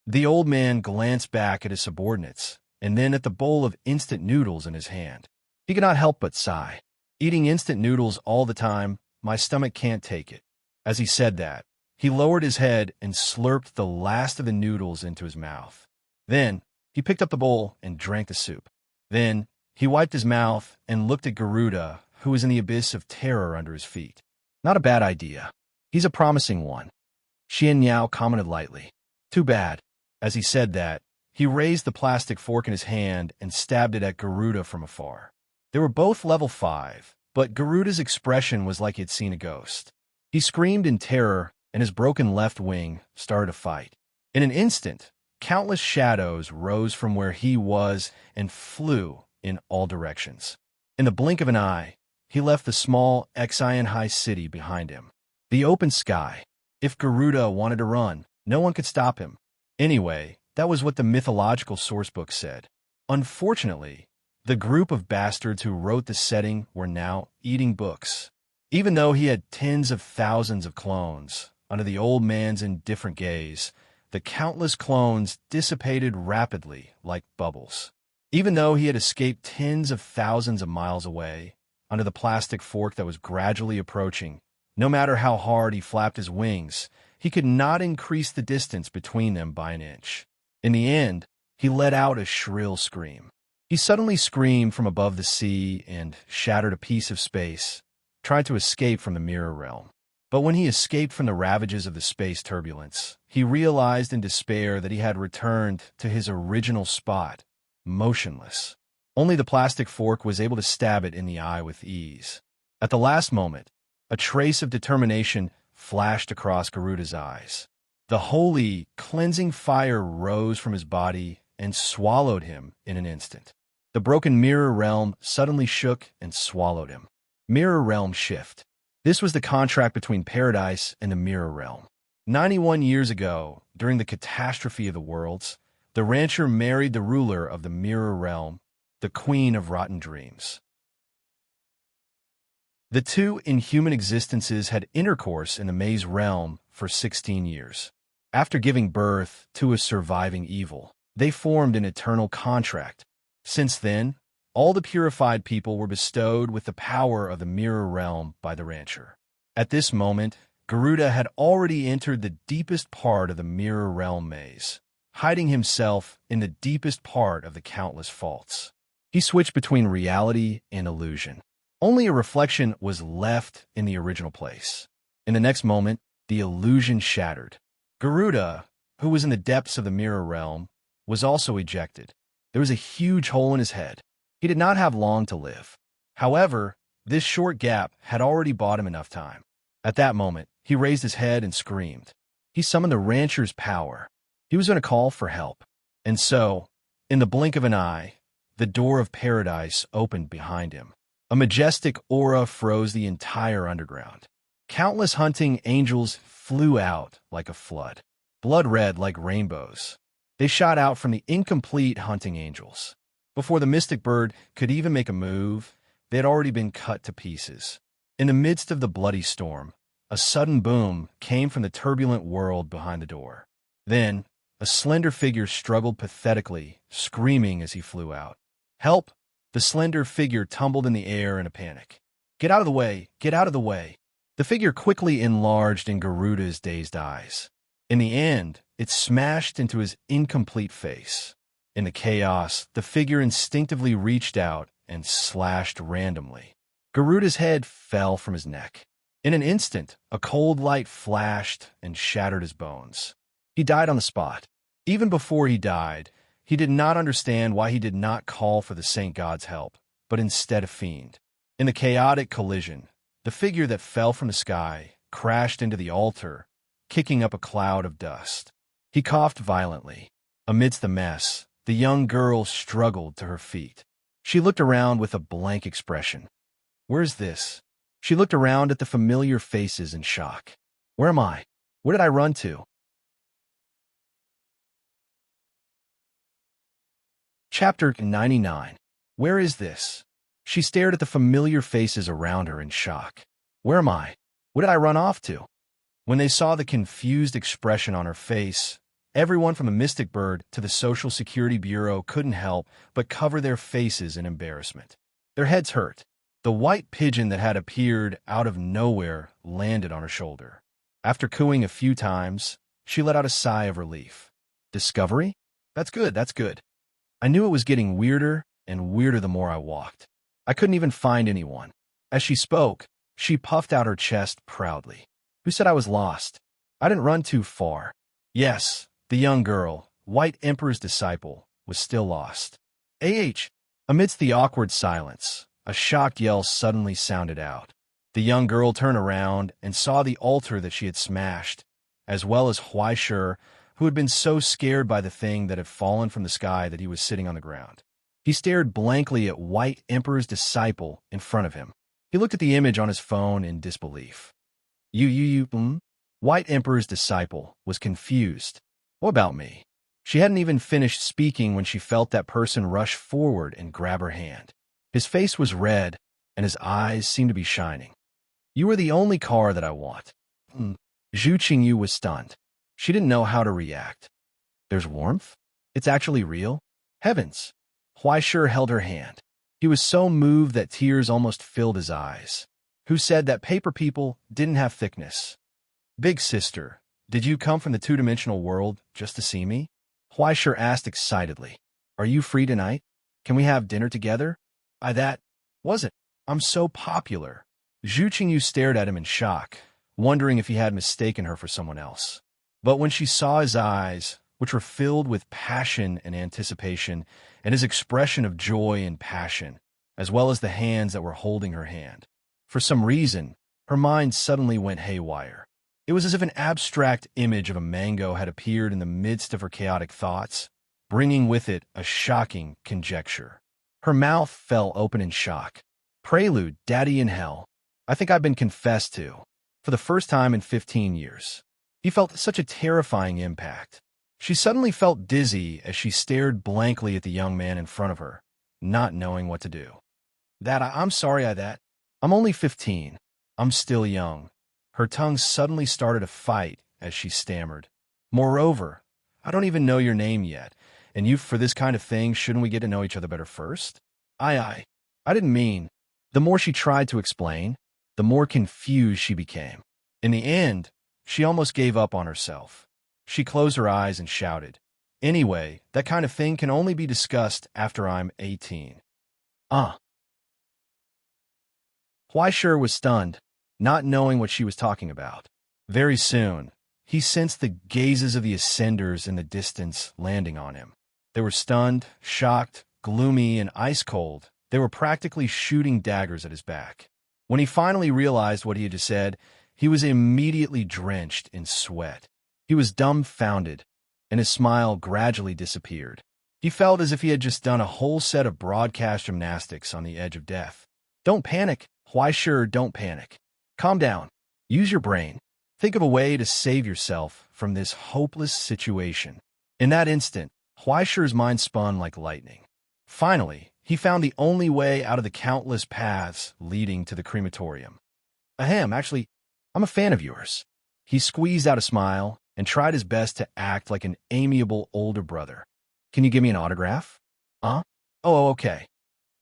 The old man glanced back at his subordinates and then at the bowl of instant noodles in his hand. He could not help but sigh. Eating instant noodles all the time, my stomach can't take it. As he said that, he lowered his head and slurped the last of the noodles into his mouth. Then, he picked up the bowl and drank the soup. Then, he wiped his mouth and looked at Garuda, who was in the abyss of terror under his feet. Not a bad idea. He's a promising one. Xian Yao commented lightly. Too bad. As he said that, he raised the plastic fork in his hand and stabbed it at Garuda from afar. They were both level 5, but Garuda's expression was like he had seen a ghost. He screamed in terror, and his broken left wing started to fight. In an instant, countless shadows rose from where he was and flew in all directions. In the blink of an eye, he left the small Xian-Hai city behind him. The open sky. If Garuda wanted to run, no one could stop him. Anyway, that was what the mythological sourcebook said. Unfortunately, the group of bastards who wrote the setting were now eating books. Even though he had tens of thousands of clones, under the old man's indifferent gaze, the countless clones dissipated rapidly like bubbles. Even though he had escaped tens of thousands of miles away, under the plastic fork that was gradually approaching, no matter how hard he flapped his wings, he could not increase the distance between them by an inch. In the end, he let out a shrill scream. He suddenly screamed from above the sea and shattered a piece of space, tried to escape from the mirror realm. But when he escaped from the ravages of the space turbulence, he realized in despair that he had returned to his original spot, motionless. Only the plastic fork was able to stab it in the eye with ease. At the last moment, a trace of determination flashed across Garuda's eyes. The holy, cleansing fire rose from his body and swallowed him in an instant. The broken mirror realm suddenly shook and swallowed him. Mirror realm shift. This was the contract between paradise and the mirror realm. 91 years ago, during the catastrophe of the worlds, the rancher married the ruler of the mirror realm, the queen of rotten dreams. The two inhuman existences had intercourse in the maze realm for 16 years. After giving birth to a surviving evil, they formed an eternal contract. Since then, all the purified people were bestowed with the power of the mirror realm by the rancher. At this moment, Garuda had already entered the deepest part of the mirror realm maze, hiding himself in the deepest part of the countless faults. He switched between reality and illusion. Only a reflection was left in the original place. In the next moment, the illusion shattered. Garuda, who was in the depths of the mirror realm, was also ejected. There was a huge hole in his head. He did not have long to live. However, this short gap had already bought him enough time. At that moment, he raised his head and screamed. He summoned the rancher's power. He was going to call for help. And so, in the blink of an eye, the door of paradise opened behind him. A majestic aura froze the entire underground. Countless hunting angels flew out like a flood, blood red like rainbows. They shot out from the incomplete hunting angels. Before the mystic bird could even make a move, they had already been cut to pieces. In the midst of the bloody storm, a sudden boom came from the turbulent world behind the door. Then, a slender figure struggled pathetically, screaming as he flew out. "Help!" The slender figure tumbled in the air in a panic. "Get out of the way! Get out of the way!" The figure quickly enlarged in Garuda's dazed eyes. In the end, it smashed into his incomplete face. In the chaos, the figure instinctively reached out and slashed randomly. Garuda's head fell from his neck. In an instant, a cold light flashed and shattered his bones. He died on the spot. Even before he died, he did not understand why he did not call for the Saint God's help, but instead a fiend. In the chaotic collision, the figure that fell from the sky crashed into the altar, kicking up a cloud of dust. He coughed violently. Amidst the mess, the young girl struggled to her feet. She looked around with a blank expression. "Where's this?" She looked around at the familiar faces in shock. "Where am I? Where did I run to?" Chapter 99. Where is this? She stared at the familiar faces around her in shock. Where am I? What did I run off to? When they saw the confused expression on her face, everyone from the Mystic Bird to the Social Security Bureau couldn't help but cover their faces in embarrassment. Their heads hurt. The white pigeon that had appeared out of nowhere landed on her shoulder. After cooing a few times, she let out a sigh of relief. Discovery? That's good, that's good. I knew it was getting weirder and weirder the more I walked. I couldn't even find anyone. As she spoke, she puffed out her chest proudly. Who said I was lost? I didn't run too far. Yes, the young girl, White Emperor's disciple, was still lost. Amidst the awkward silence, a shocked yell suddenly sounded out. The young girl turned around and saw the altar that she had smashed, as well as Huaishur, who had been so scared by the thing that had fallen from the sky that he was sitting on the ground. He stared blankly at White Emperor's disciple in front of him. He looked at the image on his phone in disbelief. White Emperor's disciple was confused. What about me? She hadn't even finished speaking when she felt that person rush forward and grab her hand. His face was red, and his eyes seemed to be shining. You are the only car that I want. Zhu Qingyu was stunned. She didn't know how to react. There's warmth? It's actually real? Heavens! Huaishur held her hand. He was so moved that tears almost filled his eyes. Who said that paper people didn't have thickness? Big sister, did you come from the two-dimensional world just to see me? Huaishur asked excitedly. Are you free tonight? Can we have dinner together? That wasn't. I'm so popular. Zhu Qingyu stared at him in shock, wondering if he had mistaken her for someone else. But when she saw his eyes, which were filled with passion and anticipation, and his expression of joy and passion, as well as the hands that were holding her hand, for some reason, her mind suddenly went haywire. It was as if an abstract image of a mango had appeared in the midst of her chaotic thoughts, bringing with it a shocking conjecture. Her mouth fell open in shock. Prelude, Daddy in Hell. I think I've been confessed to, for the first time in 15 years. He felt such a terrifying impact. She suddenly felt dizzy as she stared blankly at the young man in front of her, not knowing what to do. I'm sorry, I'm only 15. I'm still young. Her tongue suddenly started a fight as she stammered. Moreover, I don't even know your name yet, and you, for this kind of thing, shouldn't we get to know each other better first? I didn't mean. The more she tried to explain, the more confused she became. In the end, she almost gave up on herself. She closed her eyes and shouted, Anyway, that kind of thing can only be discussed after I'm 18. Huaishur was stunned, not knowing what she was talking about. Very soon, he sensed the gazes of the Ascenders in the distance landing on him. They were stunned, shocked, gloomy, and ice-cold. They were practically shooting daggers at his back. When he finally realized what he had just said, he was immediately drenched in sweat. He was dumbfounded, and his smile gradually disappeared. He felt as if he had just done a whole set of broadcast gymnastics on the edge of death. Don't panic. Huaishur, don't panic. Calm down. Use your brain. Think of a way to save yourself from this hopeless situation. In that instant, Huaishur's mind spun like lightning. Finally, he found the only way out of the countless paths leading to the crematorium. Actually, I'm a fan of yours. He squeezed out a smile and tried his best to act like an amiable older brother. Can you give me an autograph? Oh, okay.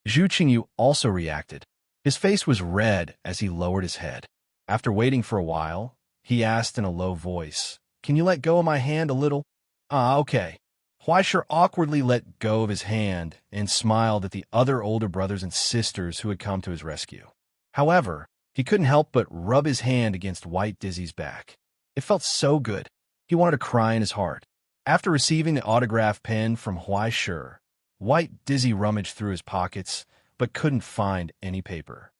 Zhu Qingyu also reacted. His face was red as he lowered his head. After waiting for a while, he asked in a low voice, Can you let go of my hand a little? Okay. Huaishur awkwardly let go of his hand and smiled at the other older brothers and sisters who had come to his rescue. However, he couldn't help but rub his hand against White Dizzy's back. It felt so good. He wanted to cry in his heart. After receiving the autograph pen from Huaishur, White Dizzy rummaged through his pockets, but couldn't find any paper.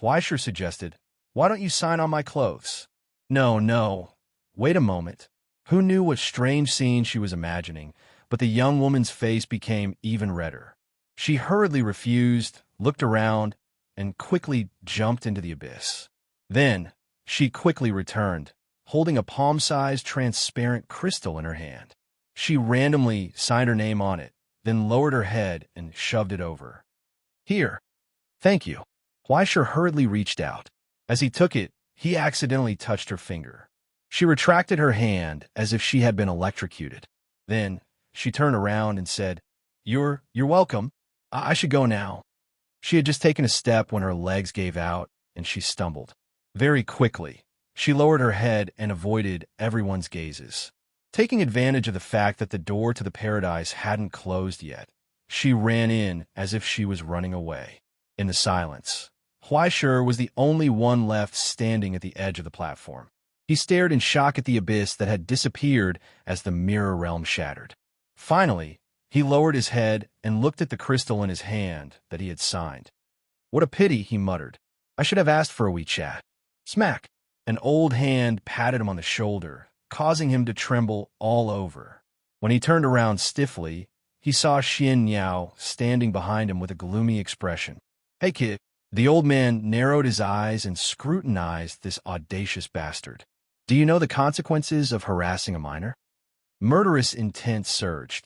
Huaishur suggested, Why don't you sign on my clothes? No. Wait a moment. Who knew what strange scene she was imagining, but the young woman's face became even redder. She hurriedly refused, looked around, and quickly jumped into the abyss. Then, she quickly returned, holding a palm-sized transparent crystal in her hand. She randomly signed her name on it, then lowered her head and shoved it over. Here. Thank you. Huaisha hurriedly reached out. As he took it, he accidentally touched her finger. She retracted her hand as if she had been electrocuted. Then, she turned around and said, You're welcome. I should go now. She had just taken a step when her legs gave out, and she stumbled. Very quickly, she lowered her head and avoided everyone's gazes. Taking advantage of the fact that the door to the paradise hadn't closed yet, she ran in as if she was running away. In the silence, Huaisha was the only one left standing at the edge of the platform. He stared in shock at the abyss that had disappeared as the mirror realm shattered. Finally, he lowered his head and looked at the crystal in his hand that he had signed. What a pity, he muttered. I should have asked for a wee chat. Smack! An old hand patted him on the shoulder, causing him to tremble all over. When he turned around stiffly, he saw Xian Niao standing behind him with a gloomy expression. Hey, kid. The old man narrowed his eyes and scrutinized this audacious bastard. Do you know the consequences of harassing a minor? Murderous intent surged.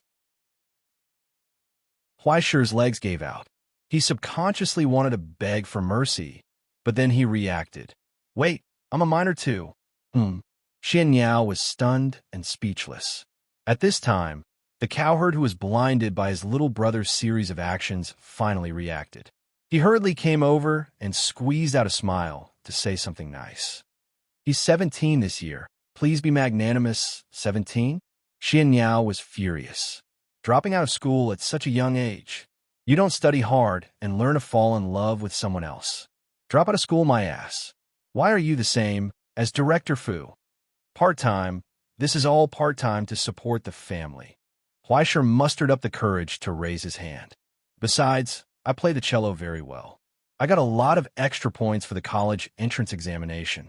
Huaisha's legs gave out. He subconsciously wanted to beg for mercy, but then he reacted. Wait, I'm a minor too. Xian Niao was stunned and speechless. At this time, the cowherd who was blinded by his little brother's series of actions finally reacted. He hurriedly came over and squeezed out a smile to say something nice. He's 17 this year. Please be magnanimous. 17? Xian Niao was furious. Dropping out of school at such a young age. You don't study hard and learn to fall in love with someone else. Drop out of school, my ass. Why are you the same as Director Fu? Part-time. This is all part-time to support the family. Huaisha mustered up the courage to raise his hand. Besides, I play the cello very well. I got a lot of extra points for the college entrance examination.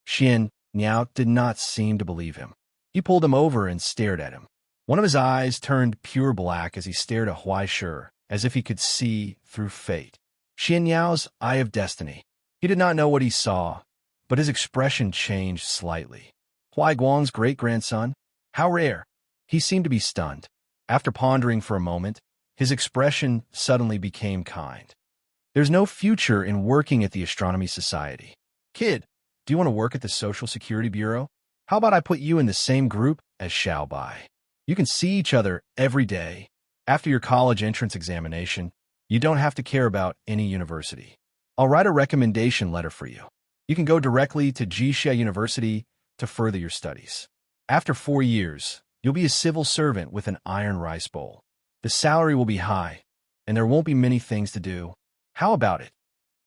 Xian Niao did not seem to believe him. He pulled him over and stared at him. One of his eyes turned pure black as he stared at Huaisha, as if he could see through fate. Xian Niao's eye of destiny. He did not know what he saw, but his expression changed slightly. Huaiguang's great-grandson? How rare. He seemed to be stunned. After pondering for a moment, his expression suddenly became kind. There's no future in working at the Astronomy Society. Kid, do you want to work at the Social Security Bureau? How about I put you in the same group as Xiaobai? You can see each other every day. After your college entrance examination, you don't have to care about any university. I'll write a recommendation letter for you. You can go directly to Jixia University to further your studies. After 4 years, you'll be a civil servant with an iron rice bowl. The salary will be high, and there won't be many things to do. How about it?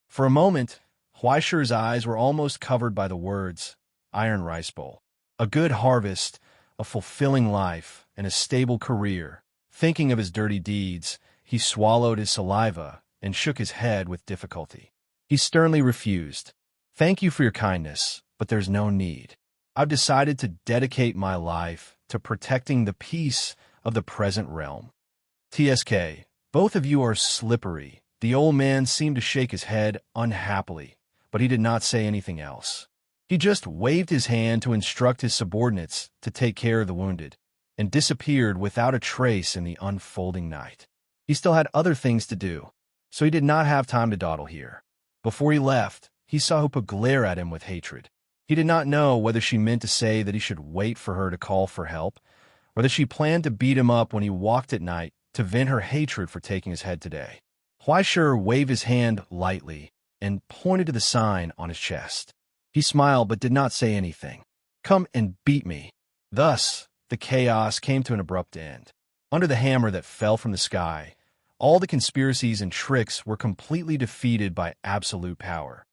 For a moment, Huaisha's eyes were almost covered by the words, iron rice bowl. A good harvest, a fulfilling life, and a stable career. Thinking of his dirty deeds, he swallowed his saliva and shook his head with difficulty. He sternly refused. Thank you for your kindness, but there's no need. I've decided to dedicate my life to protecting the peace of the present realm. TSK, both of you are slippery. The old man seemed to shake his head unhappily, but he did not say anything else. He just waved his hand to instruct his subordinates to take care of the wounded, and disappeared without a trace in the unfolding night. He still had other things to do, so he did not have time to dawdle here. Before he left, he saw Hoopa glare at him with hatred. He did not know whether she meant to say that he should wait for her to call for help, or that she planned to beat him up when he walked at night to vent her hatred for taking his head today. Huaisha waved his hand lightly and pointed to the sign on his chest. He smiled but did not say anything. Come and beat me. Thus, the chaos came to an abrupt end. Under the hammer that fell from the sky, all the conspiracies and tricks were completely defeated by absolute power.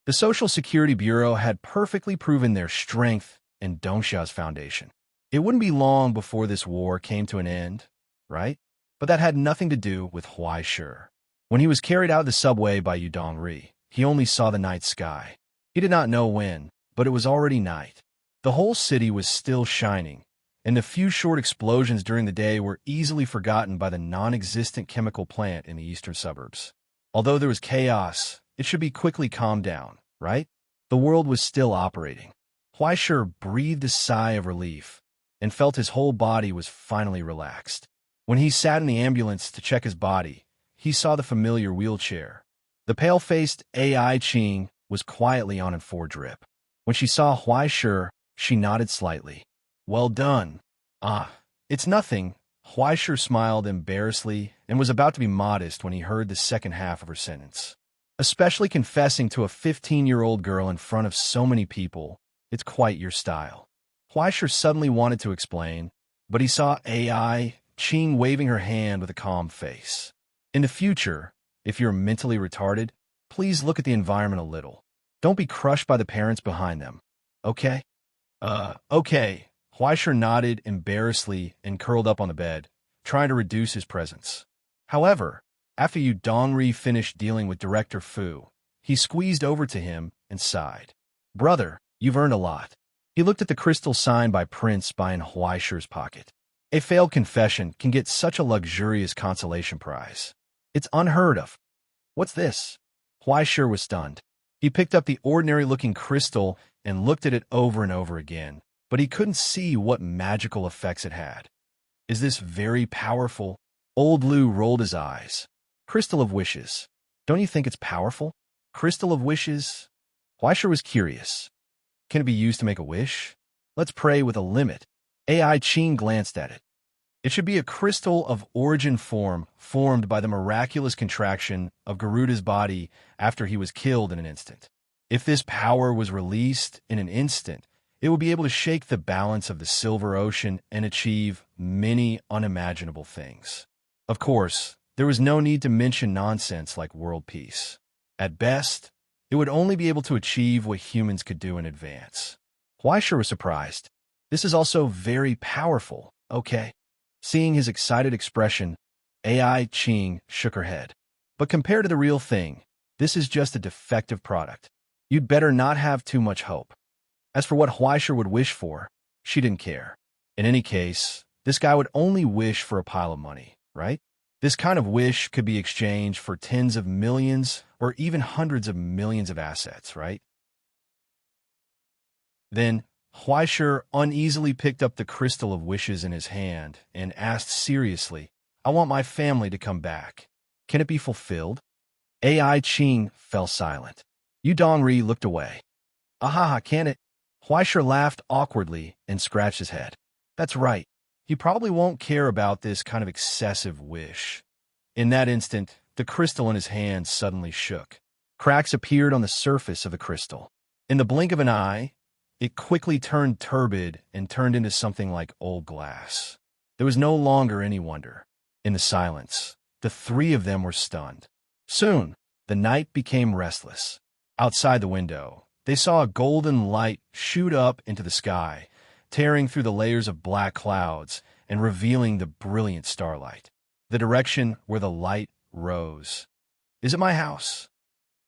The Social Security Bureau had perfectly proven their strength in Dongxia's foundation. It wouldn't be long before this war came to an end, right? But that had nothing to do with Huaisha. When he was carried out of the subway by Yudongri, he only saw the night sky. He did not know when, but it was already night. The whole city was still shining, and the few short explosions during the day were easily forgotten by the non-existent chemical plant in the eastern suburbs. Although there was chaos, it should be quickly calmed down, right? The world was still operating. Huaisha breathed a sigh of relief, and felt his whole body was finally relaxed. When he sat in the ambulance to check his body, he saw the familiar wheelchair. The pale-faced AI Ching was quietly on a four-drip. When she saw Huaishir, she nodded slightly. "Well done." "Ah, it's nothing." Huaishir smiled embarrassedly and was about to be modest when he heard the second half of her sentence. "Especially confessing to a 15-year-old girl in front of so many people, it's quite your style." Huaishir suddenly wanted to explain, but he saw AI Ching waving her hand with a calm face. "In the future, if you're mentally retarded, please look at the environment a little. Don't be crushed by the parents behind them. Okay?" Okay." Huaishir nodded embarrassedly and curled up on the bed, trying to reduce his presence. However, after Yu Dongri finished dealing with Director Fu, he squeezed over to him and sighed. "Brother, you've earned a lot." He looked at the crystal signed by Prince in Huaishir's pocket. A failed confession can get such a luxurious consolation prize. It's unheard of. "What's this?" Huaishir was stunned. He picked up the ordinary-looking crystal and looked at it over and over again, but he couldn't see what magical effects it had. "Is this very powerful?" Old Lu rolled his eyes. "Crystal of Wishes. Don't you think it's powerful?" "Crystal of Wishes?" Huaishir was curious. "Can it be used to make a wish?" "Let's pray with a limit." AI Ching glanced at it. "It should be a crystal of origin formed by the miraculous contraction of Garuda's body after he was killed in an instant. If this power was released in an instant, it would be able to shake the balance of the Silver Ocean and achieve many unimaginable things. Of course, there was no need to mention nonsense like world peace. At best, it would only be able to achieve what humans could do in advance." Huaishir was surprised. "This is also very powerful, okay?" Seeing his excited expression, AI Ching shook her head. "But compared to the real thing, this is just a defective product. You'd better not have too much hope." As for what Huaishir would wish for, she didn't care. In any case, this guy would only wish for a pile of money, right? This kind of wish could be exchanged for tens of millions or even hundreds of millions of assets, right? Then, Huaishir uneasily picked up the crystal of wishes in his hand and asked seriously, "I want my family to come back. Can it be fulfilled?" AI Ching fell silent. Yu Dongri looked away. "Ahaha, can it?" Huaishir laughed awkwardly and scratched his head. "That's right. He probably won't care about this kind of excessive wish." In that instant, the crystal in his hand suddenly shook. Cracks appeared on the surface of the crystal. In the blink of an eye, it quickly turned turbid and turned into something like old glass. There was no longer any wonder. In the silence, the three of them were stunned. Soon, the night became restless. Outside the window, they saw a golden light shoot up into the sky, tearing through the layers of black clouds and revealing the brilliant starlight. The direction where the light rose. "Is it my house?"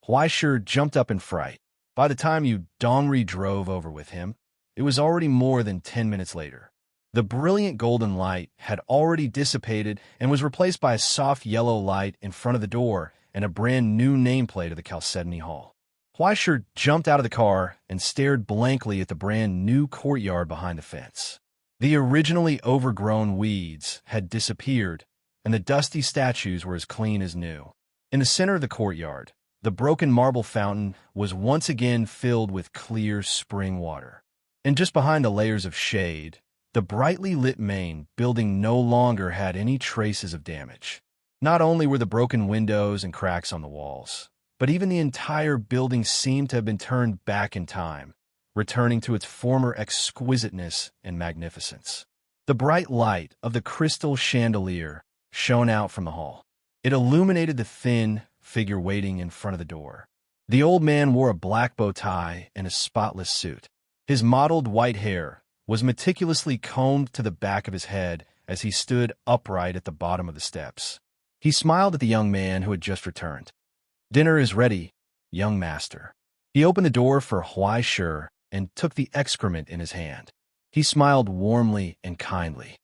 Huaishir jumped up in fright. By the time Yu Dongri drove over with him, it was already more than 10 minutes later. The brilliant golden light had already dissipated and was replaced by a soft yellow light in front of the door and a brand new nameplate of the Chalcedony Hall. Huaishir jumped out of the car and stared blankly at the brand new courtyard behind the fence. The originally overgrown weeds had disappeared, and the dusty statues were as clean as new. In the center of the courtyard, the broken marble fountain was once again filled with clear spring water. And just behind the layers of shade, the brightly lit main building no longer had any traces of damage. Not only were the broken windows and cracks on the walls, but even the entire building seemed to have been turned back in time, returning to its former exquisiteness and magnificence. The bright light of the crystal chandelier shone out from the hall. It illuminated the thin figure waiting in front of the door. The old man wore a black bow tie and a spotless suit. His mottled white hair was meticulously combed to the back of his head as he stood upright at the bottom of the steps. He smiled at the young man who had just returned. "Dinner is ready, young master." He opened the door for Huaishir and took the excrement in his hand. He smiled warmly and kindly.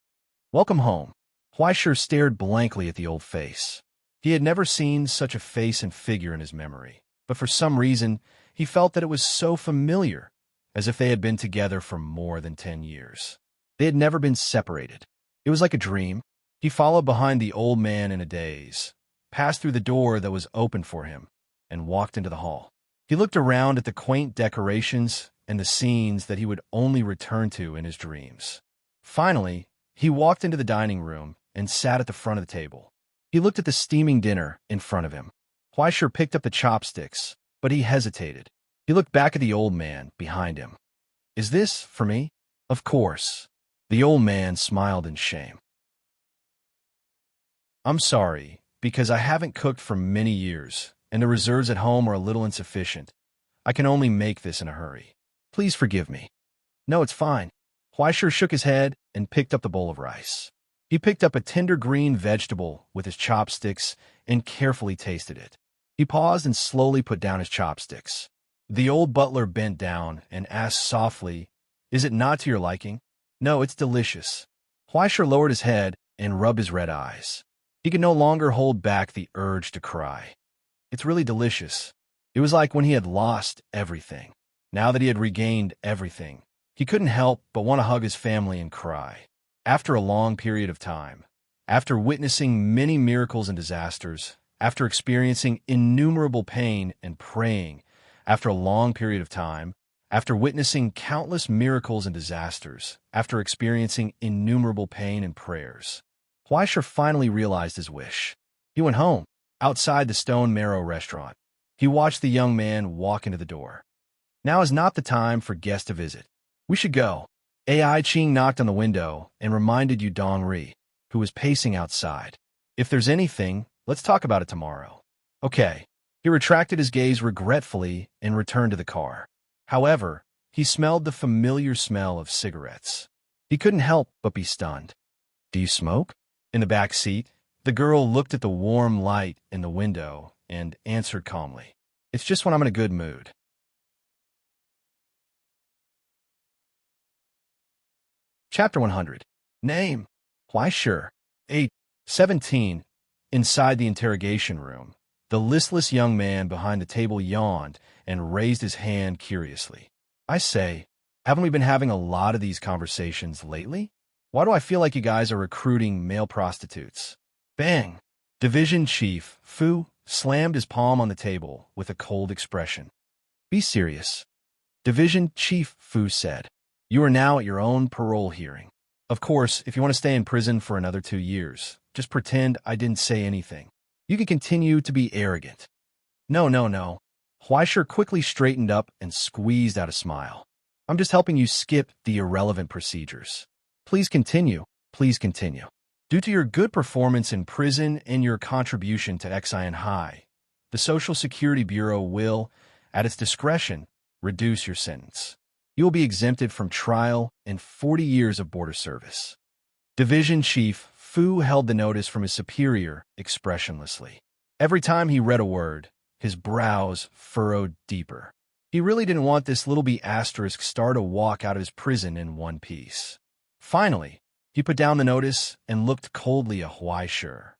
"Welcome home." Huaishir stared blankly at the old face. He had never seen such a face and figure in his memory, but for some reason, he felt that it was so familiar, as if they had been together for more than 10 years. They had never been separated. It was like a dream. He followed behind the old man in a daze, passed through the door that was open for him, and walked into the hall. He looked around at the quaint decorations and the scenes that he would only return to in his dreams. Finally, he walked into the dining room and sat at the front of the table. He looked at the steaming dinner in front of him. Fleischer picked up the chopsticks, but he hesitated. He looked back at the old man behind him. "Is this for me?" "Of course." The old man smiled in shame. "I'm sorry, because I haven't cooked for many years, and the reserves at home are a little insufficient. I can only make this in a hurry. Please forgive me." "No, it's fine." Fleischer shook his head and picked up the bowl of rice. He picked up a tender green vegetable with his chopsticks and carefully tasted it. He paused and slowly put down his chopsticks. The old butler bent down and asked softly, "Is it not to your liking?" "No, it's delicious." Fleischer lowered his head and rubbed his red eyes. He could no longer hold back the urge to cry. It's really delicious. It was like when he had lost everything. Now that he had regained everything, he couldn't help but want to hug his family and cry. After a long period of time, after witnessing many miracles and disasters, after experiencing innumerable pain and praying, after a long period of time, after witnessing countless miracles and disasters, after experiencing innumerable pain and prayers, Fleischer finally realized his wish. He went home, outside the Stone Marrow restaurant. He watched the young man walk into the door. "Now is not the time for guests to visit. We should go." Ai Ching knocked on the window and reminded Yu Dongri, who was pacing outside. "If there's anything, let's talk about it tomorrow." "Okay." He retracted his gaze regretfully and returned to the car. However, he smelled the familiar smell of cigarettes. He couldn't help but be stunned. "Do you smoke?" In the back seat, the girl looked at the warm light in the window and answered calmly, "It's just when I'm in a good mood." Chapter 100. Name: Fleischer. Age: 17. Inside the interrogation room, the listless young man behind the table yawned and raised his hand curiously. "I say, haven't we been having a lot of these conversations lately? Why do I feel like you guys are recruiting male prostitutes?" Bang! Division Chief Fu slammed his palm on the table with a cold expression. "Be serious." Division Chief Fu said, "You are now at your own parole hearing. Of course, if you want to stay in prison for another 2 years, just pretend I didn't say anything. You can continue to be arrogant." No, no, no. Fleischer quickly straightened up and squeezed out a smile. "I'm just helping you skip the irrelevant procedures. Please continue. Please continue. Due to your good performance in prison and your contribution to Xian High, the Social Security Bureau will, at its discretion, reduce your sentence. You will be exempted from trial and 40 years of border service." Division Chief Fu held the notice from his superior expressionlessly. Every time he read a word, his brows furrowed deeper. He really didn't want this little B asterisk star to walk out of his prison in one piece. Finally, he put down the notice and looked coldly at Fleischer.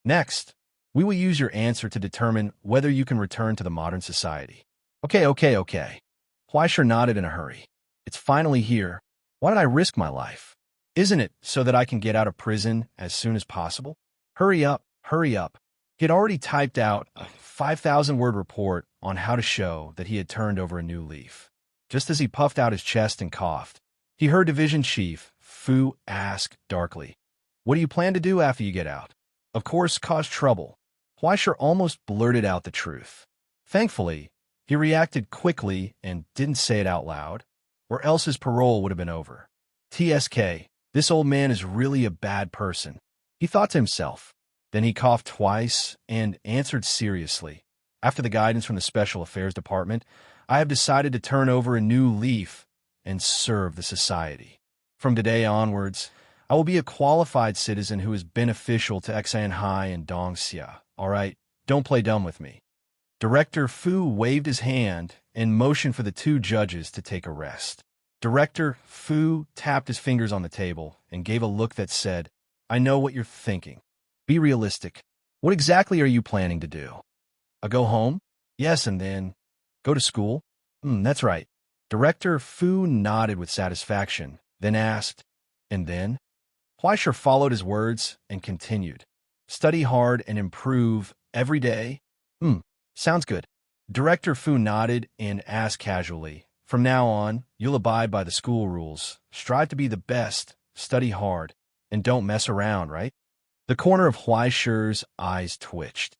"Next, we will use your answer to determine whether you can return to the modern society." Okay. Fleischer nodded in a hurry. "It's finally here. Why did I risk my life? Isn't it so that I can get out of prison as soon as possible? Hurry up, hurry up." He had already typed out a 5,000-word report on how to show that he had turned over a new leaf. Just as he puffed out his chest and coughed, he heard Division Chief Fu ask darkly, "What do you plan to do after you get out?" "Of course, cause trouble." Fleischer almost blurted out the truth. Thankfully, he reacted quickly and didn't say it out loud, or else his parole would have been over. TSK, this old man is really a bad person, he thought to himself. Then he coughed twice and answered seriously, "After the guidance from the Special Affairs Department, I have decided to turn over a new leaf and serve the society. From today onwards, I will be a qualified citizen who is beneficial to Xian High and Dongxia. All right, don't play dumb with me." Director Fu waved his hand and motioned for the 2 judges to take a rest. Director Fu tapped his fingers on the table and gave a look that said, "I know what you're thinking. Be realistic. What exactly are you planning to do? Go home? Yes, and then go to school?" That's right." Director Fu nodded with satisfaction, then asked, And then, Huaisher followed his words and continued. Study hard and improve every day. Sounds good. Director Fu nodded and asked casually, from now on, you'll abide by the school rules. Strive to be the best, study hard, and don't mess around, right? The corner of Huaisher's eyes twitched.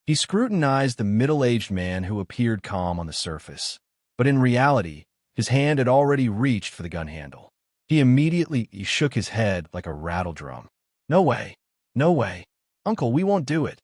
He scrutinized the middle-aged man who appeared calm on the surface, but in reality, his hand had already reached for the gun handle. He immediately shook his head like a rattle drum. No way. No way. Uncle, we won't do it.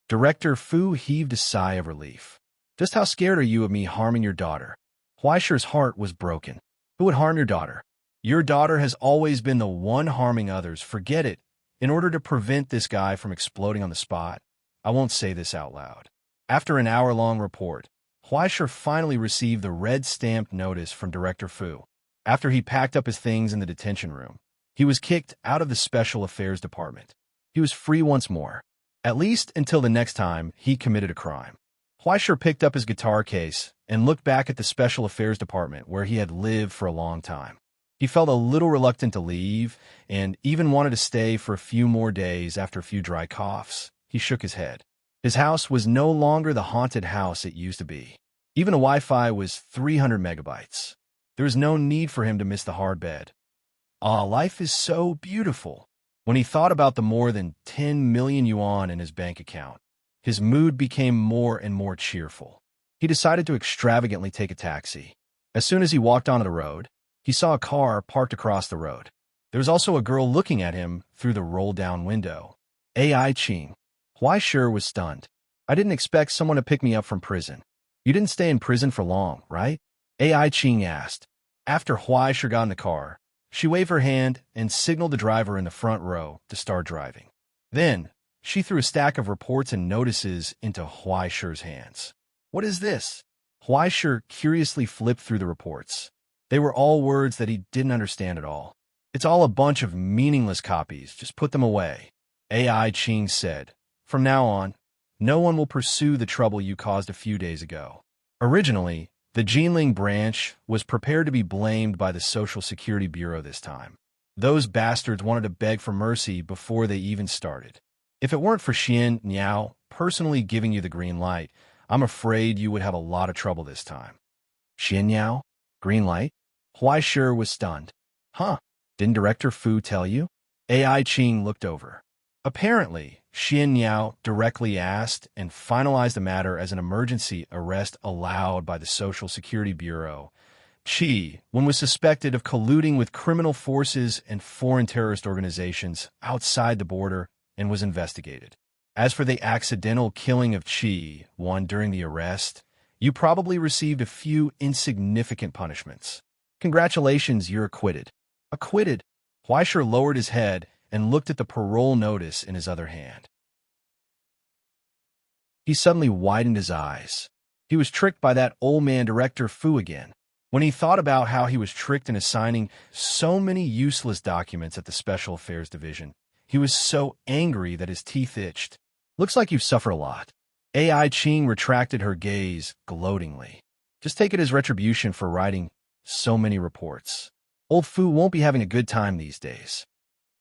Director Fu heaved a sigh of relief. Just how scared are you of me harming your daughter? Huaisher's heart was broken. Who would harm your daughter? Your daughter has always been the one harming others. Forget it. In order to prevent this guy from exploding on the spot, I won't say this out loud. After an hour-long report, Huaisher finally received the red-stamped notice from Director Fu. After he packed up his things in the detention room, he was kicked out of the Special Affairs Department. He was free once more, at least until the next time he committed a crime. Huaisher picked up his guitar case and looked back at the Special Affairs Department where he had lived for a long time. He felt a little reluctant to leave and even wanted to stay for a few more days after a few dry coughs. He shook his head. His house was no longer the haunted house it used to be. Even the Wi-Fi was 300 megabytes. There was no need for him to miss the hard bed. Life is so beautiful. When he thought about the more than 10 million yuan in his bank account, his mood became more and more cheerful. He decided to extravagantly take a taxi. As soon as he walked onto the road, he saw a car parked across the road. There was also a girl looking at him through the roll-down window. A.I. Ching. Huaisher was stunned. I didn't expect someone to pick me up from prison. You didn't stay in prison for long, right? A.I. Ching asked. After Huaisher got in the car, she waved her hand and signaled the driver in the front row to start driving. Then, she threw a stack of reports and notices into Huaisher's hands. What is this? Huaisher curiously flipped through the reports. They were all words that he didn't understand at all. It's all a bunch of meaningless copies. Just put them away. A.I. Ching said. From now on, no one will pursue the trouble you caused a few days ago. Originally, the Jinling branch was prepared to be blamed by the Social Security Bureau this time. Those bastards wanted to beg for mercy before they even started. If it weren't for Xian Niao personally giving you the green light, I'm afraid you would have a lot of trouble this time. Xian Niao? Green light? Huaisher was stunned. Huh? Didn't Director Fu tell you? A.I. Ching looked over. Apparently, Xian Niao directly asked and finalized the matter as an emergency arrest allowed by the Social Security Bureau. Qi, one was suspected of colluding with criminal forces and foreign terrorist organizations outside the border and was investigated. As for the accidental killing of Qi, one during the arrest, you probably received a few insignificant punishments. Congratulations, you're acquitted. Acquitted? Huaisher lowered his head and looked at the parole notice in his other hand. He suddenly widened his eyes. He was tricked by that old man Director Fu again. When he thought about how he was tricked into signing so many useless documents at the Special Affairs Division, he was so angry that his teeth itched. Looks like you've suffered a lot. A.I. Ching retracted her gaze gloatingly. Just take it as retribution for writing so many reports. Old Fu won't be having a good time these days.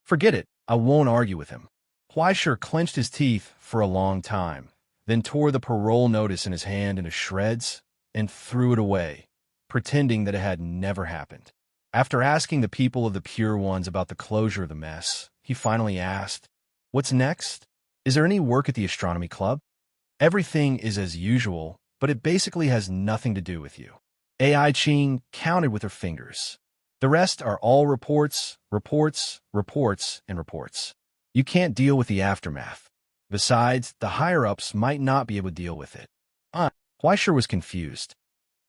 Forget it, I won't argue with him. Huaisher clenched his teeth for a long time, then tore the parole notice in his hand into shreds and threw it away, pretending that it had never happened. After asking the people of the Pure Ones about the closure of the mess, he finally asked, "What's next? Is there any work at the astronomy club?" "Everything is as usual, but it basically has nothing to do with you." A.I. Ching counted with her fingers. The rest are all reports, reports, reports, and reports. You can't deal with the aftermath. Besides, the higher-ups might not be able to deal with it. Huaisher was confused.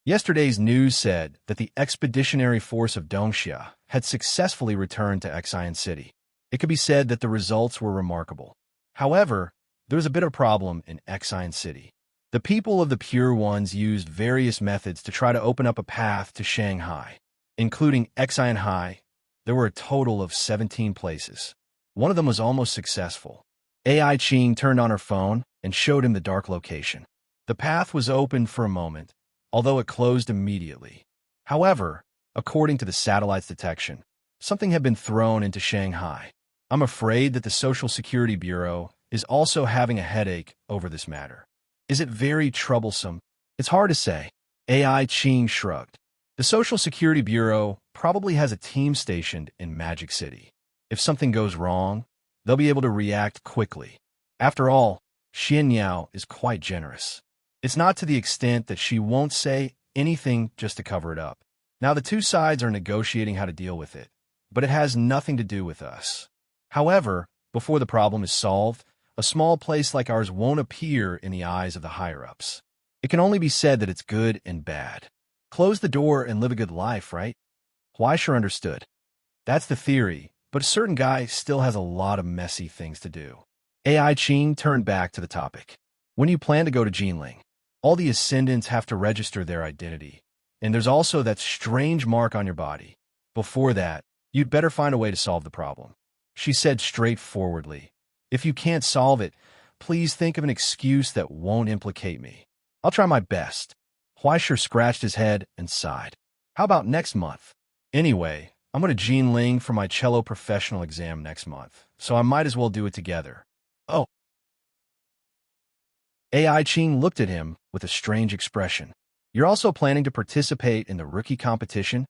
Yesterday's news said that the expeditionary force of Dongxia had successfully returned to Xian City. It could be said that the results were remarkable. However, there was a bit of a problem in Xian City. The people of the Pure Ones used various methods to try to open up a path to Shanghai. Including Xian High, there were a total of 17 places. One of them was almost successful. A.I. Ching turned on her phone and showed him the dark location. The path was open for a moment, although it closed immediately. However, according to the satellite's detection. Something had been thrown into Shanghai. I'm afraid that the Social Security Bureau is also having a headache over this matter. Is it very troublesome? It's hard to say. AI Ching shrugged. The Social Security Bureau probably has a team stationed in Magic City. If something goes wrong, they'll be able to react quickly. After all, Xian Yao is quite generous. It's not to the extent that she won't say anything just to cover it up. Now the two sides are negotiating how to deal with it, but it has nothing to do with us. However, before the problem is solved, a small place like ours won't appear in the eyes of the higher-ups. It can only be said that it's good and bad. Close the door and live a good life, right? Huaisha understood. That's the theory, but a certain guy still has a lot of messy things to do. AI Ching turned back to the topic. When you plan to go to Jinling, all the ascendants have to register their identity, and there's also that strange mark on your body. Before that, you'd better find a way to solve the problem. She said straightforwardly, if you can't solve it, please think of an excuse that won't implicate me. I'll try my best. Huaisha scratched his head and sighed. How about next month? Anyway, I'm going to Jinling for my cello professional exam next month, so I might as well do it together. Oh. AI Ching looked at him with a strange expression. You're also planning to participate in the rookie competition?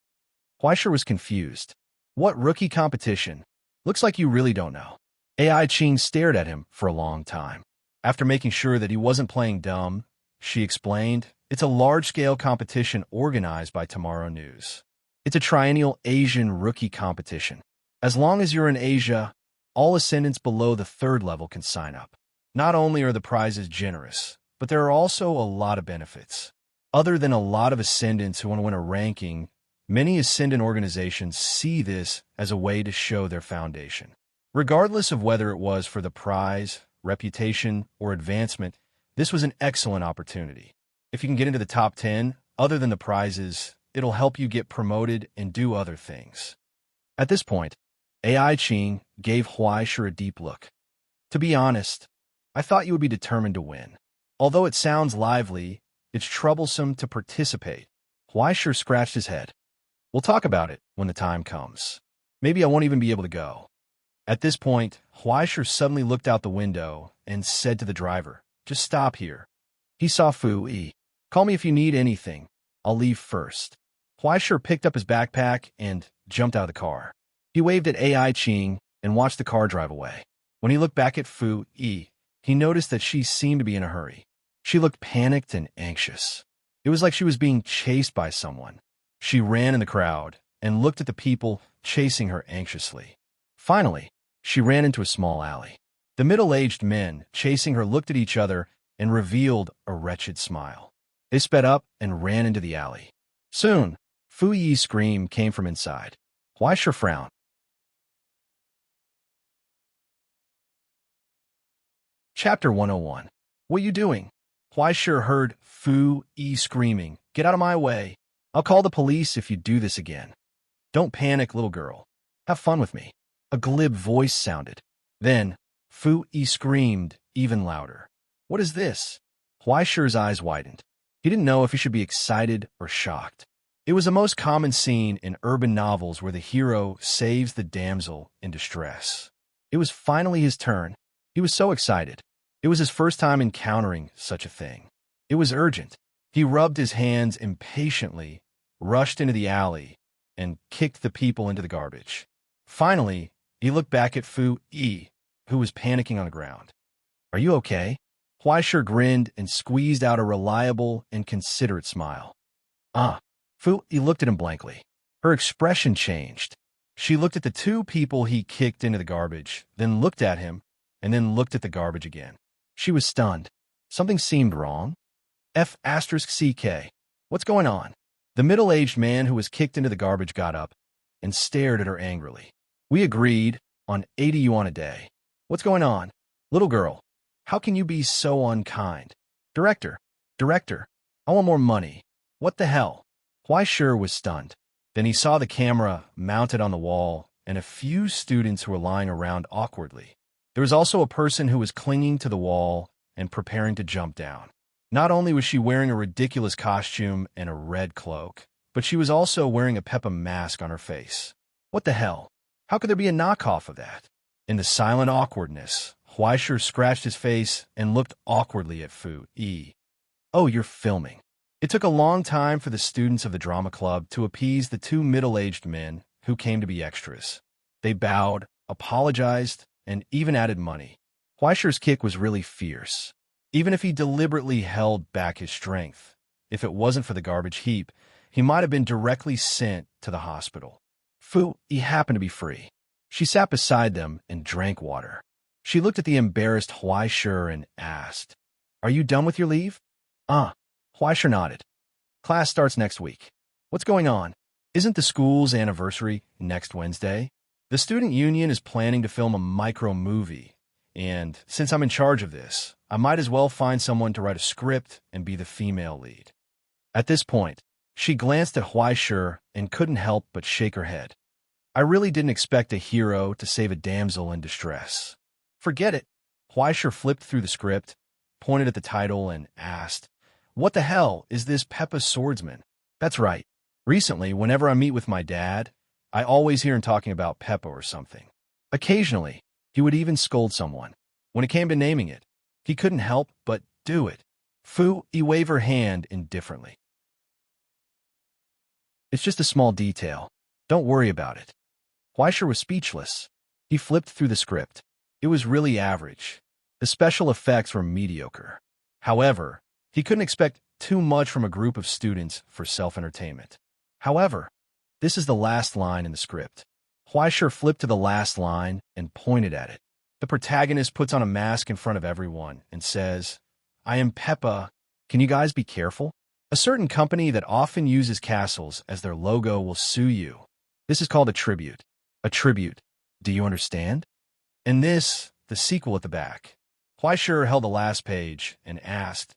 Huaisha was confused. What rookie competition? Looks like you really don't know. AI Ching stared at him for a long time. After making sure that he wasn't playing dumb, she explained, it's a large-scale competition organized by Tomorrow News. It's a triennial Asian rookie competition. As long as you're in Asia, all ascendants below the 3rd level can sign up. Not only are the prizes generous, but there are also a lot of benefits. Other than a lot of ascendants who want to win a ranking, many ascendant organizations see this as a way to show their foundation. Regardless of whether it was for the prize, reputation, or advancement, this was an excellent opportunity. If you can get into the top 10, other than the prizes, it'll help you get promoted and do other things. At this point, AI Ching gave Huaisha a deep look. To be honest, I thought you would be determined to win. Although it sounds lively, it's troublesome to participate. Huaisha scratched his head. We'll talk about it when the time comes. Maybe I won't even be able to go. At this point, Huaisha suddenly looked out the window and said to the driver, just stop here. He saw Fu Yi. Call me if you need anything. I'll leave first. Huaisha picked up his backpack and jumped out of the car. He waved at AI Ching and watched the car drive away. When he looked back at Fu Yi, he noticed that she seemed to be in a hurry. She looked panicked and anxious. It was like she was being chased by someone. She ran in the crowd and looked at the people chasing her anxiously. Finally, she ran into a small alley. The middle-aged men chasing her looked at each other and revealed a wretched smile. They sped up and ran into the alley. Soon, Fu Yi's scream came from inside. Huaisha frowned. Chapter 101. What are you doing? Huaisha heard Fu Yi screaming. Get out of my way. I'll call the police if you do this again. Don't panic, little girl. Have fun with me. A glib voice sounded. Then, Fu Yi screamed even louder. What is this? Huaisha's eyes widened. He didn't know if he should be excited or shocked. It was a most common scene in urban novels where the hero saves the damsel in distress. It was finally his turn. He was so excited. It was his first time encountering such a thing. It was urgent. He rubbed his hands impatiently, rushed into the alley, and kicked the people into the garbage. Finally, he looked back at Fu Yi, who was panicking on the ground. Are you okay? Huaisha grinned and squeezed out a reliable and considerate smile. Fu Yi looked at him blankly. Her expression changed. She looked at the two people he kicked into the garbage, then looked at him, and then looked at the garbage again. She was stunned. Something seemed wrong. F***CK. What's going on? The middle-aged man who was kicked into the garbage got up and stared at her angrily. We agreed on 80 yuan a day. What's going on? Little girl, how can you be so unkind? Director, I want more money. What the hell? Huaisha was stunned. Then he saw the camera mounted on the wall and a few students who were lying around awkwardly. There was also a person who was clinging to the wall and preparing to jump down. Not only was she wearing a ridiculous costume and a red cloak, but but she was also wearing a Peppa mask on her face. What the hell? How could there be a knockoff of that? In the silent awkwardness, Huaishir scratched his face and looked awkwardly at Fu Yi. Oh, you're filming. It took a long time for the students of the drama club to appease the two middle-aged men who came to be extras. They bowed, apologized, and even added money. Huaishir's kick was really fierce. Even if he deliberately held back his strength, if it wasn't for the garbage heap, he might have been directly sent to the hospital. Fu Yi happened to be free. She sat beside them and drank water. She looked at the embarrassed Huaishir and asked, "Are you done with your leave?" Huaishir nodded. "Class starts next week. What's going on? Isn't the school's anniversary next Wednesday? The student union is planning to film a micro-movie, and since I'm in charge of this, I might as well find someone to write a script and be the female lead." At this point, she glanced at Huaishir and couldn't help but shake her head. I really didn't expect a hero to save a damsel in distress. Forget it. Huaishir flipped through the script, pointed at the title, and asked, "What the hell is this Peppa Swordsman?" That's right. Recently, whenever I meet with my dad, I always hear him talking about Peppa or something. Occasionally, he would even scold someone. When it came to naming it, he couldn't help but do it. Fu Yi waved her hand indifferently. It's just a small detail. Don't worry about it. Huaishir was speechless. He flipped through the script. It was really average. The special effects were mediocre. However, he couldn't expect too much from a group of students for self-entertainment. However, this is the last line in the script. Huaishir flipped to the last line and pointed at it. The protagonist puts on a mask in front of everyone and says, "I am Peppa. Can you guys be careful? A certain company that often uses castles as their logo will sue you. This is called a tribute. A tribute. Do you understand?" And this, the sequel at the back. Huaishir held the last page and asked,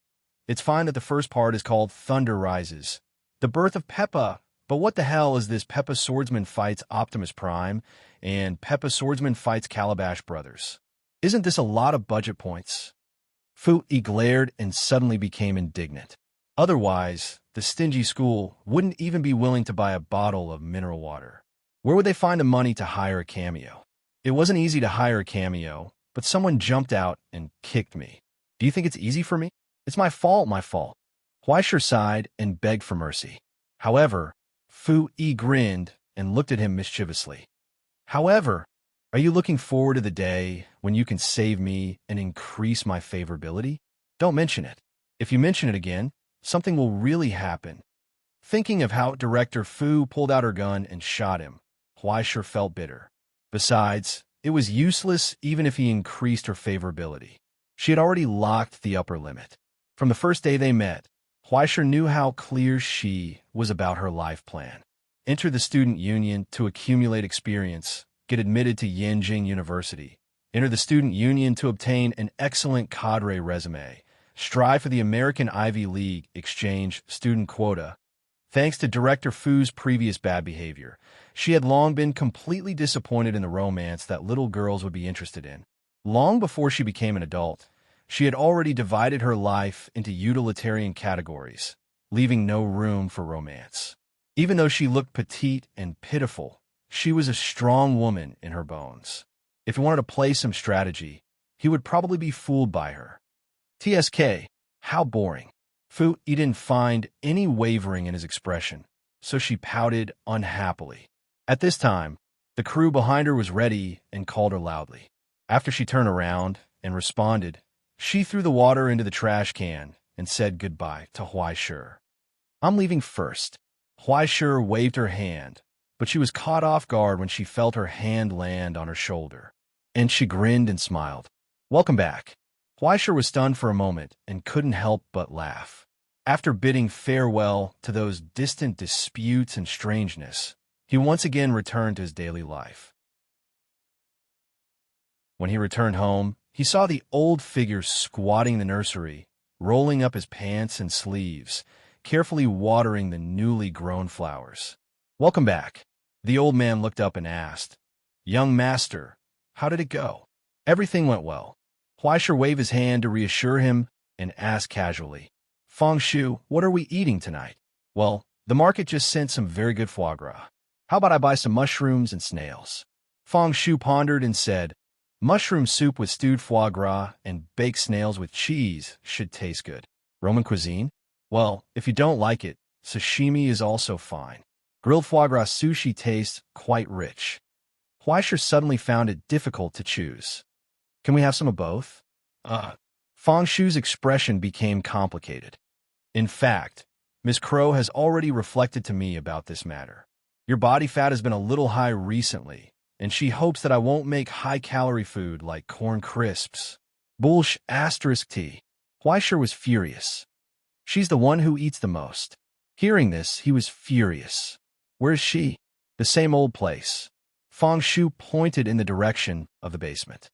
"It's fine that the first part is called Thunder Rises, the birth of Peppa, but what the hell is this Peppa Swordsman fights Optimus Prime and Peppa Swordsman fights Calabash Brothers? Isn't this a lot of budget points?" Fu Yi glared and suddenly became indignant. Otherwise, the stingy school wouldn't even be willing to buy a bottle of mineral water. Where would they find the money to hire a cameo? It wasn't easy to hire a cameo, but someone jumped out and kicked me. Do you think it's easy for me? It's my fault, my fault. Huaishir sighed and begged for mercy. However, Fu Yi grinned and looked at him mischievously. However, are you looking forward to the day when you can save me and increase my favorability? Don't mention it. If you mention it again, something will really happen. Thinking of how director Fu pulled out her gun and shot him, Huaishir felt bitter. Besides, it was useless even if he increased her favorability. She had already locked the upper limit. From the first day they met, Huaishir knew how clear she was about her life plan. Enter the student union to accumulate experience, get admitted to Yanjing University. Enter the student union to obtain an excellent cadre resume. Strive for the American Ivy League exchange student quota. Thanks to Director Fu's previous bad behavior, she had long been completely disappointed in the romance that little girls would be interested in. Long before she became an adult, she had already divided her life into utilitarian categories, leaving no room for romance. Even though she looked petite and pitiful, she was a strong woman in her bones. If he wanted to play some strategy, he would probably be fooled by her. TSK, how boring. Fu Yi didn't find any wavering in his expression, so she pouted unhappily. At this time, the crew behind her was ready and called her loudly. After she turned around and responded, she threw the water into the trash can and said goodbye to Huaishir. "I'm leaving first." Huaishir waved her hand, but she was caught off guard when she felt her hand land on her shoulder. And she grinned and smiled. "Welcome back." Huaishir was stunned for a moment and couldn't help but laugh. After bidding farewell to those distant disputes and strangeness, he once again returned to his daily life. When he returned home, he saw the old figure squatting in the nursery, rolling up his pants and sleeves, carefully watering the newly grown flowers. "Welcome back." The old man looked up and asked, "Young master, how did it go?" "Everything went well." Huaishir waved his hand to reassure him and asked casually, "Fengshu, what are we eating tonight?" "Well, The market just sent some very good foie gras. How about I buy some mushrooms and snails? Feng Shu pondered and said, mushroom soup with stewed foie gras and baked snails with cheese should taste good. Roman cuisine? Well, if you don't like it, sashimi is also fine. Grilled foie gras sushi tastes quite rich. Huaisher suddenly found it difficult to choose. Can we have some of both? Feng Shu's expression became complicated. In fact, Miss Crow has already reflected to me about this matter. Your body fat has been a little high recently, and she hopes that I won't make high-calorie food like corn crisps. Bullsh asterisk T. Huaisher was furious. She's the one who eats the most. Hearing this, he was furious. Where's she? The same old place. Feng Shu pointed in the direction of the basement.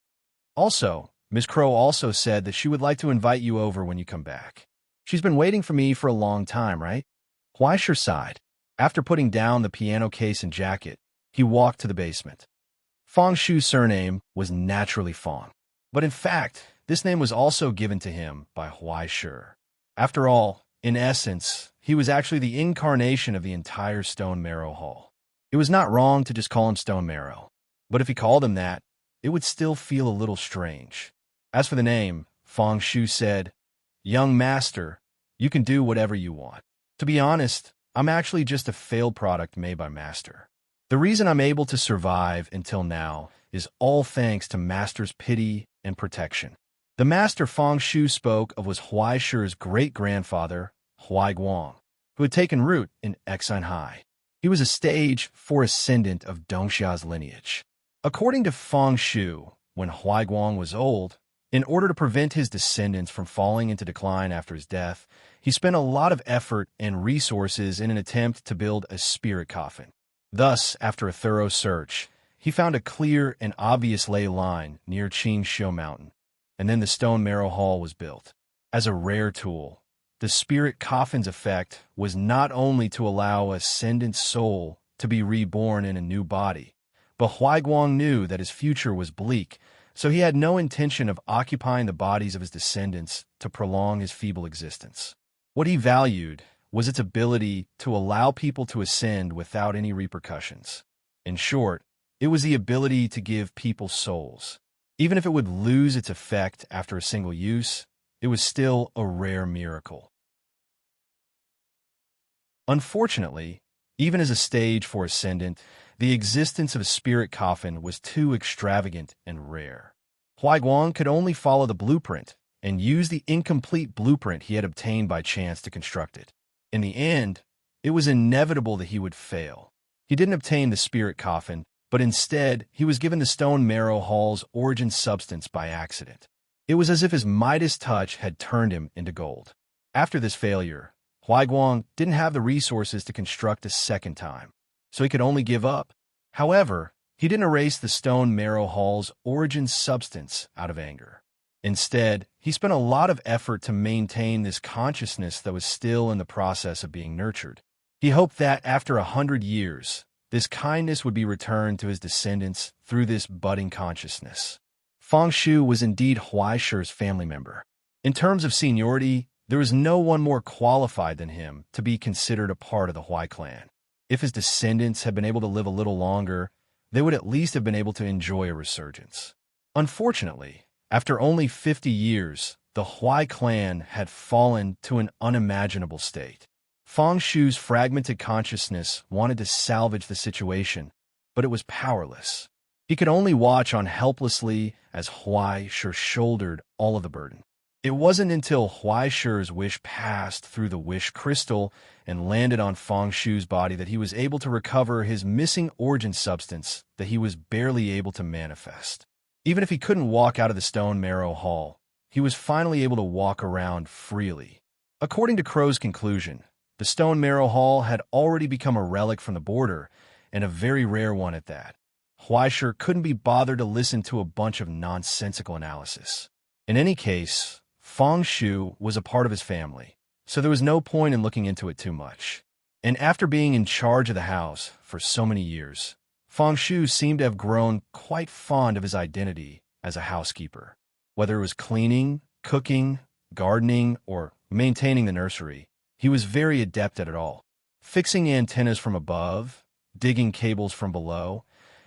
Also, Miss Crow also said that she would like to invite you over when you come back. She's been waiting for me for a long time, right? Huaisher sighed. After putting down the piano case and jacket, he walked to the basement. Feng Shu's surname was naturally Feng, but in fact, this name was also given to him by Huaisher. After all, in essence, he was actually the incarnation of the entire Stone Marrow Hall. It was not wrong to just call him Stone Marrow, but if he called him that, it would still feel a little strange. As for the name, Feng Shu said, young master, you can do whatever you want. To be honest, I'm actually just a failed product made by Master. The reason I'm able to survive until now is all thanks to Master's pity and protection. The Master Feng Shu spoke of was Huaisher's great-grandfather, Huaiguang, who had taken root in Exinhai. He was a stage for ascendant of Dongxia's lineage. According to Feng Shu, when Huaiguang was old, in order to prevent his descendants from falling into decline after his death, he spent a lot of effort and resources in an attempt to build a spirit coffin. Thus, after a thorough search, he found a clear and obvious ley line near Qingxiu Mountain, and then the Stone Marrow Hall was built. As a rare tool, the spirit coffin's effect was not only to allow ascendant's soul to be reborn in a new body, but Huaiguang knew that his future was bleak, so he had no intention of occupying the bodies of his descendants to prolong his feeble existence. What he valued was its ability to allow people to ascend without any repercussions. In short, it was the ability to give people souls. Even if it would lose its effect after a single use, it was still a rare miracle. Unfortunately, even as a stage for ascendant, the existence of a spirit coffin was too extravagant and rare. Huaiguang could only follow the blueprint and use the incomplete blueprint he had obtained by chance to construct it. In the end, it was inevitable that he would fail. He didn't obtain the spirit coffin, but instead he was given the Stone Marrow Hall's origin substance by accident. It was as if his Midas touch had turned him into gold. After this failure, Huaiguang didn't have the resources to construct a second time, so he could only give up. However, he didn't erase the Stone Marrow Hall's origin substance out of anger. Instead, he spent a lot of effort to maintain this consciousness that was still in the process of being nurtured. He hoped that after 100 years, this kindness would be returned to his descendants through this budding consciousness. Feng Shu was indeed Huaisher's family member. In terms of seniority, there was no one more qualified than him to be considered a part of the Huai clan. If his descendants had been able to live a little longer, they would at least have been able to enjoy a resurgence. Unfortunately, after only 50 years, the Huai clan had fallen to an unimaginable state. Feng Shu's fragmented consciousness wanted to salvage the situation, but it was powerless. He could only watch on helplessly as Huaisher shouldered all of the burden. It wasn't until Huaisher's wish passed through the wish crystal and landed on Feng Shu's body that he was able to recover his missing origin substance that he was barely able to manifest. Even if he couldn't walk out of the Stone Marrow Hall, he was finally able to walk around freely. According to Crow's conclusion, the Stone Marrow Hall had already become a relic from the border, and a very rare one at that. Huaisher couldn't be bothered to listen to a bunch of nonsensical analysis. In any case, Feng Shu was a part of his family, so there was no point in looking into it too much. And after being in charge of the house for so many years, Feng Shu seemed to have grown quite fond of his identity as a housekeeper. Whether it was cleaning, cooking, gardening, or maintaining the nursery, he was very adept at it all. fixing antennas from above, digging cables from below.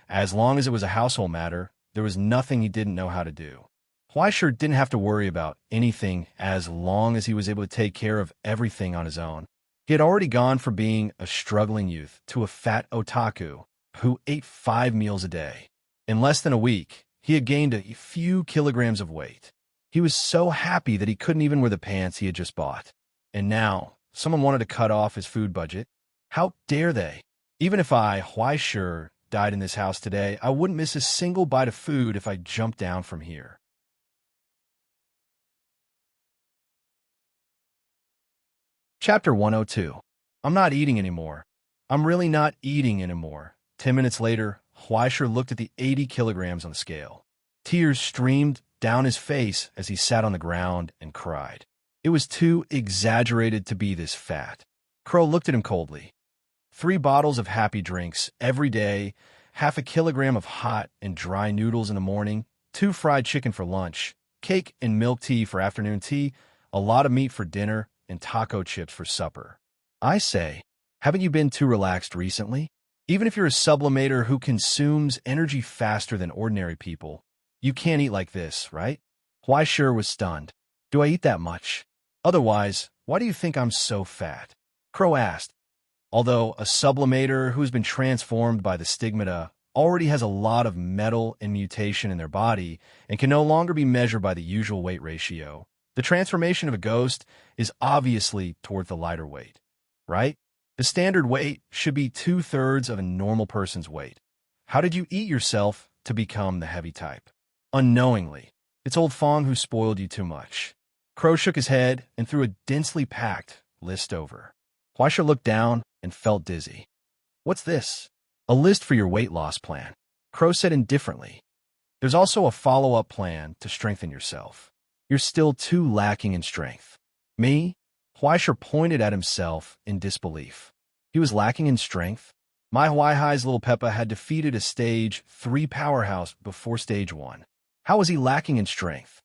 As long as it was a household matter, there was nothing he didn't know how to do. Huaisher didn't have to worry about anything as long as he was able to take care of everything on his own. He had already gone from being a struggling youth to a fat otaku who ate 5 meals a day. In less than a week, he had gained a few kilograms of weight. He was so happy that he couldn't even wear the pants he had just bought. And now, someone wanted to cut off his food budget? How dare they? Even if I, Huaisher, died in this house today, I wouldn't miss a single bite of food if I jumped down from here. Chapter 102. I'm not eating anymore. I'm really not eating anymore. 10 minutes later, Huaisher looked at the 80 kilograms on the scale. Tears streamed down his face as he sat on the ground and cried. It was too exaggerated to be this fat. Crow looked at him coldly. 3 bottles of happy drinks every day, half a kilogram of hot and dry noodles in the morning, 2 fried chicken for lunch, cake and milk tea for afternoon tea, a lot of meat for dinner, and taco chips for supper. I say, haven't you been too relaxed recently? Even if you're a sublimator who consumes energy faster than ordinary people, you can't eat like this, right? Huaisher was stunned. Do I eat that much? Otherwise, why do you think I'm so fat? Crow asked. Although a sublimator who's been transformed by the stigmata already has a lot of metal and mutation in their body and can no longer be measured by the usual weight ratio, the transformation of a ghost is obviously toward the lighter weight, right? The standard weight should be 2/3 of a normal person's weight. How did you eat yourself to become the heavy type? Unknowingly. It's old Fong who spoiled you too much. Crow shook his head and threw a densely packed list over. Huaisher looked down and felt dizzy. What's this? A list for your weight loss plan. Crow said indifferently. There's also a follow-up plan to strengthen yourself. You're still too lacking in strength. Me? Huaisher pointed at himself in disbelief. He was lacking in strength? My Huaihai's little Peppa had defeated a stage 3 powerhouse before stage 1. How was he lacking in strength?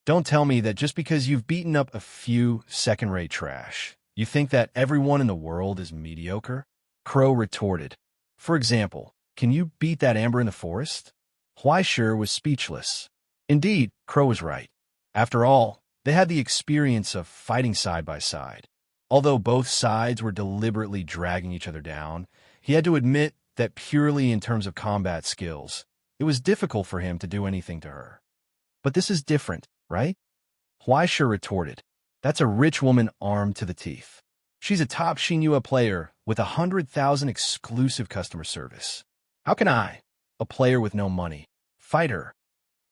Don't tell me that just because you've beaten up a few second-rate trash, you think that everyone in the world is mediocre? Crow retorted. For example, can you beat that amber in the forest? Huaisher was speechless. Indeed, Crow was right. After all, they had the experience of fighting side by side. Although both sides were deliberately dragging each other down, he had to admit that purely in terms of combat skills, it was difficult for him to do anything to her. But this is different, right? Huaisher retorted. That's a rich woman armed to the teeth. She's a top Xinhua player with 100,000 exclusive customer service. How can I, a player with no money, fight her?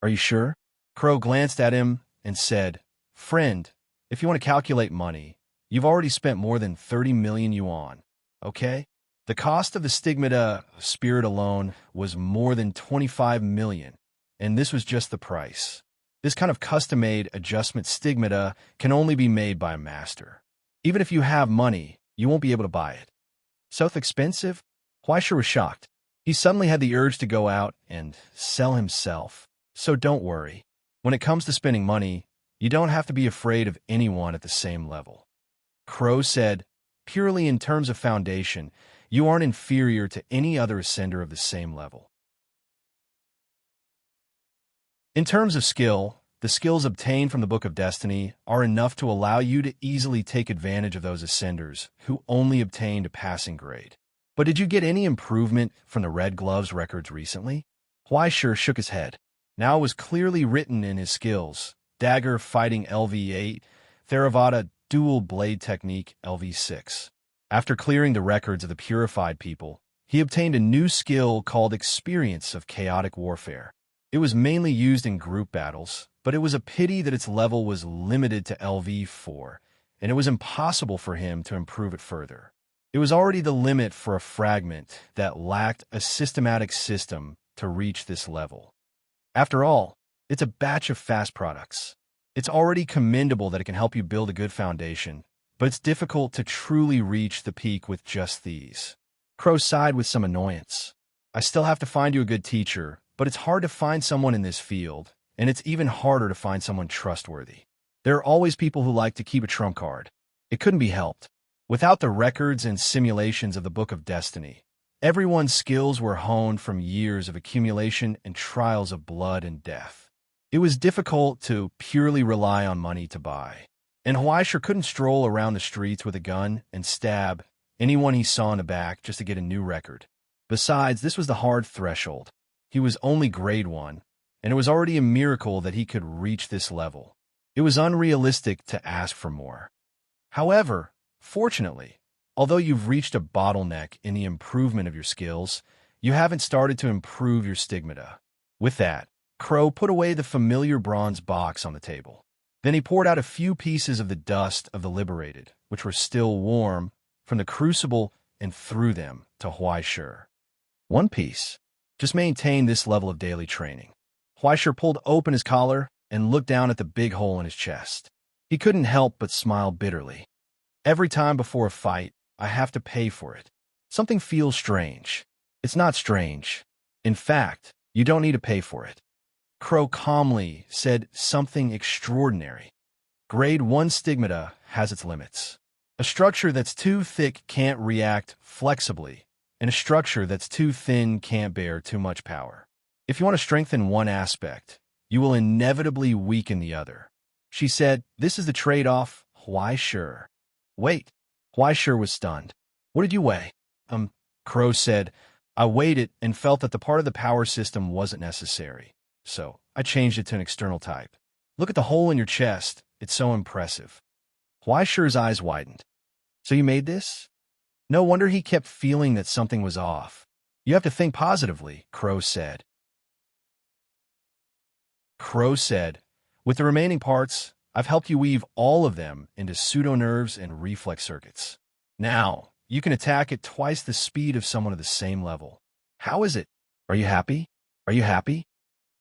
Are you sure? Crow glanced at him and said, Friend, if you want to calculate money, you've already spent more than 30 million yuan, okay? The cost of the stigmata spirit alone was more than 25 million, and this was just the price. This kind of custom-made adjustment stigmata can only be made by a master. Even if you have money, you won't be able to buy it. So expensive? Huaisher was shocked. He suddenly had the urge to go out and sell himself. So don't worry. When it comes to spending money, you don't have to be afraid of anyone at the same level. Crow said, purely in terms of foundation, you aren't inferior to any other ascender of the same level. In terms of skill, the skills obtained from the Book of Destiny are enough to allow you to easily take advantage of those ascenders who only obtained a passing grade. But did you get any improvement from the Red Gloves records recently? Huaisher shook his head. Now it was clearly written in his skills. Dagger fighting LV8, Theravada dual blade technique LV6. After clearing the records of the purified people, he obtained a new skill called Experience of Chaotic Warfare. It was mainly used in group battles, but it was a pity that its level was limited to LV4, and it was impossible for him to improve it further. It was already the limit for a fragment that lacked a systematic system to reach this level. After all, it's a batch of fast products. It's already commendable that it can help you build a good foundation, but it's difficult to truly reach the peak with just these. Crow sighed with some annoyance. I still have to find you a good teacher, but it's hard to find someone in this field, and it's even harder to find someone trustworthy. There are always people who like to keep a trump card. It couldn't be helped. Without the records and simulations of the Book of Destiny, everyone's skills were honed from years of accumulation and trials of blood and death. It was difficult to purely rely on money to buy, and Huaisher couldn't stroll around the streets with a gun and stab anyone he saw in the back just to get a new record. Besides, this was the hard threshold. He was only grade 1, and it was already a miracle that he could reach this level. It was unrealistic to ask for more. However, fortunately, although you've reached a bottleneck in the improvement of your skills, you haven't started to improve your stigmata. With that, Crow put away the familiar bronze box on the table. Then he poured out a few pieces of the dust of the liberated, which were still warm, from the crucible and threw them to Huaisher. One piece. Just maintain this level of daily training. Huaisher pulled open his collar and looked down at the big hole in his chest. He couldn't help but smile bitterly. Every time before a fight, I have to pay for it. Something feels strange. It's not strange. In fact, you don't need to pay for it. Crow calmly said something extraordinary. Grade 1 stigmata has its limits. A structure that's too thick can't react flexibly, and a structure that's too thin can't bear too much power. If you want to strengthen one aspect, you will inevitably weaken the other. She said, "This is the trade-off, Huaisher." Wait. Huaisher was stunned. "What did you weigh?" Crow said, "I weighed it and felt that the part of the power system wasn't necessary. So I changed it to an external type. Look at the hole in your chest. It's so impressive." Huaisher's eyes widened. "So you made this?" No wonder he kept feeling that something was off. "You have to think positively," Crow said. "With the remaining parts, I've helped you weave all of them into pseudo-nerves and reflex circuits. Now, you can attack at twice the speed of someone of the same level. How is it? Are you happy? Are you happy?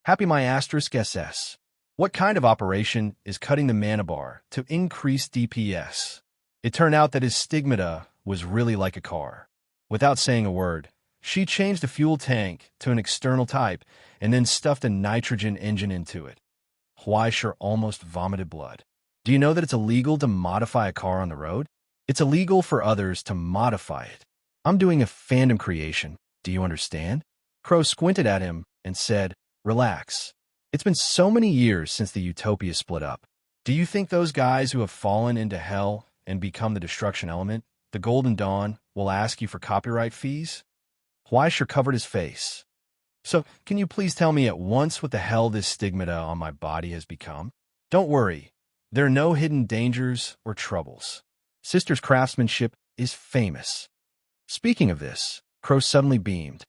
Happy my *SS. What kind of operation is cutting the mana bar to increase DPS?" It turned out that his stigmata was really like a car. Without saying a word, she changed the fuel tank to an external type and then stuffed a nitrogen engine into it. Huaisher almost vomited blood. "Do you know that it's illegal to modify a car on the road? It's illegal for others to modify it. I'm doing a fandom creation. Do you understand?" Crow squinted at him and said, "Relax. It's been so many years since the Utopia split up. Do you think those guys who have fallen into hell and become the destruction element, the Golden Dawn, will ask you for copyright fees?" Huaisher covered his face. "So, can you please tell me at once what the hell this stigmata on my body has become? Don't worry. There are no hidden dangers or troubles. Sister's craftsmanship is famous." Speaking of this, Crow suddenly beamed.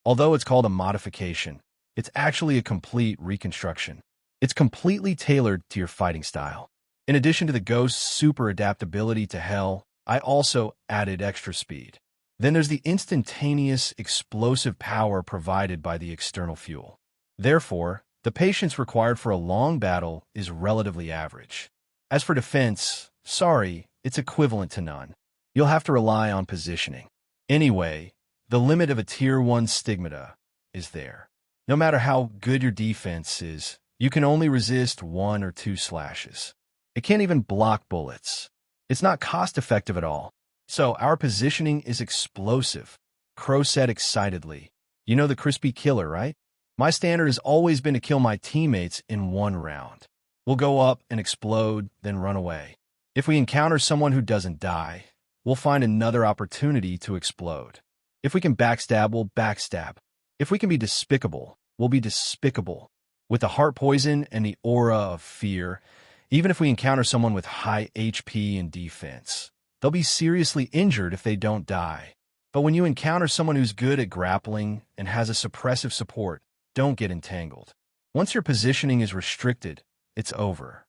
Although it's called a modification, it's actually a complete reconstruction. It's completely tailored to your fighting style. In addition to the Ghost's super adaptability to hell, I also added extra speed. Then there's the instantaneous, explosive power provided by the external fuel. Therefore, the patience required for a long battle is relatively average. As for defense, sorry, it's equivalent to none. You'll have to rely on positioning. Anyway, the limit of a Tier 1 stigmata is there. No matter how good your defense is, you can only resist 1 or 2 slashes. It can't even block bullets. It's not cost-effective at all. So our positioning is explosive, Crow said excitedly. "You know the crispy killer, right? My standard has always been to kill my teammates in 1 round. We'll go up and explode, then run away. If we encounter someone who doesn't die, we'll find another opportunity to explode. If we can backstab, we'll backstab. If we can be despicable, we'll be despicable. With the heart poison and the aura of fear, even if we encounter someone with high HP and defense, they'll be seriously injured if they don't die. But when you encounter someone who's good at grappling and has a suppressive support, don't get entangled. Once your positioning is restricted, it's over."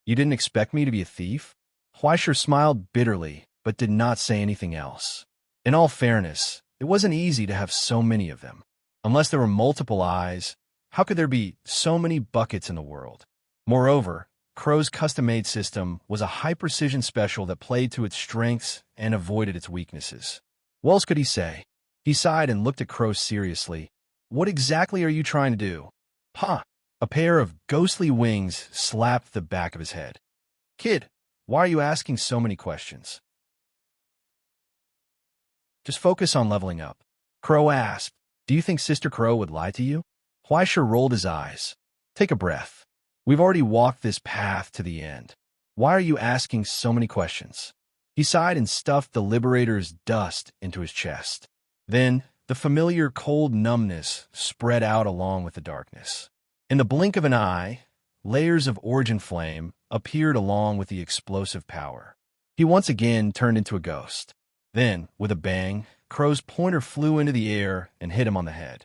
"You didn't expect me to be a thief?" Huaisher smiled bitterly, but did not say anything else. In all fairness, it wasn't easy to have so many of them. Unless there were multiple eyes, how could there be so many buckets in the world? Moreover, Crow's custom-made system was a high-precision special that played to its strengths and avoided its weaknesses. What else could he say? He sighed and looked at Crow seriously. "What exactly are you trying to do?" "Huh." A pair of ghostly wings slapped the back of his head. "Kid, why are you asking so many questions?" Just focus on leveling up. Crow asked, "Do you think Sister Crow would lie to you?" Huaisha rolled his eyes. "Take a breath. We've already walked this path to the end. Why are you asking so many questions?" He sighed and stuffed the Liberator's dust into his chest. Then, the familiar cold numbness spread out along with the darkness. In the blink of an eye, layers of origin flame appeared along with the explosive power. He once again turned into a ghost. Then, with a bang, Crow's pointer flew into the air and hit him on the head.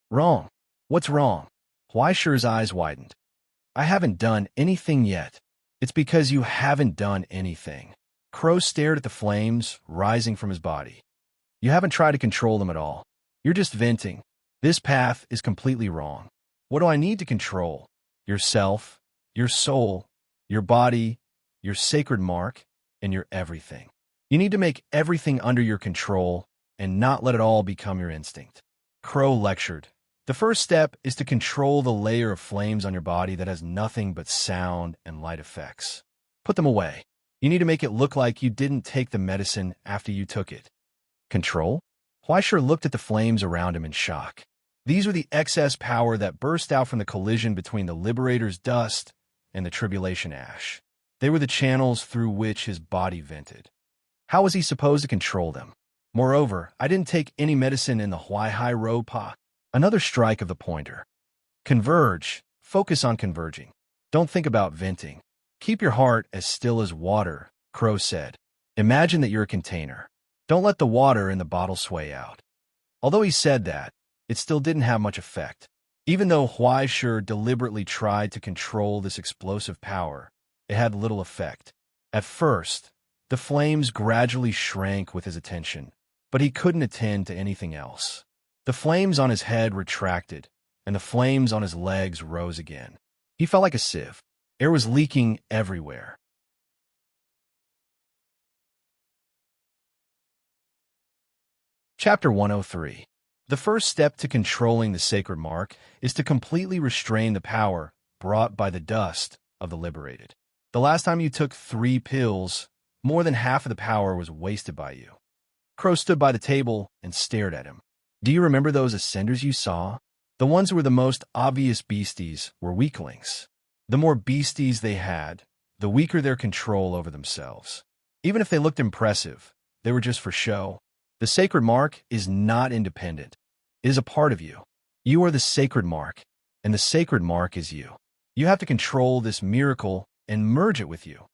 "Wrong. What's wrong?" Huaisha's eyes widened. "I haven't done anything yet." "It's because you haven't done anything." Crow stared at the flames rising from his body. "You haven't tried to control them at all. You're just venting. This path is completely wrong. What do I need to control? Yourself, your soul, your body, your sacred mark, and your everything. You need to make everything under your control and not let it all become your instinct." Crow lectured. "The first step is to control the layer of flames on your body that has nothing but sound and light effects. Put them away. You need to make it look like you didn't take the medicine after you took it." "Control?" Huaisha looked at the flames around him in shock. These were the excess power that burst out from the collision between the Liberator's dust and the Tribulation ash. They were the channels through which his body vented. How was he supposed to control them? Moreover, I didn't take any medicine in the Huai Ro Pa. Another strike of the pointer. "Converge. Focus on converging. Don't think about venting. Keep your heart as still as water," Crow said. "Imagine that you're a container. Don't let the water in the bottle sway out." Although he said that, it still didn't have much effect. Even though Huaisha deliberately tried to control this explosive power, it had little effect. At first, the flames gradually shrank with his attention, but he couldn't attend to anything else. The flames on his head retracted, and the flames on his legs rose again. He felt like a sieve. Air was leaking everywhere. Chapter 103. The first step to controlling the sacred mark is to completely restrain the power brought by the dust of the liberated. The last time you took 3 pills, more than half of the power was wasted by you. Crow stood by the table and stared at him. "Do you remember those ascenders you saw? The ones who were the most obvious beasties were weaklings. The more beasties they had, the weaker their control over themselves. Even if they looked impressive, they were just for show. The sacred mark is not independent. It is a part of you. You are the sacred mark, and the sacred mark is you. You have to control this miracle and merge it with you."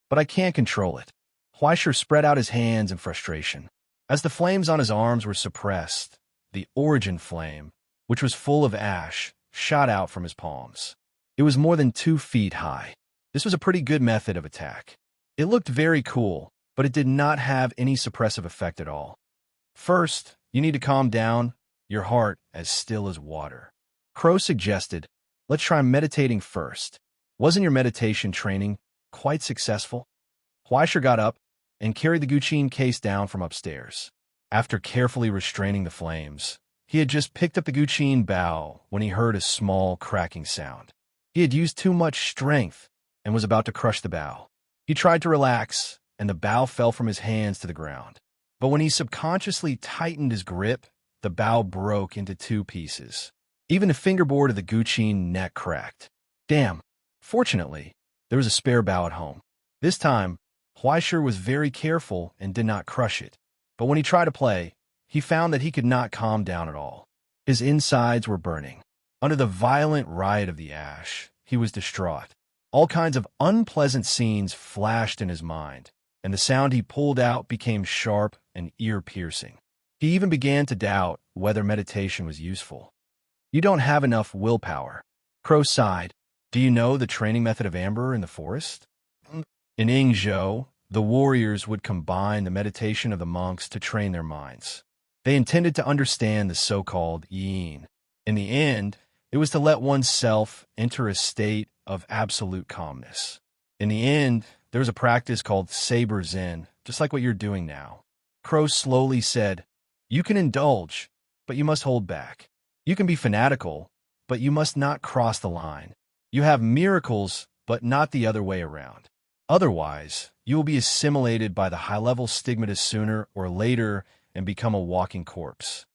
"But I can't control it." Huaisha spread out his hands in frustration. As the flames on his arms were suppressed, the origin flame, which was full of ash, shot out from his palms. It was more than 2 feet high. This was a pretty good method of attack. It looked very cool, but it did not have any suppressive effect at all. "First, you need to calm down, your heart as still as water." Crow suggested, "Let's try meditating first. Wasn't your meditation training quite successful?" Huaisha got up and carried the Guqin case down from upstairs. After carefully restraining the flames, he had just picked up the Guqin bow when he heard a small cracking sound. He had used too much strength and was about to crush the bow. He tried to relax, and the bow fell from his hands to the ground. But when he subconsciously tightened his grip, the bow broke into 2 pieces. Even the fingerboard of the Guqin neck cracked. Damn. Fortunately, there was a spare bow at home. This time, Huaisha was very careful and did not crush it. But when he tried to play, he found that he could not calm down at all. His insides were burning. Under the violent riot of the ash, he was distraught. All kinds of unpleasant scenes flashed in his mind, and the sound he pulled out became sharp and ear-piercing. He even began to doubt whether meditation was useful. "You don't have enough willpower." Crow sighed. "Do you know the training method of amber in the forest?" In Yingzhou, the warriors would combine the meditation of the monks to train their minds. They intended to understand the so-called yin. In the end, it was to let one's self enter a state of absolute calmness. In the end, there was a practice called Saber Zen, just like what you're doing now. Crow slowly said, "You can indulge, but you must hold back. You can be fanatical, but you must not cross the line. You have miracles, but not the other way around. Otherwise, you will be assimilated by the high-level stigmata sooner or later, and become a walking corpse.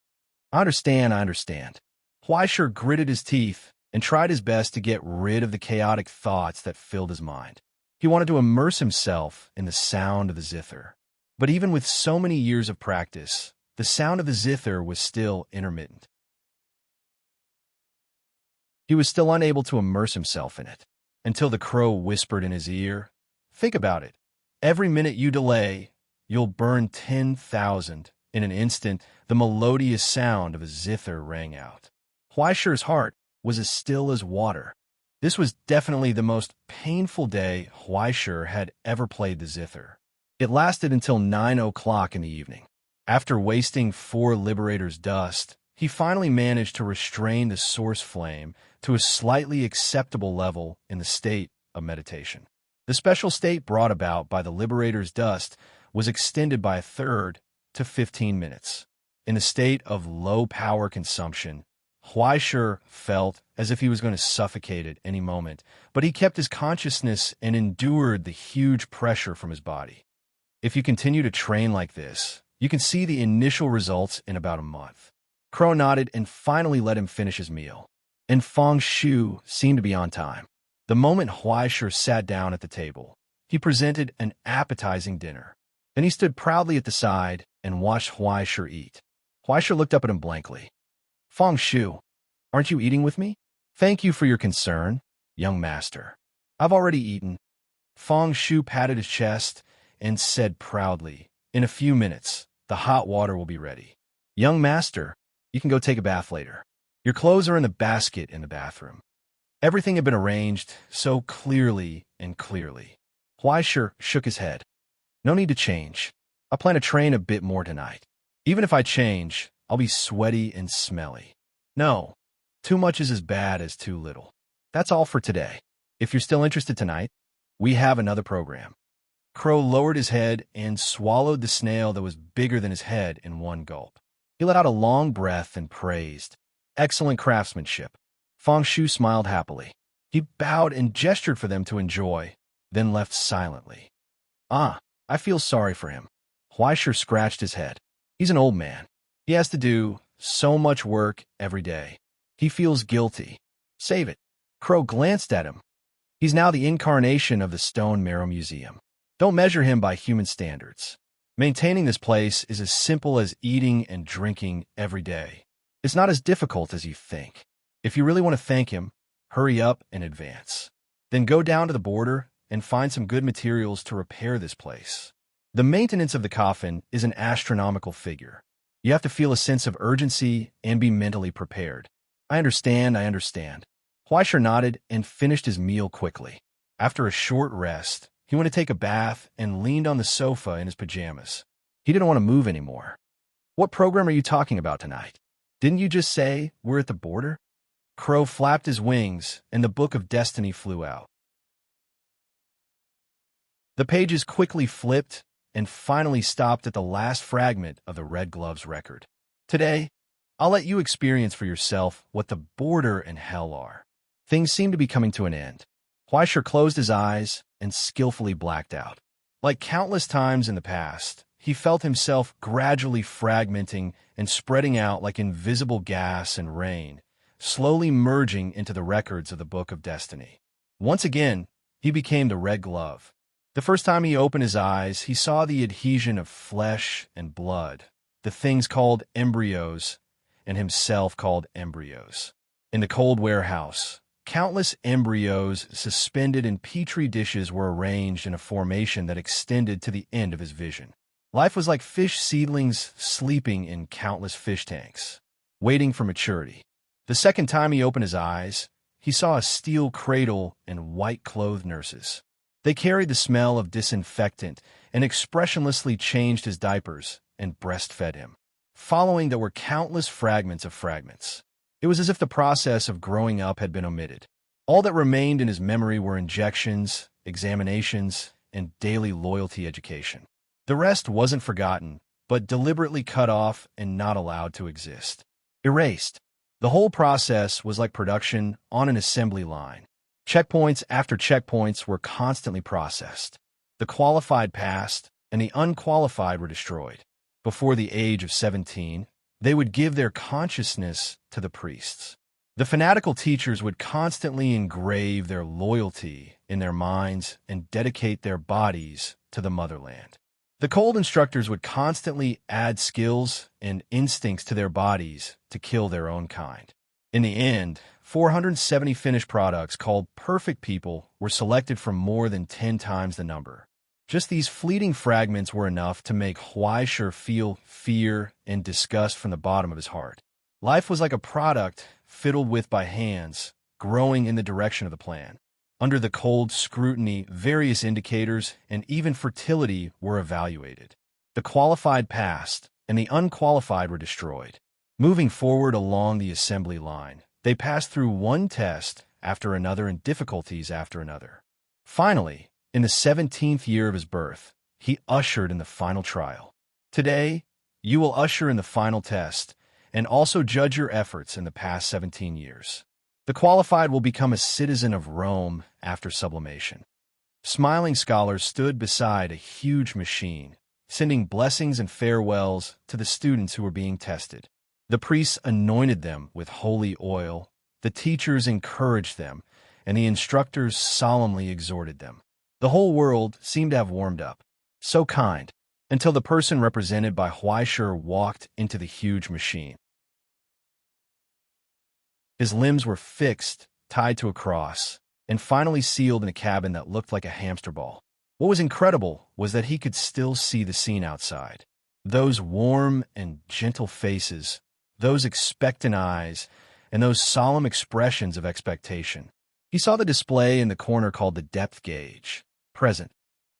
I understand. Huaisher gritted his teeth and tried his best to get rid of the chaotic thoughts that filled his mind. He wanted to immerse himself in the sound of the zither. But even with so many years of practice, the sound of the zither was still intermittent. He was still unable to immerse himself in it, until the crow whispered in his ear, "Think about it. Every minute you delay, you'll burn 10,000. In an instant, the melodious sound of a zither rang out. Huaisher's heart was as still as water. This was definitely the most painful day Huaisher had ever played the zither. It lasted until 9 o'clock in the evening. After wasting 4 Liberator's dust, he finally managed to restrain the source flame to a slightly acceptable level in the state of meditation. The special state brought about by the Liberator's dust was extended by a third to 15 minutes. In a state of low power consumption, Huaisher felt as if he was going to suffocate at any moment, but he kept his consciousness and endured the huge pressure from his body. If you continue to train like this, you can see the initial results in about a month. Crow nodded and finally let him finish his meal. And Feng Shu seemed to be on time. The moment Huaisher sat down at the table, he presented an appetizing dinner. Then he stood proudly at the side and watched Huaisher eat. Huaisher looked up at him blankly. "Feng Shu, aren't you eating with me?" "Thank you for your concern, young master. I've already eaten." Feng Shu patted his chest and said proudly, "In a few minutes, the hot water will be ready. Young master, you can go take a bath later. Your clothes are in the basket in the bathroom." Everything had been arranged so clearly and clearly. Huaisher shook his head. "No need to change. I plan to train a bit more tonight. Even if I change, I'll be sweaty and smelly. No, too much is as bad as too little. That's all for today. If you're still interested tonight, we have another program." Crow lowered his head and swallowed the snail that was bigger than his head in one gulp. He let out a long breath and praised, "Excellent craftsmanship." Feng Shu smiled happily. He bowed and gestured for them to enjoy, then left silently. I feel sorry for him." Huaisher scratched his head. "He's an old man. He has to do so much work every day. He feels guilty. Save it." Crow glanced at him. "He's now the incarnation of the Stone Marrow Museum. Don't measure him by human standards. Maintaining this place is as simple as eating and drinking every day. It's not as difficult as you think. If you really want to thank him, hurry up and advance. Then go down to the border and find some good materials to repair this place. The maintenance of the coffin is an astronomical figure. You have to feel a sense of urgency and be mentally prepared." I understand. Huaisher nodded and finished his meal quickly. After a short rest, he went to take a bath and leaned on the sofa in his pajamas. He didn't want to move anymore. "What program are you talking about tonight? Didn't you just say we're at the border?" Crow flapped his wings, and the Book of Destiny flew out. The pages quickly flipped and finally stopped at the last fragment of the Red Gloves record. "Today, I'll let you experience for yourself what the border and hell are." Things seemed to be coming to an end. Huaisher closed his eyes and skillfully blacked out. Like countless times in the past, he felt himself gradually fragmenting and spreading out like invisible gas and rain, slowly merging into the records of the Book of Destiny. Once again, he became the Red Glove. The first time he opened his eyes, he saw the adhesion of flesh and blood, the things called embryos, and himself called embryos. In the cold warehouse, countless embryos suspended in petri dishes were arranged in a formation that extended to the end of his vision. Life was like fish seedlings sleeping in countless fish tanks, waiting for maturity. The second time he opened his eyes, he saw a steel cradle and white-clothed nurses. They carried the smell of disinfectant and expressionlessly changed his diapers and breastfed him. Following, there were countless fragments of fragments. It was as if the process of growing up had been omitted. All that remained in his memory were injections, examinations, and daily loyalty education. The rest wasn't forgotten, but deliberately cut off and not allowed to exist. Erased. The whole process was like production on an assembly line. Checkpoints after checkpoints were constantly processed. The qualified passed, and the unqualified were destroyed. Before the age of 17, they would give their consciousness to the priests. The fanatical teachers would constantly engrave their loyalty in their minds and dedicate their bodies to the motherland. The cold instructors would constantly add skills and instincts to their bodies to kill their own kind. In the end, 470 finished products called perfect people were selected from more than 10 times the number. Just these fleeting fragments were enough to make Huaishir feel fear and disgust from the bottom of his heart. Life was like a product fiddled with by hands, growing in the direction of the plan. Under the cold scrutiny, various indicators and even fertility were evaluated. The qualified passed, and the unqualified were destroyed. Moving forward along the assembly line, they passed through one test after another and difficulties after another. Finally, in the 17th year of his birth, he ushered in the final trial. Today, you will usher in the final test and also judge your efforts in the past 17 years. The qualified will become a citizen of Rome after sublimation. Smiling scholars stood beside a huge machine, sending blessings and farewells to the students who were being tested. The priests anointed them with holy oil, the teachers encouraged them, and the instructors solemnly exhorted them. The whole world seemed to have warmed up. So kind, until the person represented by Huaishir walked into the huge machine. His limbs were fixed, tied to a cross, and finally sealed in a cabin that looked like a hamster ball. What was incredible was that he could still see the scene outside. Those warm and gentle faces, those expectant eyes, and those solemn expressions of expectation. He saw the display in the corner called the depth gauge, present.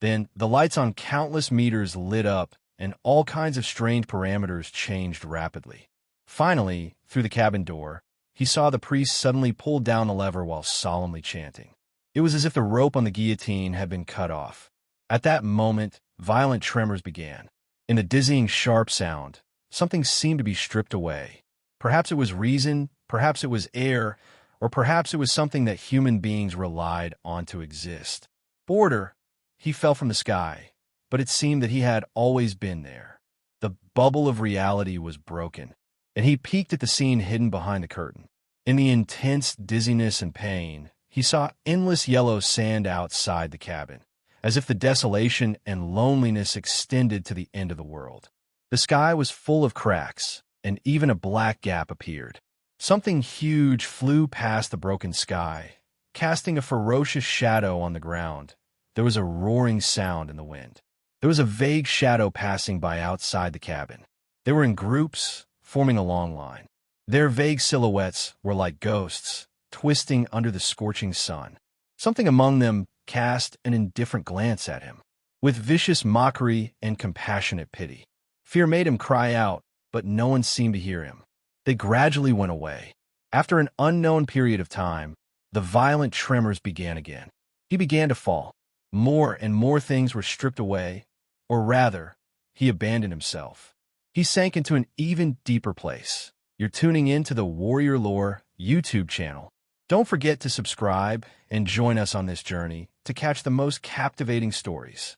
Then the lights on countless meters lit up, and all kinds of strange parameters changed rapidly. Finally, through the cabin door, he saw the priest suddenly pull down the lever while solemnly chanting. It was as if the rope on the guillotine had been cut off. At that moment, violent tremors began. In a dizzying, sharp sound, something seemed to be stripped away. Perhaps it was reason, perhaps it was air, or perhaps it was something that human beings relied on to exist. Order, he fell from the sky, but it seemed that he had always been there. The bubble of reality was broken, and he peeked at the scene hidden behind the curtain. In the intense dizziness and pain, he saw endless yellow sand outside the cabin, as if the desolation and loneliness extended to the end of the world. The sky was full of cracks, and even a black gap appeared. Something huge flew past the broken sky, casting a ferocious shadow on the ground. There was a roaring sound in the wind. There was a vague shadow passing by outside the cabin. They were in groups, forming a long line. Their vague silhouettes were like ghosts, twisting under the scorching sun. Something among them cast an indifferent glance at him, with vicious mockery and compassionate pity. Fear made him cry out, but no one seemed to hear him. They gradually went away. After an unknown period of time, the violent tremors began again. He began to fall. More and more things were stripped away, or rather, he abandoned himself. He sank into an even deeper place. You're tuning in to the Warrior Lore YouTube channel. Don't forget to subscribe and join us on this journey to catch the most captivating stories.